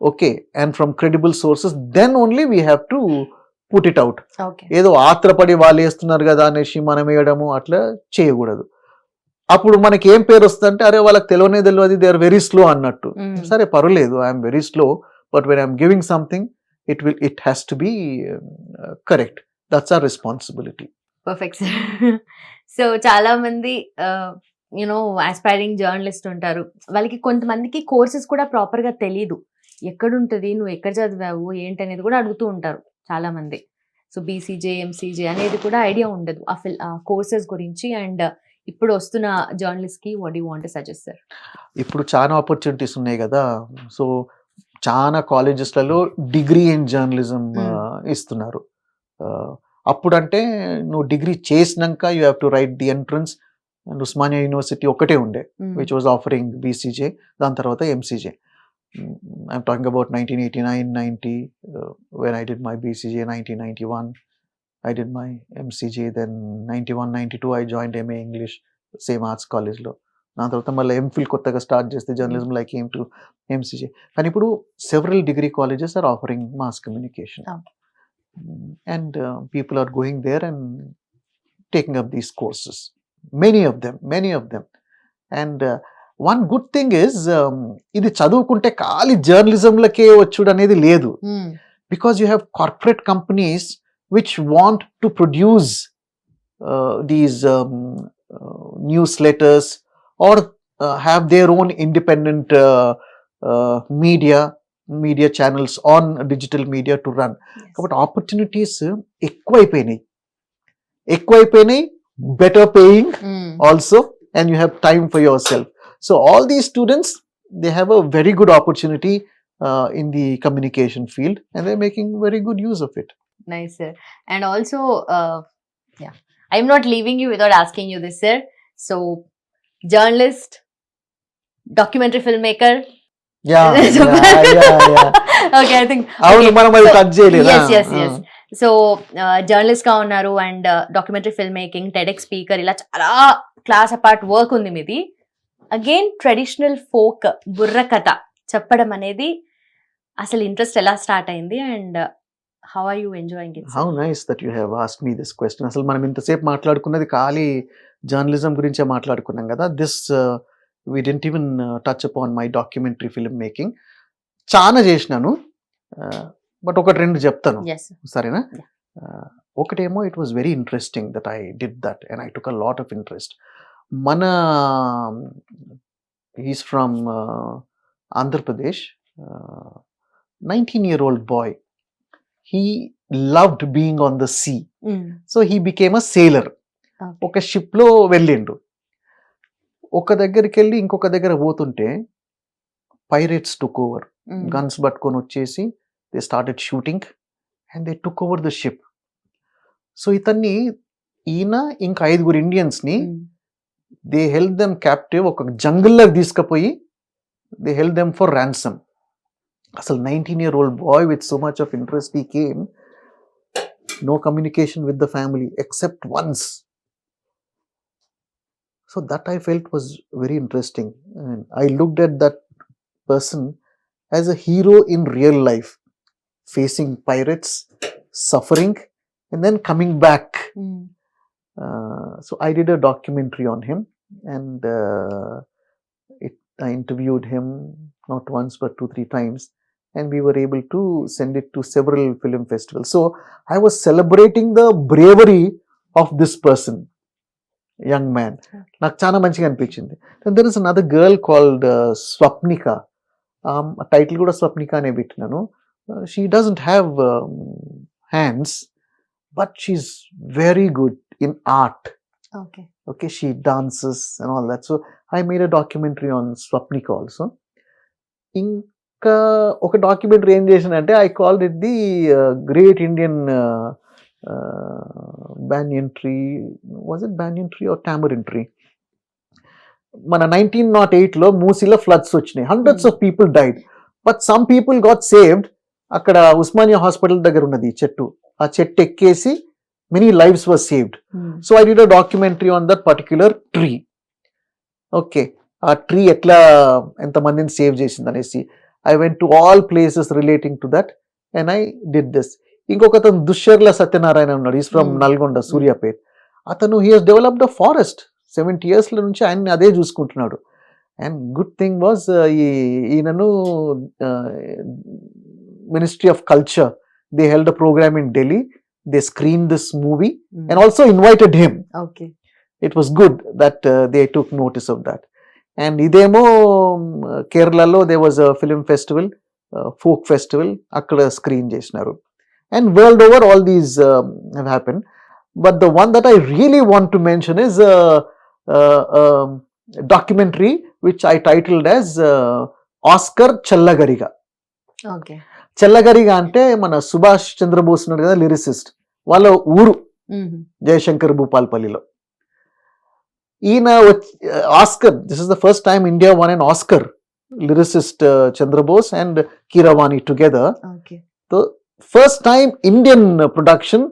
okay, and from credible sources, then only we have to put it out. ఏదో ఆత్రపడి వాళ్ళు వేస్తున్నారు కదా అనేసి మనం వేయడము అట్లా చేయకూడదు. అప్పుడు మనకి ఏం పేరు వస్తుందంటే, అరే వాళ్ళకి తెలియదు, దే ఆర్ వెరీ స్లో అన్నట్టు. సరే పర్వాలేదు, I'm very slow, but when I'm giving something it has to B correct. That's our responsibility. Perfect sir. So చాలా మంది యూనో ఆస్పైరింగ్ జర్నలిస్ట్ ఉంటారు, వాళ్ళకి కొంతమందికి కోర్సెస్ కూడా ప్రాపర్ గా తెలీదు. ఎక్కడుంటది, నువ్వు ఎక్కడ చదివావు ఏంటి అనేది కూడా అడుగుతూ ఉంటారు చాలా మంది. సో బీసీజే, ఎంసీజే అనేది కూడా ఐడియా ఉండదు ఆ కోర్సెస్ గురించి. అండ్ ఇప్పుడు వస్తున్న జర్నలిస్ట్ కి what you want to suggest sir? ఇప్పుడు చాలా ఆపర్చునిటీస్ ఉన్నాయి కదా. సో చాలా కాలేజెస్లలో డిగ్రీ ఇన్ జర్నలిజం ఇస్తున్నారు. అప్పుడంటే నువ్వు డిగ్రీ చేసినాక you have to right the entrance. And Osmania university ఒకటే ఉండే విచ్ వాజ్ ఆఫరింగ్ బీసీజే, దాని తర్వాత MCJ. I'm talking about 1989-90 when I did my BCJ. 1991 I did my MCJ, then 91-92 I joined MA English, same arts college లో. దాని తర్వాత మళ్ళీ ఎంఫిల్ కొత్తగా స్టార్ట్ చేస్తే journalism like came to MCJ. కానీ ఇప్పుడు several degree colleges are offering mass communication, and people are going there and taking up these courses, many of them. And one good thing is, ఇది చదువుకుంటే ఖాళీ జర్నలిజంలకే వచ్చుడు అనేది లేదు. Because you have corporate companies which want to produce these newsletters or have their own independent media channels on digital media to run. But opportunities ఎక్కువైపోయినాయి, better paying also, and you have time for yourself. So all these students, they have a very good opportunity in the communication field, and they're making very good use of it. Nice sir. And also I'm not leaving you without asking you this sir. So journalist, documentary filmmaker, okay, I think అవును, మనం అది కట్ చేయలేదా? సో జర్నలిస్ట్ గా ఉన్నారు and documentary film making, TEDx speaker, ఇలా చాలా క్లాస్ అపార్ట్ వర్క్ ఉంది మీది. అగైన్ ట్రెడిషనల్ ఫోక్ బుర్రకథ చెప్పడం అనేది అసలు ఇంట్రెస్ట్ ఎలా స్టార్ట్ అయింది and how are you enjoying it? How nice that you have asked me this question. అసలు మనం ఇంతసేపు మాట్లాడుకున్నది ఖాళీ జర్నలిజం గురించే మాట్లాడుకున్నాం కదా. This we didn't even touch upon my documentary film making. చాలా చేసినాను, బట్ ఒకటి రెండు చెప్తాను, ఎస్. సరేనా? ఒకటేమో it was very interesting that I did that and I took a lot of interest. మన he's from Andhra Pradesh, 19-year-old boy. He loved being on the sea. So he became a sailor. ఒక షిప్లో వెళ్ళిండు. ఒక దగ్గరికి వెళ్ళి ఇంకొక దగ్గర పోతుంటే పైరేట్స్ టుక్ ఓవర్, గన్స్ పట్టుకొని వచ్చేసి they started shooting and they took over the ship. So ఈయన ఇంకా 5 ఇండియన్స్ని దే హెల్డ్ దెమ్ క్యాప్టివ్, ఒక జంగిల్లోకి తీసుకుపోయి they held them for ransom. అసలు 19-year-old boy with so much of interest, he came, no communication with the family except once. So that I felt was very interesting, and I looked at that person as a hero in real life, facing pirates, suffering, and then coming back. So I did a documentary on him, and I interviewed him not once but 2-3 times, and we were able to send it to several film festivals. So I was celebrating the bravery of this person, young man. నాకు చాలా మంచిగా అనిపించింది. Then there is another girl called Swapnika. Title కూడా స్వప్నిక అనే పెట్టినాను. She doesn't have hands, but she's very good in art. Okay, she dances and all that. So I made a documentary on Swapnika also. ఇంకా ఒక డాక్యుమెంటరీ ఏం చేశానంటే I called it the great Indian banyan tree. Was it banyan tree or tamarind tree? మన 1908లో మూసీలో ఫ్లడ్స్ వచ్చినాయి, hundreds of people died, but some people got saved. అక్కడ ఉస్మానియా హాస్పిటల్ దగ్గర ఉన్నది ఈ చెట్టు, ఆ చెట్టు ఎక్కేసి many lives were saved. So I did a documentary on that particular tree. Okay, ఆ ట్రీ ఎట్లా ఎంతమందిని సేవ్ చేసింది అనేసి I went to all places relating to that and I did this. ఇంకొకతను దుశ్శర్ల సత్యనారాయణ ఉన్నాడు, ఈస్ ఫ్రమ్ నల్గొండ, సూర్యాపేట్. అతను he has developed a forest 70 years నుంచి ఆయన అదే చూసుకుంటున్నాడు. అండ్ గుడ్ థింగ్ వాజ్ ఈయనను ministry of culture, they held a programme in Delhi, they screen this movie and also invited him. It was good that they took notice of that. And ఇదేమో కేరళలో they was a film festival, folk festival, అక్కడ స్క్రీన్ చేసినారు. And world over all these have happen. But the one that I really want to mention is a documentary which I titled as Oscar Challagariga. Okay. Challagariga అంటే మన సుభాష్ చంద్రబోస్ ఉన్నాడు కదా, లిరిసిస్ట్, వాళ్ళ ఊరు జయశంకర్ భూపాల్పల్లిలో. ఈయన Oscar, this is the first time India won an Oscar, lyricist Chandrabose and Keeravani together. So first time Indian production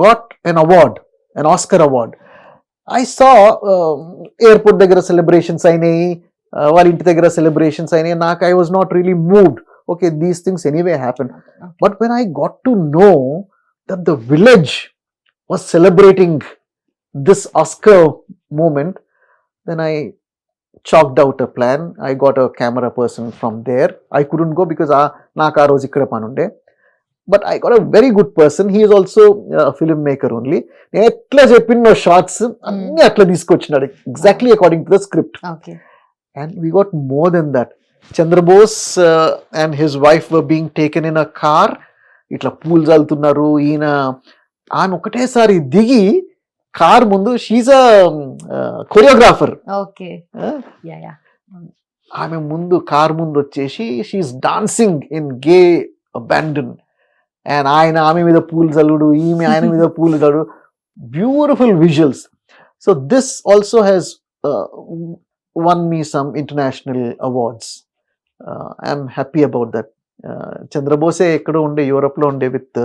got an award, an Oscar award. I saw airport దగ్గర celebrations అయినాయి, వాళ్ళ ఇంటి దగ్గర celebrations అయినాయి. నాకు I was not really moved. Okay, these things anyway happen. But when I got to know that the village was celebrating this Oscar moment, then I chalked out a plan. I got a camera person from there. I couldn't go because నాకు ఆ రోజు ఇక్కడ పని ఉండే. But I got a very good person. He is also a filmmaker only. నేను ఎట్లా చెప్పిన షార్ట్స్ అన్ని అట్లా తీసుకొచ్చినాడు, exactly according to the script. And we got more than that. Chandrabose and his wife were being taken in a car, ఇట్లా పూలు చల్లుతున్నారు. ఈయన ఆమె ఒకటేసారి దిగి కార్ ముందు, షీజ్ అ కొరియోగ్రాఫర్, ఆమె ముందు కార్ ముందు వచ్చేసి she is dancing in gay abandon. And ఆయన ఆమె మీద పూలు చల్లుడు, ఈమె ఆయన మీద పూలు చల్లుడు, beautiful visuals. So this also has won me some international awards. I'm happy about that. చంద్రబోసే ఎక్కడో ఉండే, యూరోప్లో ఉండే విత్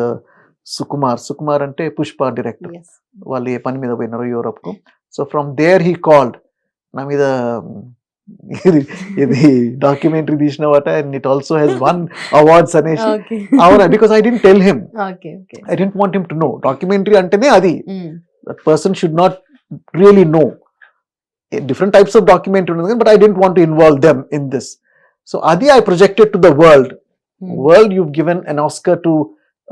సుకుమార్ అంటే పుష్ప డైరెక్టర్. Yes. వాళ్ళు ఏ పని మీద పోయినారో యూరోప్కు. So from there he called నా మీద ఇది డాక్యుమెంటరీ తీసిన వాట, and it also has won awards అనేసి. Okay. అవునా, because I didn't tell him, Okay. Okay. I didn't want him to know. Documentary అంటేనే అది, Mm. That person should not really know. Different types of documentary ఉన్నది, but I didn't want to involve them in this. So అది I projected to the world. Mm. World, you've given an Oscar to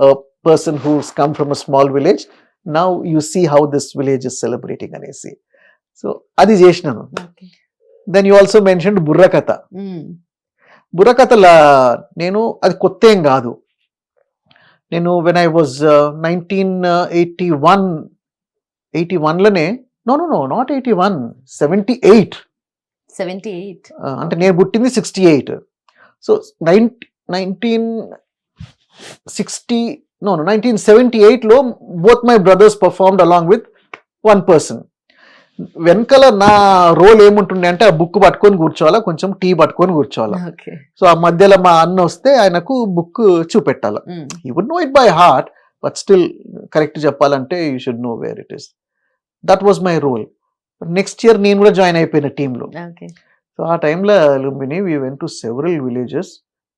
a person who's come from a small village. Now you see how this village is celebrating anesi. So adi chesnanu. Okay. Then you also mentioned Burrakatha. Mm. Burrakathala nenu adi kotte em gaadu. Nenu when I was 1981 lane, no, not 81, 78. 78. అంటే నేను పుట్టింది 68. సో 1978లో both my brothers performed along with one person. వెనకాల నా రోల్ ఏముంటుండే అంటే, ఆ బుక్ పట్టుకొని కూర్చోవాలా, కొంచెం టీ పట్టుకొని కూర్చోవాలా. Okay. సో ఆ మధ్యలో మా అన్న వస్తే ఆయనకు బుక్ చూపెట్టాల. Mm. He would know it by heart, but still correct చెప్పాలంటే you should know where it is. That was my role. Next year నేను కూడా జాయిన్ అయిపోయిన టీంలో. Okay. సో ఆ టైంలో Lumbini we went to several villages,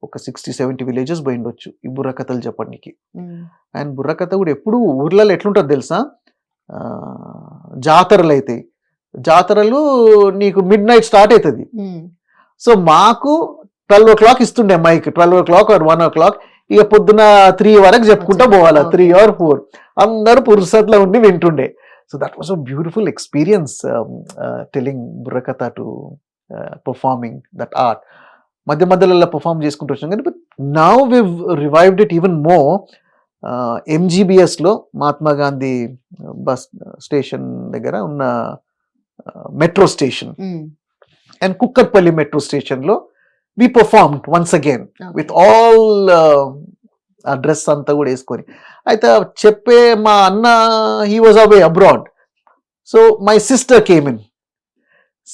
ఒక 60-70 విలేజెస్ పోయిండొచ్చు ఈ బుర్రకథలు చెప్పడానికి. Mm. అండ్ బుర్రకథ కూడా ఎప్పుడు ఊర్లలో ఎట్లుంటుంది తెలుసా, జాతరలు అవుతాయి. జాతరలు నీకు మిడ్ నైట్ స్టార్ట్ అవుతుంది. Mm. సో మాకు 12 o'clock ఇస్తుండే మైక్, 12 o'clock or 1 o'clock. ఇక పొద్దున 3 వరకు చెప్పుకుంటా పోవాలా, 3 or 4. అందరూ పురుసట్లో ఉండి వింటుండే. So that was a beautiful experience, telling Burrakatha to performing that art. మధ్య మధ్యలో పర్ఫార్మ్ చేసుకుంటూ వచ్చాం కానీ, but now we've revived it even more. ఎంజీబీఎస్లో మహాత్మా గాంధీ బస్ స్టేషన్ దగ్గర ఉన్న metro station Mm. And Kukatpally metro స్టేషన్లో we performed once again Okay. With all ఆ డ్రెస్ అంతా కూడా వేసుకొని. అయితే చెప్పే మా అన్న he was away abroad. So my sister came in.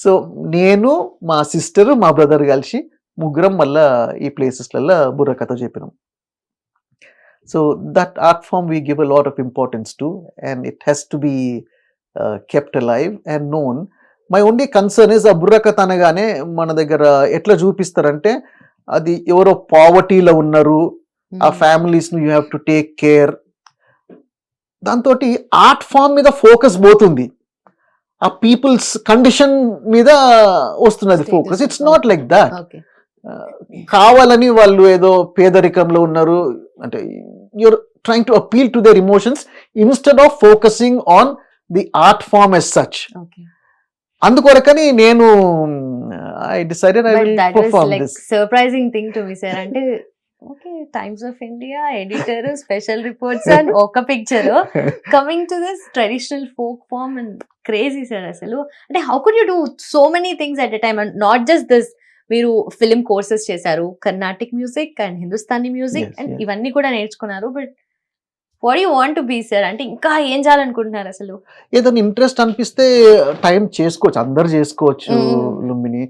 So నేను, మా సిస్టర్, మా బ్రదర్ కలిసి ముగ్గురం మళ్ళా ఈ ప్లేసెస్లలో బుర్రకథ చెప్పినాం. So that art form we give a lot of importance to, and it has to be kept alive and known. My only concern is, ఆ బుర్రకథ అనగానే మన దగ్గర ఎట్లా చూపిస్తారంటే, అది ఎవరో పావర్టీలో ఉన్నారు, ఆ Mm. ఫ్యామిలీస్ ను you have to take care. దాంతో ఆర్ట్ ఫామ్ మీద ఫోకస్ పోతుంది, ఆ పీపుల్స్ కండిషన్ మీద వస్తున్నది Status. Focus. It's not like that. Okay. కావాలని వాళ్ళు ఏదో పేదరికంలో ఉన్నారు అంటే, you're trying to appeal to their emotions instead of focusing on the art form as such. Okay. అందుకొరకని నేను I decided I But will that was perform like this. surprising thing to me, sir. అంటే okay, Times of India editor, special reports and ఒక picture coming to this traditional folk form and crazy, sir. అసలు అంటే how could you do so many things at a time and not just this? మీరు ఫిలిం కోర్సెస్ చేశారు, Carnatic music and Hindustani music Yes, and yes. ఇవన్నీ కూడా నేర్చుకున్నారు. But what you want to be, sir? అంటే ఇంకా ఏం చేయాలనుకుంటున్నారు అసలు? ఏదైనా ఇంట్రెస్ట్ అనిపిస్తే టైం చేసుకోవచ్చు, అందరు చేసుకోవచ్చు లుంబిని.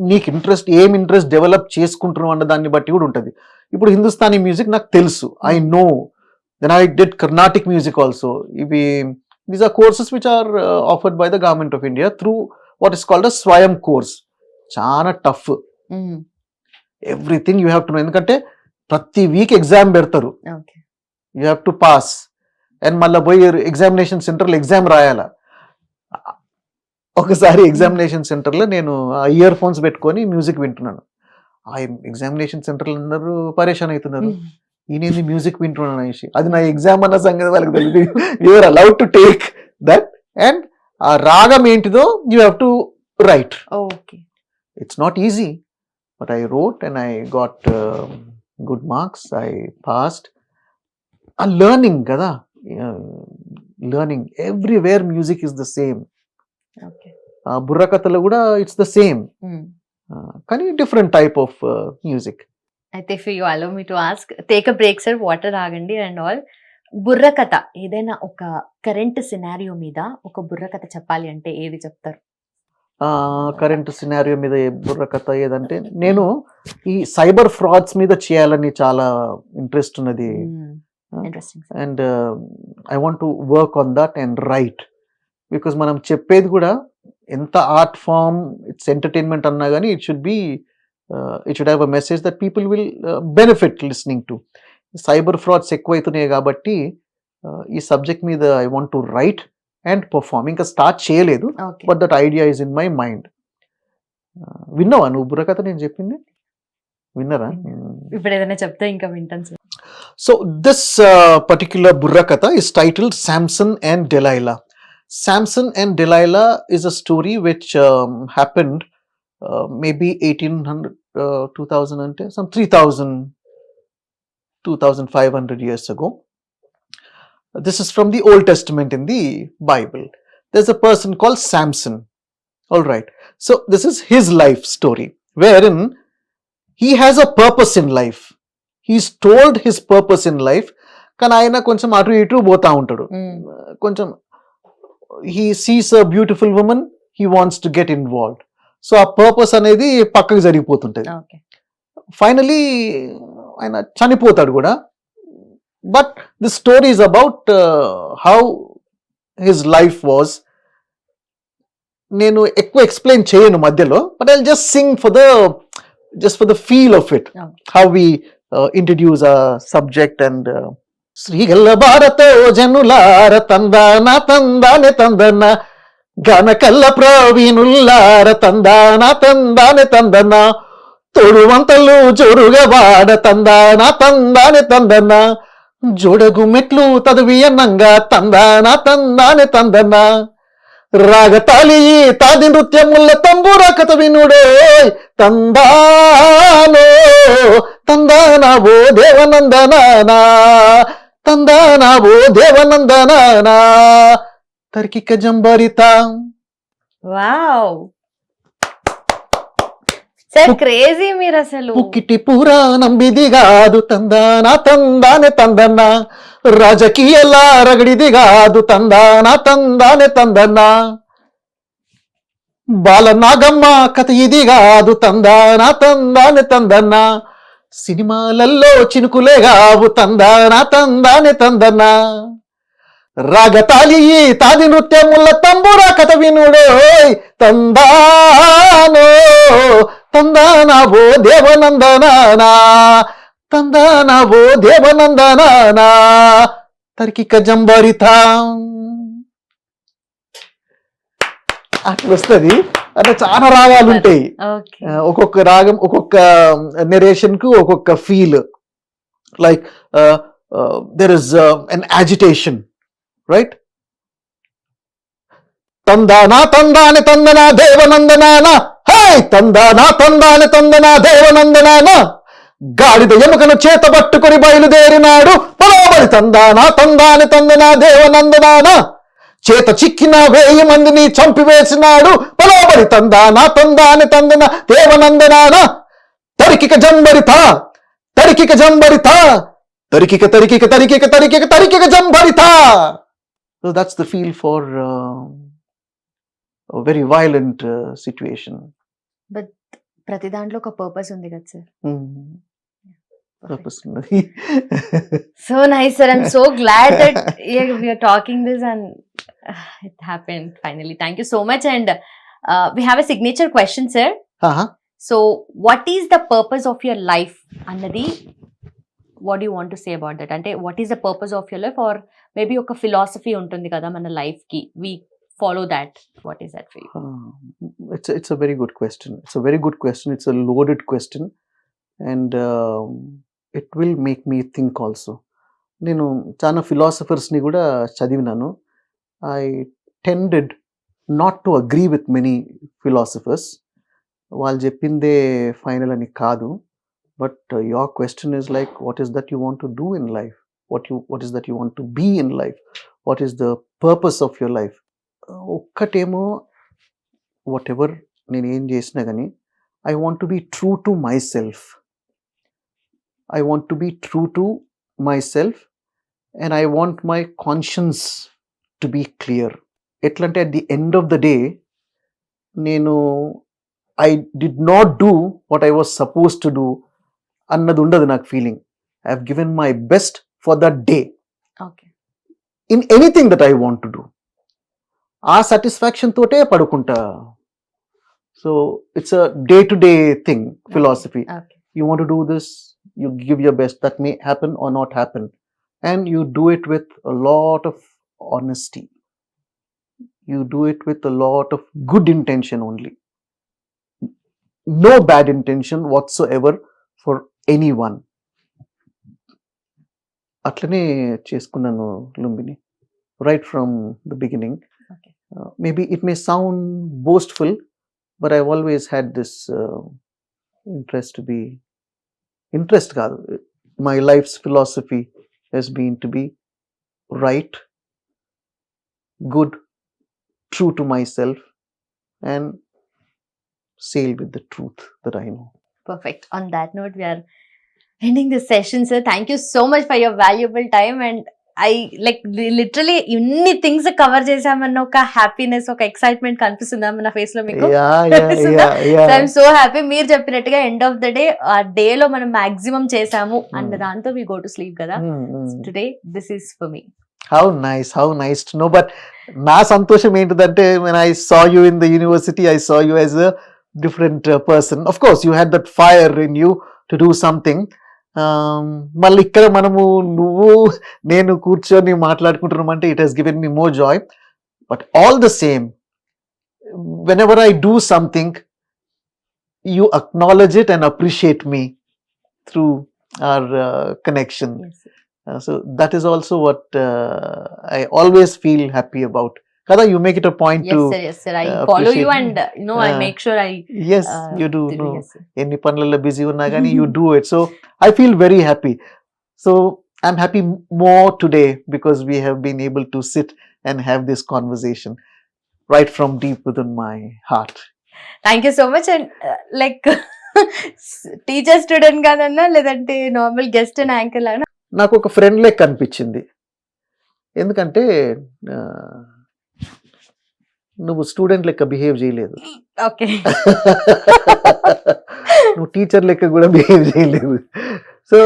నీకు ఏం ఇంట్రెస్ట్ డెవలప్ చేసుకుంటున్నావు అన్న దాన్ని బట్టి కూడా ఉంటుంది. ఇప్పుడు హిందుస్థానీ మ్యూజిక్ నాకు తెలుసు, I know. Then I did Carnatic music also. These are courses which are offered by the government of India through what is called a Swayam course. చాలా tough, everything you have to know. ఎందుకంటే ప్రతి వీక్ ఎగ్జామ్ పెడతారు, okay. You have to pass. And మళ్ళీ పోయి ఎగ్జామినేషన్ సెంటర్లో ఎగ్జామ్ రాయాల. ఒకసారి ఎగ్జామినేషన్ సెంటర్లో నేను ఇయర్ ఫోన్స్ పెట్టుకొని మ్యూజిక్ వింటున్నాను. ఆ ఎగ్జామినేషన్ సెంటర్లో అందరూ పరేషాన్ అవుతున్నారు, ఈయనేంది మ్యూజిక్ వింటున్నాను అనేసి. అది నా ఎగ్జామ్ అన్న సంగతి వాళ్ళకి తెలియదు. You're allowed to take that, and ఆ రాగం ఏంటిదో you have to write. Okay. It's not easy, but I wrote and I got good marks. I passed. Learning, kada. Learning. Everywhere music is the same. Okay. Burrakathala kuda it's the same. Kani different type of music. అయితే if you allow me to ask, take a break, sir, water ఆగండి and all. బుర్రకథ ఏదైనా ఒక కరెంట్ సినారియో మీద ఒక బుర్రకథ చెప్పాలి అంటే ఏది చెప్తారు? కరెంట్ సినారియో మీద బుర్ర కథ ఏదంటే నేను ఈ సైబర్ ఫ్రాడ్స్ మీద చేయాలని చాలా ఇంట్రెస్ట్ ఉన్నది interesting. And I want to work on that and right because మనం చెప్పేది కూడా ఎంత ఆర్ట్ ఫామ్ ఇట్స్ ఎంటర్టైన్మెంట్ అన్నా కానీ it should have a message that people will benefit listening to. Cyber frauds ఎక్కువైతున్నాయి కాబట్టి ఈ సబ్జెక్ట్ మీద I want to write and perform. ఇంకా స్టార్ట్ చేయలేదు, okay. But that idea is in my mind. విన్నావా నువ్వు బుర్రకథ నేను చెప్పింది? విన్నారా? ఇప్పుడు ఏదైనా చెప్తే ఇంకా వింటాను sir. So this particular Burra Katha is titled Samson and Delilah. Samson and Delilah is a story which happened maybe 1800, 2000 ante, some 3000, 2500 years ago. This is from the Old Testament in the Bible. There's a person called Samson. All right. So this is his life story wherein he has a purpose in life. He's told his purpose in life, కానీ ఆయన కొంచెం అటు ఇటు పోతా ఉంటాడు. కొంచెం he sees a beautiful woman, he wants to get involved. So ఆ పర్పస్ అనేది పక్కకు జరిగిపోతుంటది. ఓకే. ఫైనలీ ఆయన చనిపోతాడు కూడా. But the story is about how his life was. నేను ఎక్కువ ఎక్స్ప్లెయిన్ చేయను మధ్యలో, but I just sing for the feel of it, how we introduce a subject and శ్రీగల్ల భారత జనులార తందాన తందానే తందన గనకల్ల ప్రవీణుల్లార తందాన తందానే తందన తోడువంతలు జోరుగా వాడ తందాన తందానే తందన జోడగు మెట్లు తదువియన్నంగా తందాన తందానే తందన రాగతాలి తాది నృత్యముల తంబూర కథ వినుడే తందానో తందానవో దేవనందనానా తందానవో దేవనందనానా తర్కిక జంబరిత. వావ్ సార్, క్రేజీ మీరు అసలు. పుక్కిటి పురాణం బిది కాదు తందానా తందానే తందన్న రాజకీయాల రగడిది కాదు తందానా తందానే తందన్న బాలనాగమ్మ కథ ఇది కాదు తందానా తందానే తందన్న సినిమాలలో చినుకులే కావు తందానా తందానే తందన్న రాగతాలి తాది నృత్యముల తంబూర కథ వినుడే తందానో తందానవో దేవనందనానా తందానవో దేవనందనానా తర్కిక జంబరిత. అట్లా వస్తుంది. అట్లా చాలా రాగాలు ఉంటాయి. ఓకే. ఒక్కొక్క రాగం ఒక్కొక్క నెరేషన్ కు ఒక్కొక్క feel. Like there is an agitation, right? తందానా తందాని తందనా దేవనందనానా హే తందానా తందాని తందనా దేవనందనానా గాడిద ఎముకను చేత పట్టుకొని బయలుదేరినాడు పరాబడి తందానా తందాని తందనా దేవనందనానా చేత చిక్కిన 1000 మందిని చంపివేసినాడు పరాబడి తందానా తందాని తందన దేవనందనానా తరికిక జంబరిత తరికిక జంబరిత తరికిక తరికిక తరికిక తరికిక తరికిక జంబరిత. So that's the feel for a very violent situation. But ప్రతి దాంట్లో ఒక పర్పస్ ఉంది కదా సార్. Purpose ఉన్నది. So nice sir, I'm so glad that we are talking this and it happened finally. Thank you so much. And we have a signature question, sir. So what is the purpose of your life అన్నది, what do you want to say about that? అంటే what is the purpose of your life, or maybe ఒక philosophy ఉంటుంది కదా మన life కి, we follow that. What is that for you? It's a very good question. It's a very good question. It's a loaded question and it will make me think also. నేను చాలా ఫిలాసఫర్స్ని కూడా చదివినాను. I tended not to agree with many philosophers. వాళ్ళు చెప్పిందే ఫైనల్ అని కాదు. But your question is like, what is that you want to do in life? What is that you want to be in life? What is the purpose of your life? ఒక్కటేమో whatever నేను ఏం చేసినా కానీ I want to be true to myself. I want to be true to myself and I want my conscience to be clear. ఎట్లంటే at the end of the day నేను I did not do what I was suppose to do అన్నది ఉండదు నాకు feeling. I have given my best for that day okay. In anything that I want to do. ఆ సాటిస్ఫాక్షన్ తోటే పడుకుంటా. So it's a day to day thing, philosophy. Okay. You want to do this, you give your best. That may happen or not happen, and you do it with a lot of honesty. You do it with a lot of good intention only. No bad intention whatsoever for anyone. అట్లనే చేసుకున్నాను Lumbini, right from the beginning. Okay. Maybe it may sound boastful, but I've always had this interest కాదు, my life's philosophy has been to be right, good, true to myself, and sail with the truth that I know. Perfect. On that note, we are ending this session, sir. Thank you so much for your valuable time, and I like literally ఇన్ని థింగ్స్ కవర్ చేసామన్న ఒక హ్యాపీనెస్, ఒక ఎక్సైట్మెంట్ కనిపిస్తుందా మన ఫేస్ లో మీకు? I'm so happy. మీరు చెప్పినట్టుగా ఎండ్ ఆఫ్ ద డే ఆ డే లో మనం మాక్సిమం చేసాము అన్న దాంతో వి గో టు స్లీప్ కదా. Today this is for me. How nice to know. But నా సంతోషం ఏంటిదంటే, when I saw you in the university, I saw you as a different person. Of course, you had that fire in you to do something. మళ్ళీ ఇక్కడ మనము నువ్వు నేను కూర్చొని మాట్లాడుకుంటున్నామంటే it has given me more joy. But all the same, whenever I do something, you acknowledge it and appreciate me through our connection. So that is also what I always feel happy about. Kada, you make it a point to yes sir, I follow you and I make sure I yes you do. No, yes, enni panlalla busy unna gani you do it. So I feel very happy. So I'm happy more today because we have been able to sit and have this conversation right from deep within my heart. Thank you so much. And like teacher student కాదన్నా లేదంటే నార్మల్ గెస్ట్ అండ్ యాంకర్ లాగా నాకు ఒక ఫ్రెండ్ లెక్క అనిపించింది. ఎందుకంటే నువ్వు స్టూడెంట్ లెక్క బిహేవ్ చేయలేదు, ఓకే, నువ్వు టీచర్ లెక్క కూడా బిహేవ్ చేయలేదు. సో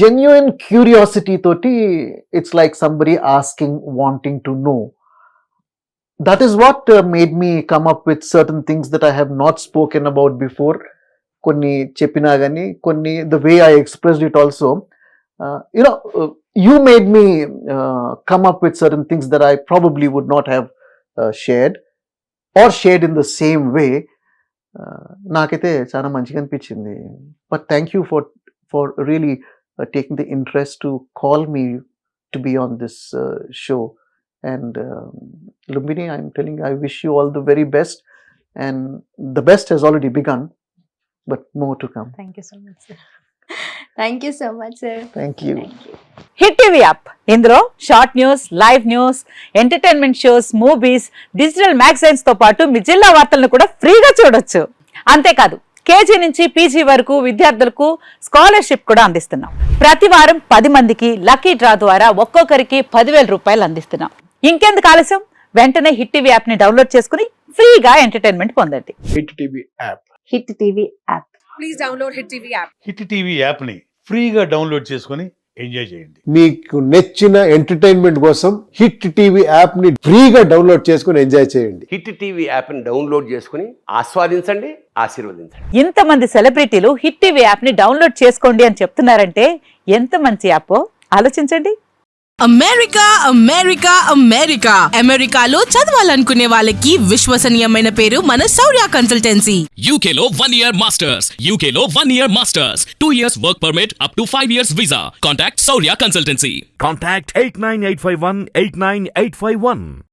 జెన్యున్ క్యూరియాసిటీ తోటి it's like somebody asking, wanting to know. That is what made me come up with certain things that I have not spoken about before. Konni cheppina gani, konni the way I expressed it also. You made me come up with certain things that I probably would not have shared or shared in the same way. Naakite chaana manchiga anpichindi. But thank you for really taking the interest to call me to be on this show. And Lumbini, I'm telling you, I wish you all the very best, and the best has already begun, but more to come. Thank you so much, sir. Thank you so much, sir. Thank you. Hit TV app, ఇందులో short news, live news, entertainment shows, movies, digital magazines తో పాటు మీ జిల్లా వార్తలను కూడా ఫ్రీగా చూడొచ్చు. అంతేకాదు కేజీ నుంచి పీజీ వరకు విద్యార్థులకు స్కాలర్షిప్ కూడా అందిస్తున్నాం. ప్రతి వారం 10 మందికి లక్కీ డ్రా ద్వారా ఒక్కొక్కరికి 10,000 రూపాయలు అందిస్తున్నాం. ఇంకెందుకు ఆలస్యం, వెంటనే హిట్ టీవీ యాప్ ని డౌన్లోడ్ చేసుకుని ఫ్రీగా ఎంటర్టైన్మెంట్ పొందండి. Hit TV app, hit TV app. Please download hit TV app. Hit TV app ని ఫ్రీగా డౌన్లోడ్ చేసుకొని ఎంజాయ్ చేయండి. మీకు నచ్చిన ఎంటర్టైన్మెంట్ కోసం హిట్ టీవీ యాప్ ని ఫ్రీగా డౌన్లోడ్ చేసుకుని ఎంజాయ్ చేయండి. హిట్ టీవీ యాప్ని డౌన్లోడ్ చేసుకుని ఆస్వాదించండి, ఆశీర్వదించండి. ఇంతమంది సెలబ్రిటీలు హిట్ టీవీ యాప్ ని డౌన్లోడ్ చేసుకోండి అని చెప్తున్నారంటే ఎంత మంచి యాప్ ఆలోచించండి. అమెరికా అమెరికా అమెరికా అమెరికాలో చదవాలనుకునే వాళ్ళకి విశ్వసనీయమైన పేరు మన శౌర్య కన్సల్టెన్సీ. UK లో 1 year masters, UK లో 1 year masters, 2 years work permit up to 5 years visa. Contact Saurya Consultancy. Contact 89851 89851.